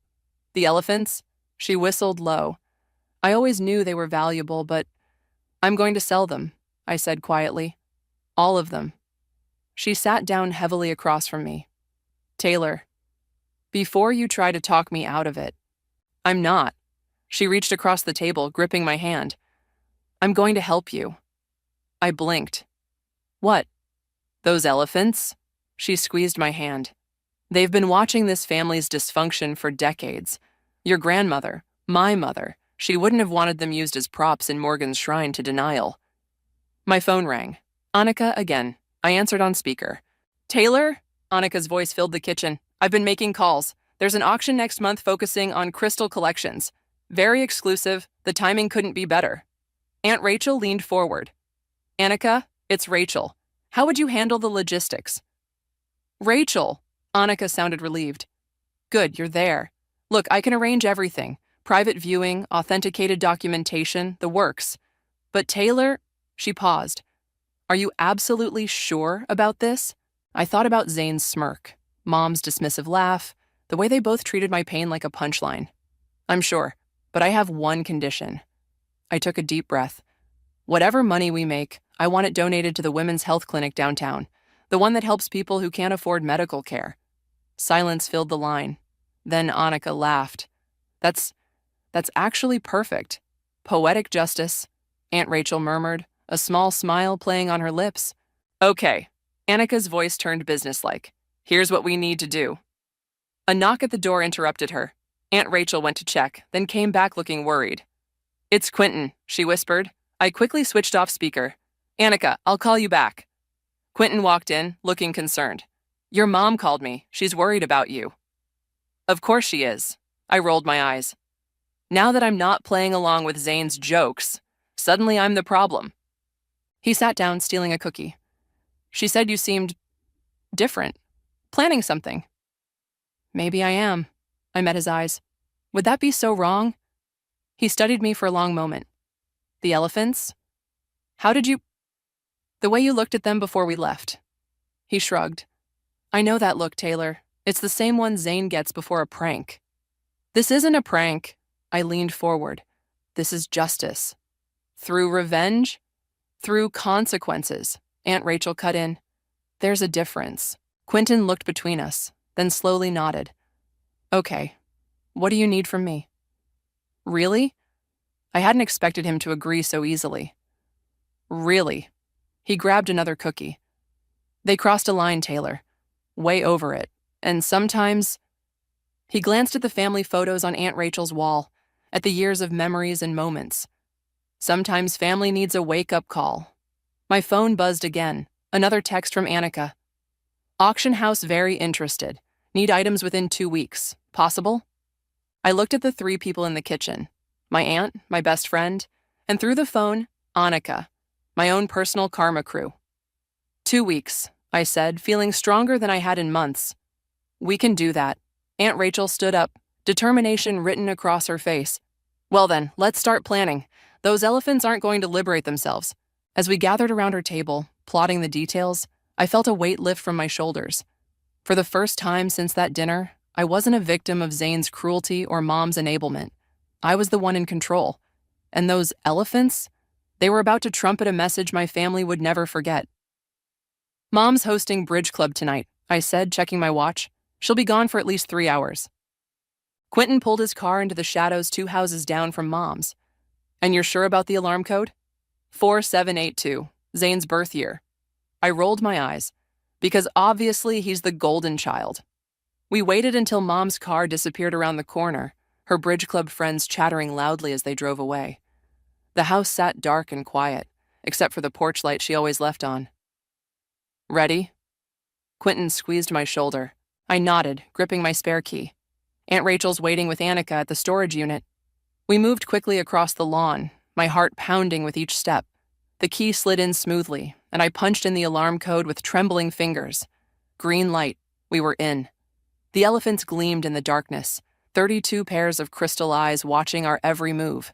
The elephants? She whistled low. I always knew they were valuable, but I'm going to sell them, I said quietly. All of them. She sat down heavily across from me. Taylor, before you try to talk me out of it, I'm not. She reached across the table, gripping my hand. I'm going to help you. I blinked. What? Those elephants? She squeezed my hand. They've been watching this family's dysfunction for decades. Your grandmother, my mother, she wouldn't have wanted them used as props in Morgan's shrine to denial. My phone rang. Annika again. I answered on speaker. Taylor? Annika's voice filled the kitchen. I've been making calls. There's an auction next month focusing on crystal collections. Very exclusive. The timing couldn't be better. Aunt Rachel leaned forward. Annika, it's Rachel. How would you handle the logistics? Rachel! Annika sounded relieved. Good, you're there. Look, I can arrange everything. Private viewing, authenticated documentation, the works. But Taylor, she paused. Are you absolutely sure about this? I thought about Zane's smirk, Mom's dismissive laugh, the way they both treated my pain like a punchline. I'm sure, but I have one condition. I took a deep breath. Whatever money we make, I want it donated to the women's health clinic downtown, the one that helps people who can't afford medical care. Silence filled the line. Then Annika laughed. That's actually perfect. Poetic justice, Aunt Rachel murmured, a small smile playing on her lips. Okay, Annika's voice turned businesslike. Here's what we need to do. A knock at the door interrupted her. Aunt Rachel went to check, then came back looking worried. It's Quentin, she whispered. I quickly switched off speaker. Annika, I'll call you back. Quentin walked in, looking concerned. Your mom called me. She's worried about you. Of course she is. I rolled my eyes. Now that I'm not playing along with Zane's jokes, suddenly I'm the problem. He sat down, stealing a cookie. She said you seemed different, planning something. Maybe I am. I met his eyes. Would that be so wrong? He studied me for a long moment. The elephants? How did you... The way you looked at them before we left. He shrugged. I know that look, Taylor. It's the same one Zane gets before a prank. This isn't a prank. I leaned forward. This is justice. Through revenge? Through consequences. Aunt Rachel cut in. There's a difference. Quentin looked between us, then slowly nodded. Okay. What do you need from me? Really? I hadn't expected him to agree so easily. Really? He grabbed another cookie. They crossed a line, Taylor. Way over it. And sometimes... He glanced at the family photos on Aunt Rachel's wall, at the years of memories and moments. Sometimes family needs a wake-up call. My phone buzzed again. Another text from Annika. Auction house very interested. Need items within 2 weeks. Possible? I looked at the 3 people in the kitchen. My aunt, my best friend, and through the phone, Annika, my own personal karma crew. 2 weeks, I said, feeling stronger than I had in months. We can do that. Aunt Rachel stood up, determination written across her face. Well then, let's start planning. Those elephants aren't going to liberate themselves. As we gathered around her table, plotting the details, I felt a weight lift from my shoulders. For the first time since that dinner, I wasn't a victim of Zane's cruelty or Mom's enablement. I was the one in control. And those elephants? They were about to trumpet a message my family would never forget. Mom's hosting bridge club tonight, I said, checking my watch. She'll be gone for at least 3 hours. Quentin pulled his car into the shadows 2 houses down from Mom's. And you're sure about the alarm code? 4782, Zane's birth year. I rolled my eyes, because obviously he's the golden child. We waited until Mom's car disappeared around the corner, her bridge club friends chattering loudly as they drove away. The house sat dark and quiet, except for the porch light she always left on. Ready? Quentin squeezed my shoulder. I nodded, gripping my spare key. Aunt Rachel's waiting with Annika at the storage unit. We moved quickly across the lawn, my heart pounding with each step. The key slid in smoothly, and I punched in the alarm code with trembling fingers. Green light. We were in. The elephants gleamed in the darkness, 32 pairs of crystal eyes watching our every move.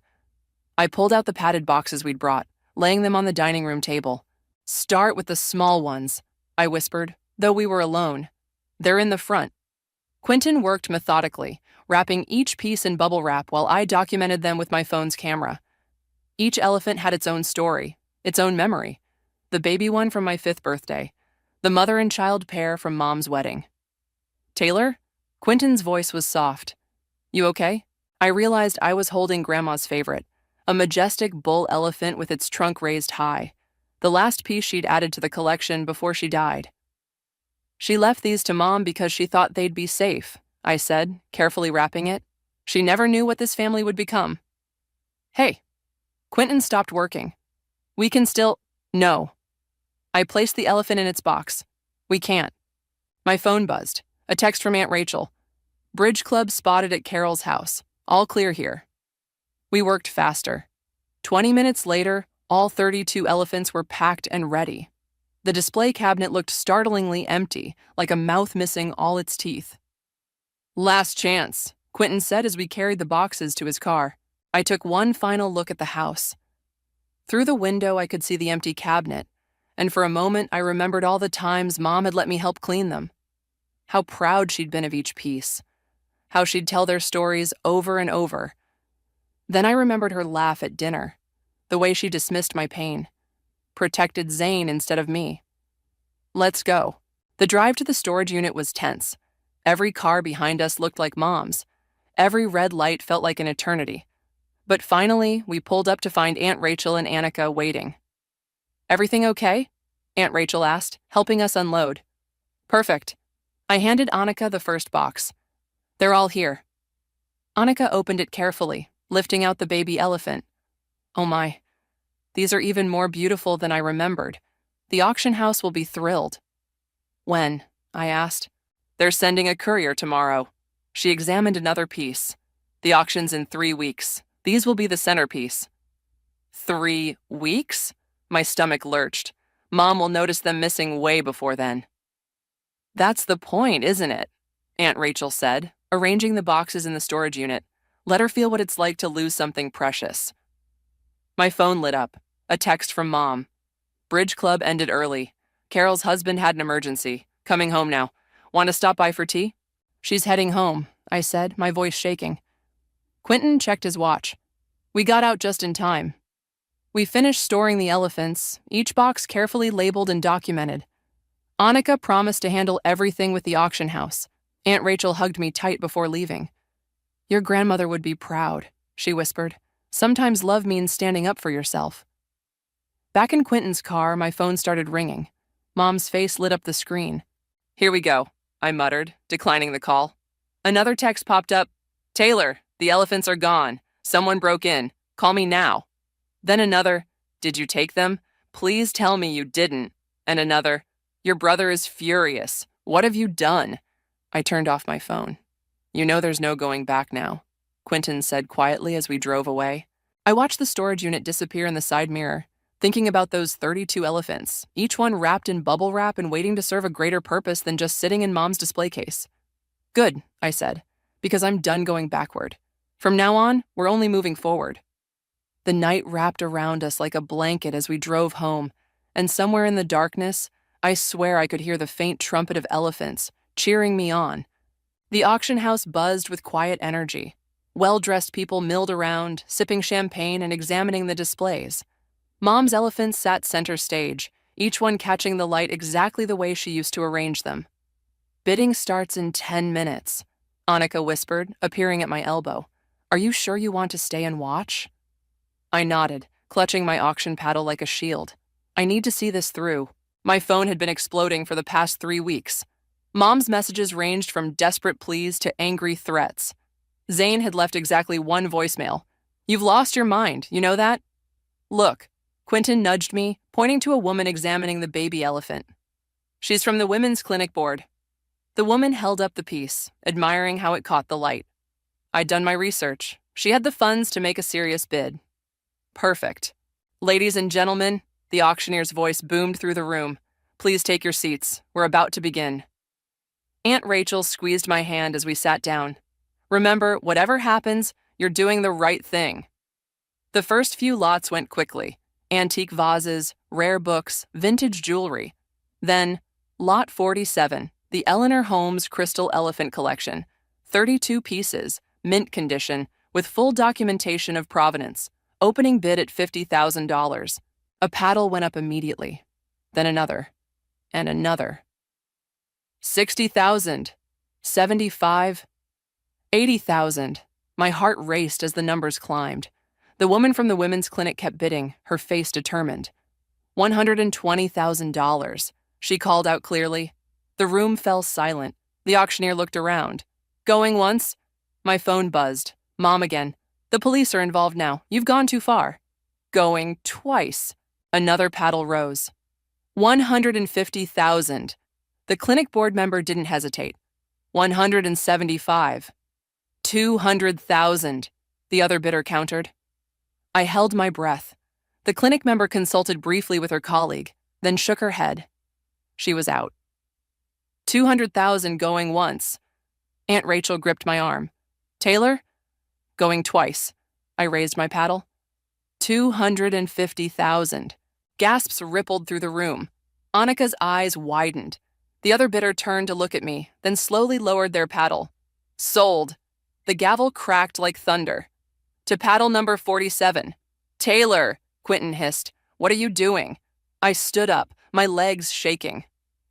I pulled out the padded boxes we'd brought, laying them on the dining room table. Start with the small ones, I whispered, though we were alone. They're in the front. Quentin worked methodically, wrapping each piece in bubble wrap while I documented them with my phone's camera. Each elephant had its own story, its own memory. The baby one from my 5th birthday, the mother and child pair from Mom's wedding. Taylor? Quentin's voice was soft. You okay? I realized I was holding Grandma's favorite, a majestic bull elephant with its trunk raised high, the last piece she'd added to the collection before she died. She left these to Mom because she thought they'd be safe, I said, carefully wrapping it. She never knew what this family would become. Hey. Quentin stopped working. We can still... No. I placed the elephant in its box. We can't. My phone buzzed. A text from Aunt Rachel. Bridge club spotted at Carol's house. All clear here. We worked faster. 20 minutes later, all 32 elephants were packed and ready. The display cabinet looked startlingly empty, like a mouth missing all its teeth. Last chance, Quentin said as we carried the boxes to his car. I took one final look at the house. Through the window, I could see the empty cabinet, and for a moment I remembered all the times Mom had let me help clean them. How proud she'd been of each piece. how she'd tell their stories over and over. Then I remembered her laugh at dinner, the way she dismissed my pain, protected Zane instead of me. Let's go. The drive to the storage unit was tense. Every car behind us looked like Mom's. Every red light felt like an eternity. But finally, we pulled up to find Aunt Rachel and Annika waiting. "Everything okay?" Aunt Rachel asked, helping us unload. "Perfect." I handed Annika the first box. "They're all here." Annika opened it carefully, lifting out the baby elephant. Oh my, these are even more beautiful than I remembered. The auction house will be thrilled. "When?" I asked. "They're sending a courier tomorrow." She examined another piece. "The auction's in 3 weeks. These will be the centerpiece." 3 weeks? My stomach lurched. Mom will notice them missing way before then. "That's the point, isn't it?" Aunt Rachel said, arranging the boxes in the storage unit. "Let her feel what it's like to lose something precious." My phone lit up. A text from Mom. "Bridge club ended early. Carol's husband had an emergency. Coming home now. Want to stop by for tea?" "She's heading home," I said, my voice shaking. Quentin checked his watch. We got out just in time. We finished storing the elephants, each box carefully labeled and documented. Annika promised to handle everything with the auction house. Aunt Rachel hugged me tight before leaving. "Your grandmother would be proud," she whispered. "Sometimes love means standing up for yourself." Back in Quentin's car, my phone started ringing. Mom's face lit up the screen. "Here we go," I muttered, declining the call. Another text popped up. "Taylor, the elephants are gone. Someone broke in. Call me now." Then another, "Did you take them? Please tell me you didn't." And another, "Your brother is furious. What have you done?" I turned off my phone. "You know there's no going back now," Quentin said quietly as we drove away. I watched the storage unit disappear in the side mirror, thinking about those 32 elephants, each one wrapped in bubble wrap and waiting to serve a greater purpose than just sitting in Mom's display case. "Good," I said, "because I'm done going backward. From now on, we're only moving forward." The night wrapped around us like a blanket as we drove home, and somewhere in the darkness, I swear I could hear the faint trumpet of elephants, cheering me on. The auction house buzzed with quiet energy. Well-dressed people milled around, sipping champagne and examining the displays. Mom's elephants sat center stage, each one catching the light exactly the way she used to arrange them. "Bidding starts in 10 minutes, Annika whispered, appearing at my elbow. "Are you sure you want to stay and watch?" I nodded, clutching my auction paddle like a shield. I need to see this through. My phone had been exploding for the past 3 weeks. Mom's messages ranged from desperate pleas to angry threats. Zane had left exactly one voicemail. "You've lost your mind, you know that?" "Look," Quentin nudged me, pointing to a woman examining the baby elephant. "She's from the Women's Clinic Board." The woman held up the piece, admiring how it caught the light. I'd done my research. She had the funds to make a serious bid. "Perfect. Ladies and gentlemen," the auctioneer's voice boomed through the room. "Please take your seats. We're about to begin." Aunt Rachel squeezed my hand as we sat down. "Remember, whatever happens, you're doing the right thing." The first few lots went quickly. Antique vases, rare books, vintage jewelry. Then, Lot 47, the Eleanor Holmes Crystal Elephant Collection. 32 pieces, mint condition, with full documentation of provenance. Opening bid at $50,000. A paddle went up immediately. Then another. And another. 60,000. 75. 80,000. My heart raced as the numbers climbed. The woman from the women's clinic kept bidding, her face determined. $120,000, she called out clearly. The room fell silent. The auctioneer looked around. "Going once?" My phone buzzed. "Mom again. The police are involved now. You've gone too far." "Going twice." Another paddle rose. 150,000. The clinic board member didn't hesitate. 175. 200,000. The other bidder countered. I held my breath. The clinic member consulted briefly with her colleague, then shook her head. She was out. 200,000 going once. Aunt Rachel gripped my arm. "Taylor?" "Going twice." I raised my paddle. 250,000. Gasps rippled through the room. Annika's eyes widened. The other bidder turned to look at me, then slowly lowered their paddle. "Sold," The gavel cracked like thunder. To paddle number 47. Taylor, Quentin hissed. What are you doing? I stood up, my legs shaking.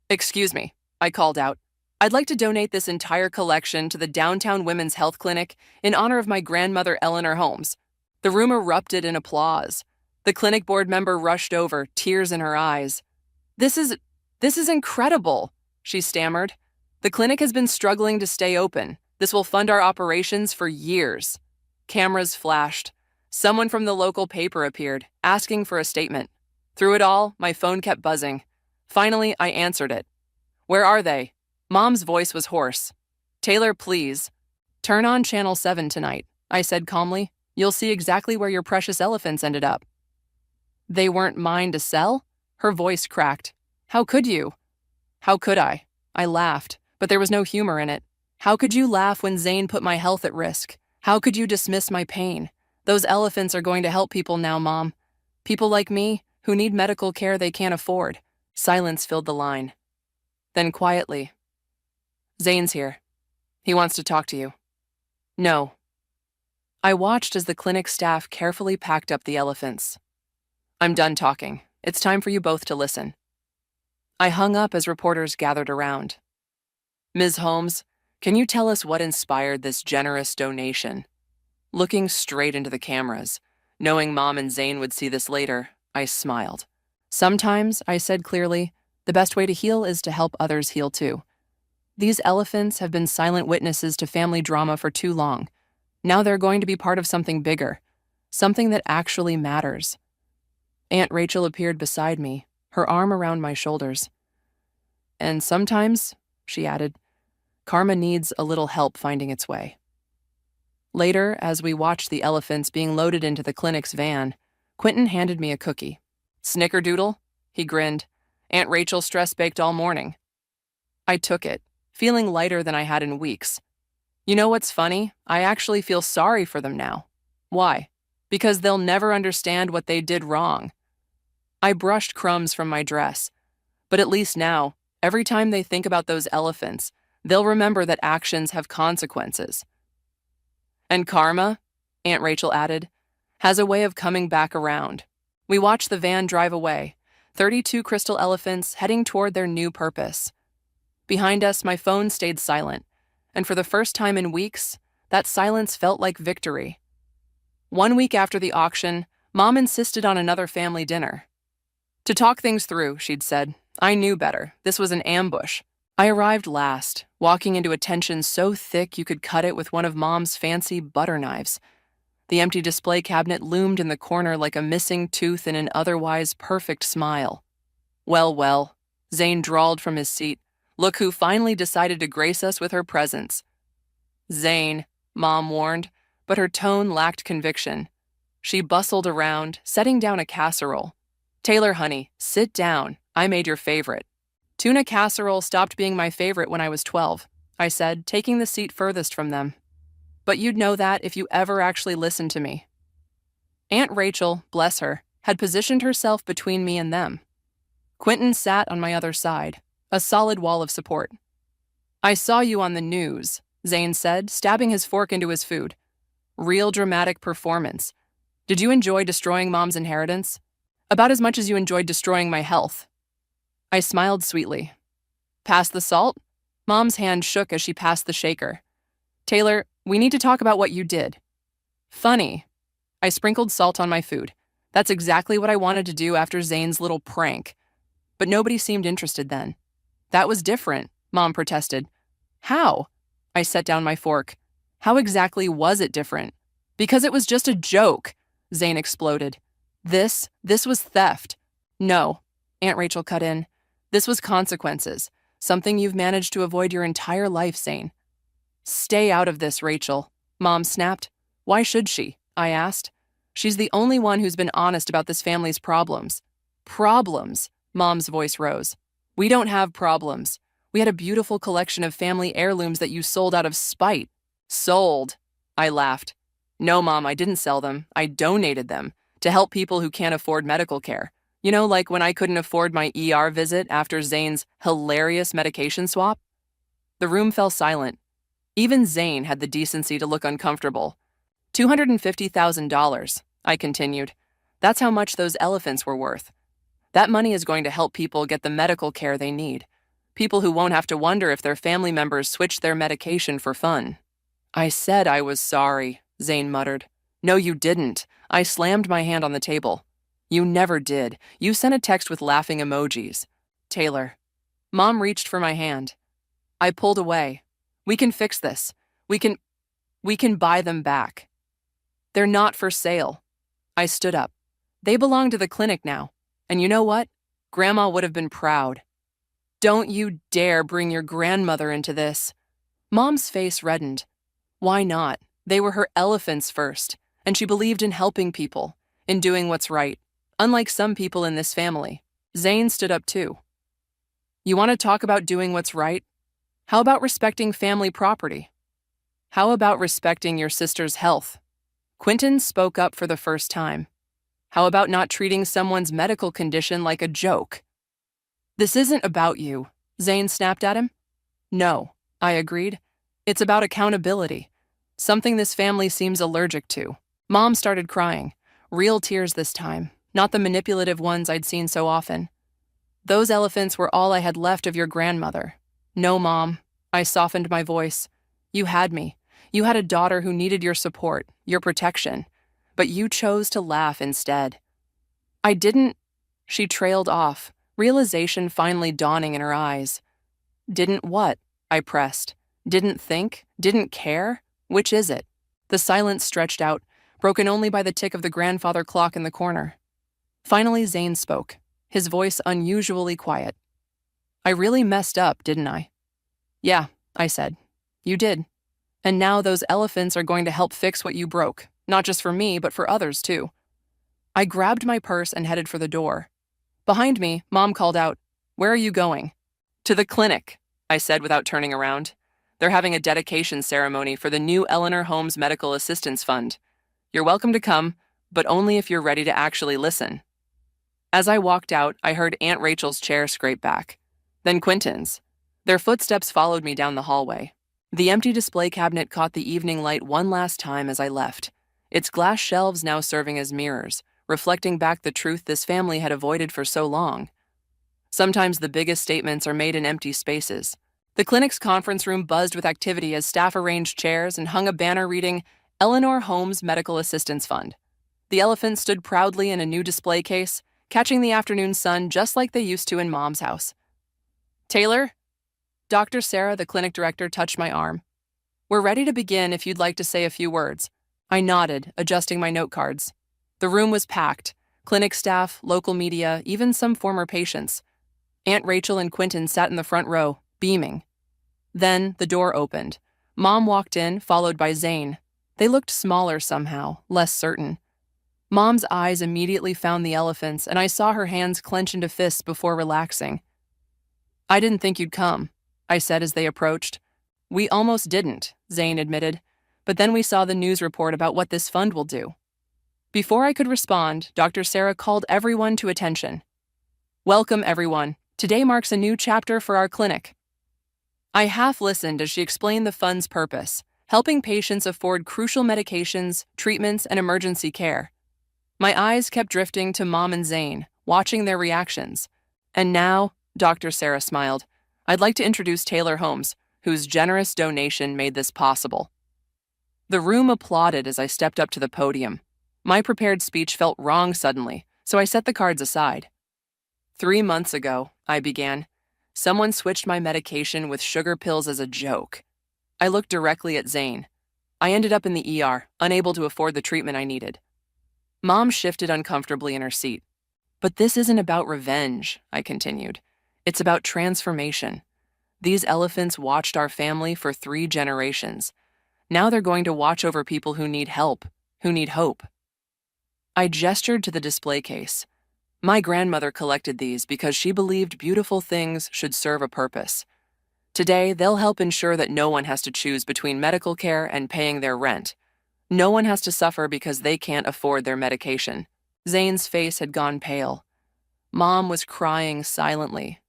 Excuse me, I called out. I'd like to donate this entire collection to the Downtown Women's Health Clinic in honor of my grandmother Eleanor Holmes. The room erupted in applause. The clinic board member rushed over, tears in her eyes. This is incredible, she stammered. The clinic has been struggling to stay open. This will fund our operations for years. Cameras flashed. Someone from the local paper appeared, asking for a statement. Through it all, my phone kept buzzing. Finally, I answered it. Where are they? Mom's voice was hoarse. Taylor, please. Turn on Channel 7 tonight, I said calmly. You'll see exactly where your precious elephants ended up. They weren't mine to sell? Her voice cracked. How could you? How could I? I laughed, but there was no humor in it. How could you laugh when Zane put my health at risk? How could you dismiss my pain? Those elephants are going to help people now, Mom. People like me, who need medical care they can't afford. Silence filled the line. Then quietly, Zane's here. He wants to talk to you. No. I watched as the clinic staff carefully packed up the elephants. I'm done talking. It's time for you both to listen. I hung up as reporters gathered around. Ms. Holmes, can you tell us what inspired this generous donation? Looking straight into the cameras, knowing Mom and Zane would see this later, I smiled. Sometimes, I said clearly, the best way to heal is to help others heal too. These elephants have been silent witnesses to family drama for too long. Now they're going to be part of something bigger, something that actually matters. Aunt Rachel appeared beside me, her arm around my shoulders. And sometimes, she added, karma needs a little help finding its way. Later, as we watched the elephants being loaded into the clinic's van, Quentin handed me a cookie. Snickerdoodle? He grinned. Aunt Rachel stress-baked all morning. I took it, feeling lighter than I had in weeks. You know what's funny? I actually feel sorry for them now. Why? Because they'll never understand what they did wrong. I brushed crumbs from my dress. But at least now, every time they think about those elephants, they'll remember that actions have consequences. And karma, Aunt Rachel added, has a way of coming back around. We watched the van drive away, 32 crystal elephants heading toward their new purpose. Behind us, my phone stayed silent, and for the first time in weeks, that silence felt like victory. 1 week after the auction, Mom insisted on another family dinner. To talk things through, she'd said. I knew better. This was an ambush. I arrived last, walking into a tension so thick you could cut it with one of Mom's fancy butter knives. The empty display cabinet loomed in the corner like a missing tooth in an otherwise perfect smile. Well, Zane drawled from his seat. Look who finally decided to grace us with her presence. Zane, Mom warned, but her tone lacked conviction. She bustled around, setting down a casserole. Taylor, honey, sit down. I made your favorite. Tuna casserole stopped being my favorite when I was 12, I said, taking the seat furthest from them. But you'd know that if you ever actually listened to me. Aunt Rachel, bless her, had positioned herself between me and them. Quentin sat on my other side, a solid wall of support. I saw you on the news, Zane said, stabbing his fork into his food. Real dramatic performance. Did you enjoy destroying Mom's inheritance? About as much as you enjoyed destroying my health. I smiled sweetly. Pass the salt? Mom's hand shook as she passed the shaker. Taylor, we need to talk about what you did. Funny. I sprinkled salt on my food. That's exactly what I wanted to do after Zane's little prank. But nobody seemed interested then. That was different, Mom protested. How? I set down my fork. How exactly was it different? Because it was just a joke, Zane exploded. This was theft. No, Aunt Rachel cut in. This was consequences, something you've managed to avoid your entire life, Zane. Stay out of this, Rachel, Mom snapped. Why should she? I asked. She's the only one who's been honest about this family's problems. Problems, Mom's voice rose. We don't have problems. We had a beautiful collection of family heirlooms that you sold out of spite. Sold, I laughed. No, Mom, I didn't sell them. I donated them to help people who can't afford medical care. You know, like when I couldn't afford my ER visit after Zane's hilarious medication swap? The room fell silent. Even Zane had the decency to look uncomfortable. $250,000, I continued. That's how much those elephants were worth. That money is going to help people get the medical care they need. People who won't have to wonder if their family members switched their medication for fun. I said I was sorry, Zane muttered. No, you didn't. I slammed my hand on the table. You never did. You sent a text with laughing emojis. Taylor. Mom reached for my hand. I pulled away. We can fix this. We can buy them back. They're not for sale. I stood up. They belong to the clinic now. And you know what? Grandma would have been proud. Don't you dare bring your grandmother into this. Mom's face reddened. Why not? They were her elephants first, and she believed in helping people, in doing what's right, unlike some people in this family. Zane stood up too. You want to talk about doing what's right? How about respecting family property? How about respecting your sister's health? Quentin spoke up for the first time. How about not treating someone's medical condition like a joke? This isn't about you, Zane snapped at him. No, I agreed. It's about accountability, something this family seems allergic to. Mom started crying, real tears this time, not the manipulative ones I'd seen so often. Those elephants were all I had left of your grandmother. No, Mom, I softened my voice. You had me. You had a daughter who needed your support, your protection, but you chose to laugh instead. I didn't. She trailed off, realization finally dawning in her eyes. Didn't what? I pressed. Didn't think? Didn't care? Which is it? The silence stretched out, broken only by the tick of the grandfather clock in the corner. Finally, Zane spoke, his voice unusually quiet. I really messed up, didn't I? Yeah, I said. You did. And now those elephants are going to help fix what you broke, not just for me, but for others too. I grabbed my purse and headed for the door. Behind me, Mom called out, Where are you going? To the clinic, I said without turning around. They're having a dedication ceremony for the new Eleanor Holmes Medical Assistance Fund. You're welcome to come, but only if you're ready to actually listen. As I walked out, I heard Aunt Rachel's chair scrape back. Then Quentin's. Their footsteps followed me down the hallway. The empty display cabinet caught the evening light one last time as I left, its glass shelves now serving as mirrors, reflecting back the truth this family had avoided for so long. Sometimes the biggest statements are made in empty spaces. The clinic's conference room buzzed with activity as staff arranged chairs and hung a banner reading, Eleanor Holmes Medical Assistance Fund. The elephants stood proudly in a new display case, catching the afternoon sun just like they used to in Mom's house. Taylor? Dr. Sarah, the clinic director, touched my arm. We're ready to begin if you'd like to say a few words. I nodded, adjusting my note cards. The room was packed. Clinic staff, local media, even some former patients. Aunt Rachel and Quentin sat in the front row, beaming. Then the door opened. Mom walked in, followed by Zane. They looked smaller somehow, less certain. Mom's eyes immediately found the elephants, and I saw her hands clench into fists before relaxing. I didn't think you'd come, I said as they approached. We almost didn't, Zane admitted, but then we saw the news report about what this fund will do. Before I could respond, Dr. Sarah called everyone to attention. Welcome, everyone. Today marks a new chapter for our clinic. I half-listened as she explained the fund's purpose, helping patients afford crucial medications, treatments, and emergency care. My eyes kept drifting to Mom and Zane, watching their reactions. And now, Dr. Sarah smiled, I'd like to introduce Taylor Holmes, whose generous donation made this possible. The room applauded as I stepped up to the podium. My prepared speech felt wrong suddenly, so I set the cards aside. 3 months ago, I began, someone switched my medication with sugar pills as a joke. I looked directly at Zane. I ended up in the ER, unable to afford the treatment I needed. Mom shifted uncomfortably in her seat. But this isn't about revenge, I continued. It's about transformation. These elephants watched our family for 3 generations. Now they're going to watch over people who need help, who need hope. I gestured to the display case. My grandmother collected these because she believed beautiful things should serve a purpose. Today, they'll help ensure that no one has to choose between medical care and paying their rent. No one has to suffer because they can't afford their medication. Zane's face had gone pale. Mom was crying silently.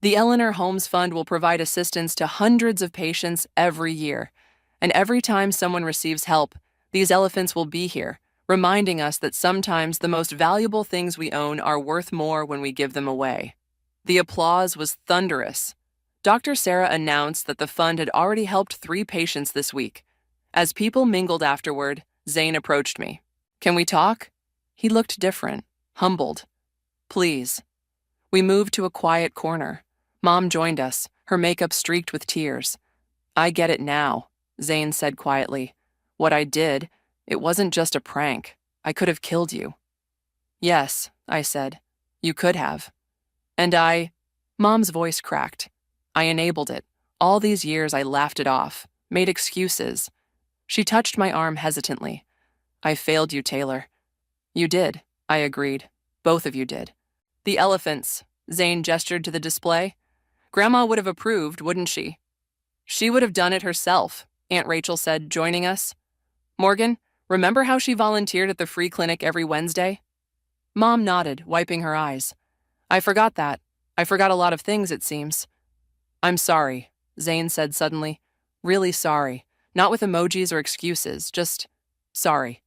The Eleanor Holmes Fund will provide assistance to hundreds of patients every year, And every time someone receives help, these elephants will be here, reminding us that sometimes the most valuable things we own are worth more when we give them away. The applause was thunderous. Dr. Sarah announced that the fund had already helped 3 patients this week. As people mingled afterward, Zane approached me. "Can we talk?" He looked different, humbled. "Please." We moved to a quiet corner. Mom joined us, her makeup streaked with tears. "I get it now," Zane said quietly. "What I did, it wasn't just a prank. I could have killed you." "Yes," I said. "You could have." "And Mom's voice cracked. "I enabled it. All these years I laughed it off, made excuses." She touched my arm hesitantly. "I failed you, Taylor." "You did," I agreed. "Both of you did." "The elephants," Zane gestured to the display. "Grandma would have approved, wouldn't she?" "She would have done it herself," Aunt Rachel said, joining us. "Morgan, remember how she volunteered at the free clinic every Wednesday?" Mom nodded, wiping her eyes. "I forgot that. I forgot a lot of things, it seems." "I'm sorry," Zane said suddenly. "Really sorry. Not with emojis or excuses, just sorry."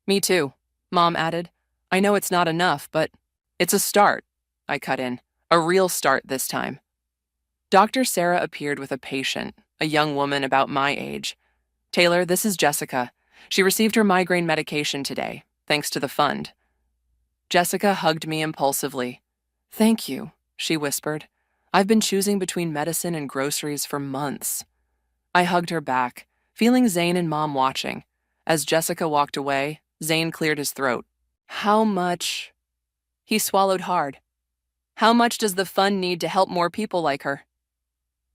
"Me too," Mom added. "I know it's not enough, but it's a start," I cut in. "A real start this time." Dr. Sarah appeared with a patient, a young woman about my age. "Taylor, this is Jessica. She received her migraine medication today, thanks to the fund." Jessica hugged me impulsively. "Thank you," she whispered. "I've been choosing between medicine and groceries for months." I hugged her back, feeling Zane and Mom watching. As Jessica walked away, Zane cleared his throat. "How much?" He swallowed hard. "How much does the fund need to help more people like her?"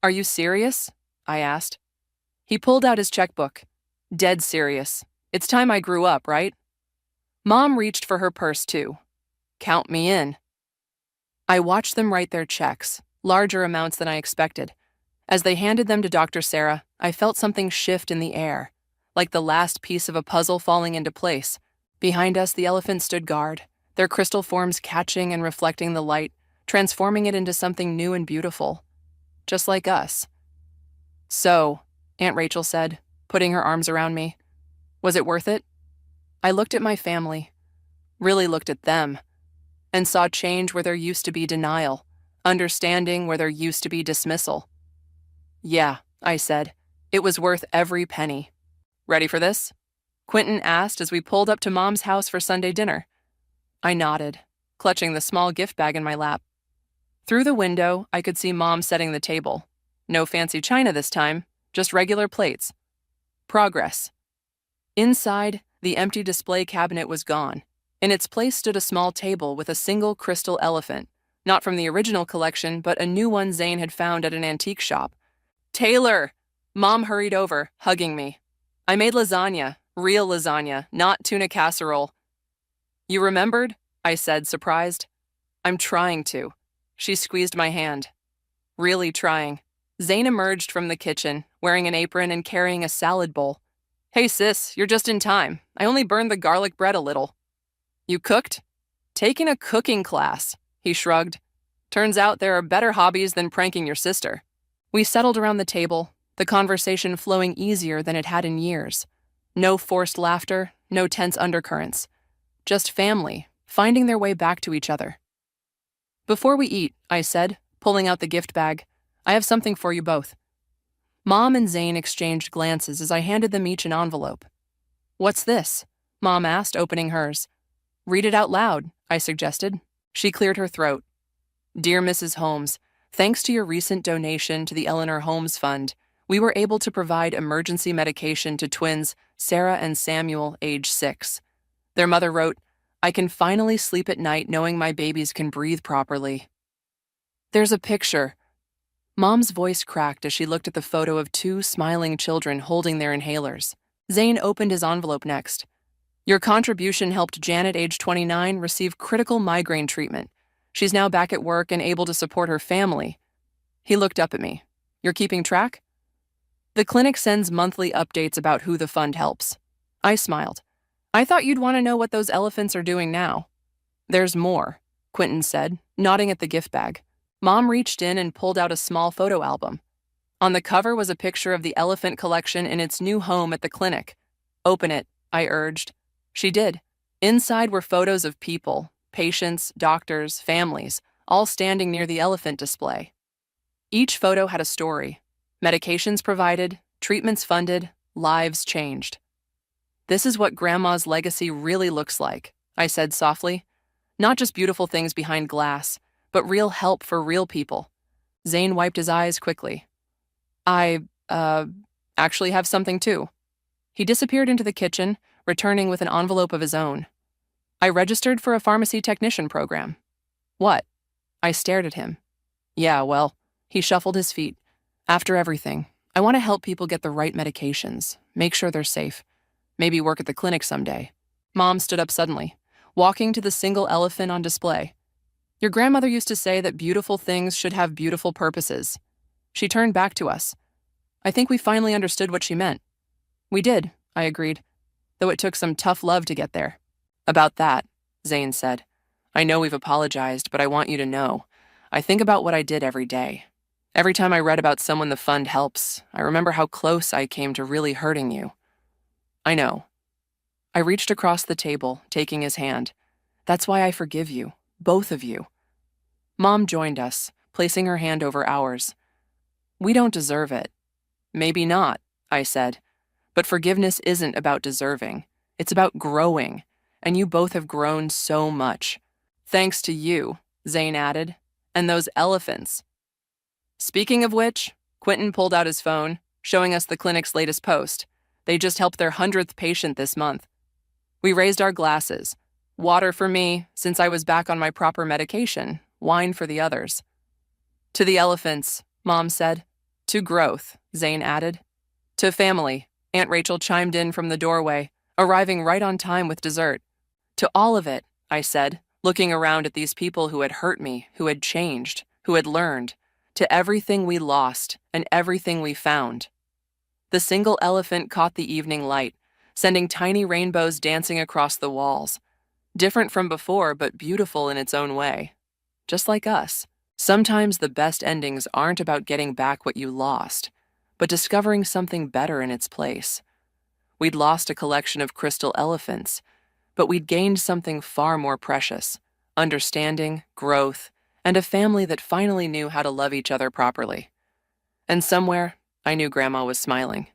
"Are you serious?" I asked. He pulled out his checkbook. "Dead serious. It's time I grew up, right?" Mom reached for her purse, too. "Count me in." I watched them write their checks, larger amounts than I expected. As they handed them to Dr. Sarah, I felt something shift in the air, like the last piece of a puzzle falling into place. Behind us, the elephants stood guard, their crystal forms catching and reflecting the light, transforming it into something new and beautiful, just like us. "So," Aunt Rachel said, putting her arms around me, "was it worth it?" I looked at my family, really looked at them, and saw change where there used to be denial, understanding where there used to be dismissal. "Yeah," I said, "it was worth every penny." "Ready for this?" Quentin asked as we pulled up to Mom's house for Sunday dinner. I nodded, clutching the small gift bag in my lap. Through the window, I could see Mom setting the table. No fancy china this time, just regular plates. Progress. Inside, the empty display cabinet was gone. In its place stood a small table with a single crystal elephant, not from the original collection, but a new one Zane had found at an antique shop. "Taylor!" Mom hurried over, hugging me. "I made lasagna, real lasagna, not tuna casserole." "You remembered?" I said, surprised. "I'm trying to." She squeezed my hand. "Really trying." Zane emerged from the kitchen, wearing an apron and carrying a salad bowl. "Hey sis, you're just in time. I only burned the garlic bread a little." "You cooked?" "Taking a cooking class," he shrugged. "Turns out there are better hobbies than pranking your sister." We settled around the table, the conversation flowing easier than it had in years. No forced laughter, no tense undercurrents. Just family, finding their way back to each other. "Before we eat," I said, pulling out the gift bag, "I have something for you both." Mom and Zane exchanged glances as I handed them each an envelope. "What's this?" Mom asked, opening hers. "Read it out loud," I suggested. She cleared her throat. "Dear Mrs. Holmes, thanks to your recent donation to the Eleanor Holmes Fund, we were able to provide emergency medication to twins Sarah and Samuel, age 6. Their mother wrote, 'I can finally sleep at night knowing my babies can breathe properly.'" "There's a picture." Mom's voice cracked as she looked at the photo of 2 smiling children holding their inhalers. Zane opened his envelope next. "Your contribution helped Janet, age 29, receive critical migraine treatment. She's now back at work and able to support her family." He looked up at me. "You're keeping track?" "The clinic sends monthly updates about who the fund helps." I smiled. "I thought you'd want to know what those elephants are doing now." "There's more," Quentin said, nodding at the gift bag. Mom reached in and pulled out a small photo album. On the cover was a picture of the elephant collection in its new home at the clinic. "Open it," I urged. She did. Inside were photos of people, patients, doctors, families, all standing near the elephant display. Each photo had a story. Medications provided, treatments funded, lives changed. "This is what Grandma's legacy really looks like," I said softly. "Not just beautiful things behind glass, but real help for real people." Zane wiped his eyes quickly. I, actually have something too." He disappeared into the kitchen, returning with an envelope of his own. "I registered for a pharmacy technician program." "What?" I stared at him. "Yeah, well," he shuffled his feet. "After everything, I want to help people get the right medications, make sure they're safe. Maybe work at the clinic someday." Mom stood up suddenly, walking to the single elephant on display. "Your grandmother used to say that beautiful things should have beautiful purposes." She turned back to us. I think we finally understood what she meant. "We did," I agreed, though it took some tough love to get there. "About that," Zane said, "I know we've apologized, but I want you to know. I think about what I did every day. Every time I read about someone the fund helps, I remember how close I came to really hurting you." "I know." I reached across the table, taking his hand. "That's why I forgive you, both of you." Mom joined us, placing her hand over ours. "We don't deserve it." "Maybe not," I said. "But forgiveness isn't about deserving. It's about growing, and you both have grown so much. Thanks to you," Zane added, "and those elephants." Speaking of which, Quentin pulled out his phone, showing us the clinic's latest post. They just helped their 100th patient this month. We raised our glasses. Water for me, since I was back on my proper medication, wine for the others. "To the elephants," Mom said. "To growth," Zane added. "To family," Aunt Rachel chimed in from the doorway, arriving right on time with dessert. "To all of it," I said, looking around at these people who had hurt me, who had changed, who had learned. To everything we lost and everything we found. The single elephant caught the evening light, sending tiny rainbows dancing across the walls. Different from before, but beautiful in its own way. Just like us. Sometimes the best endings aren't about getting back what you lost, but discovering something better in its place. We'd lost a collection of crystal elephants, but we'd gained something far more precious: understanding, growth, and a family that finally knew how to love each other properly. And somewhere, I knew Grandma was smiling.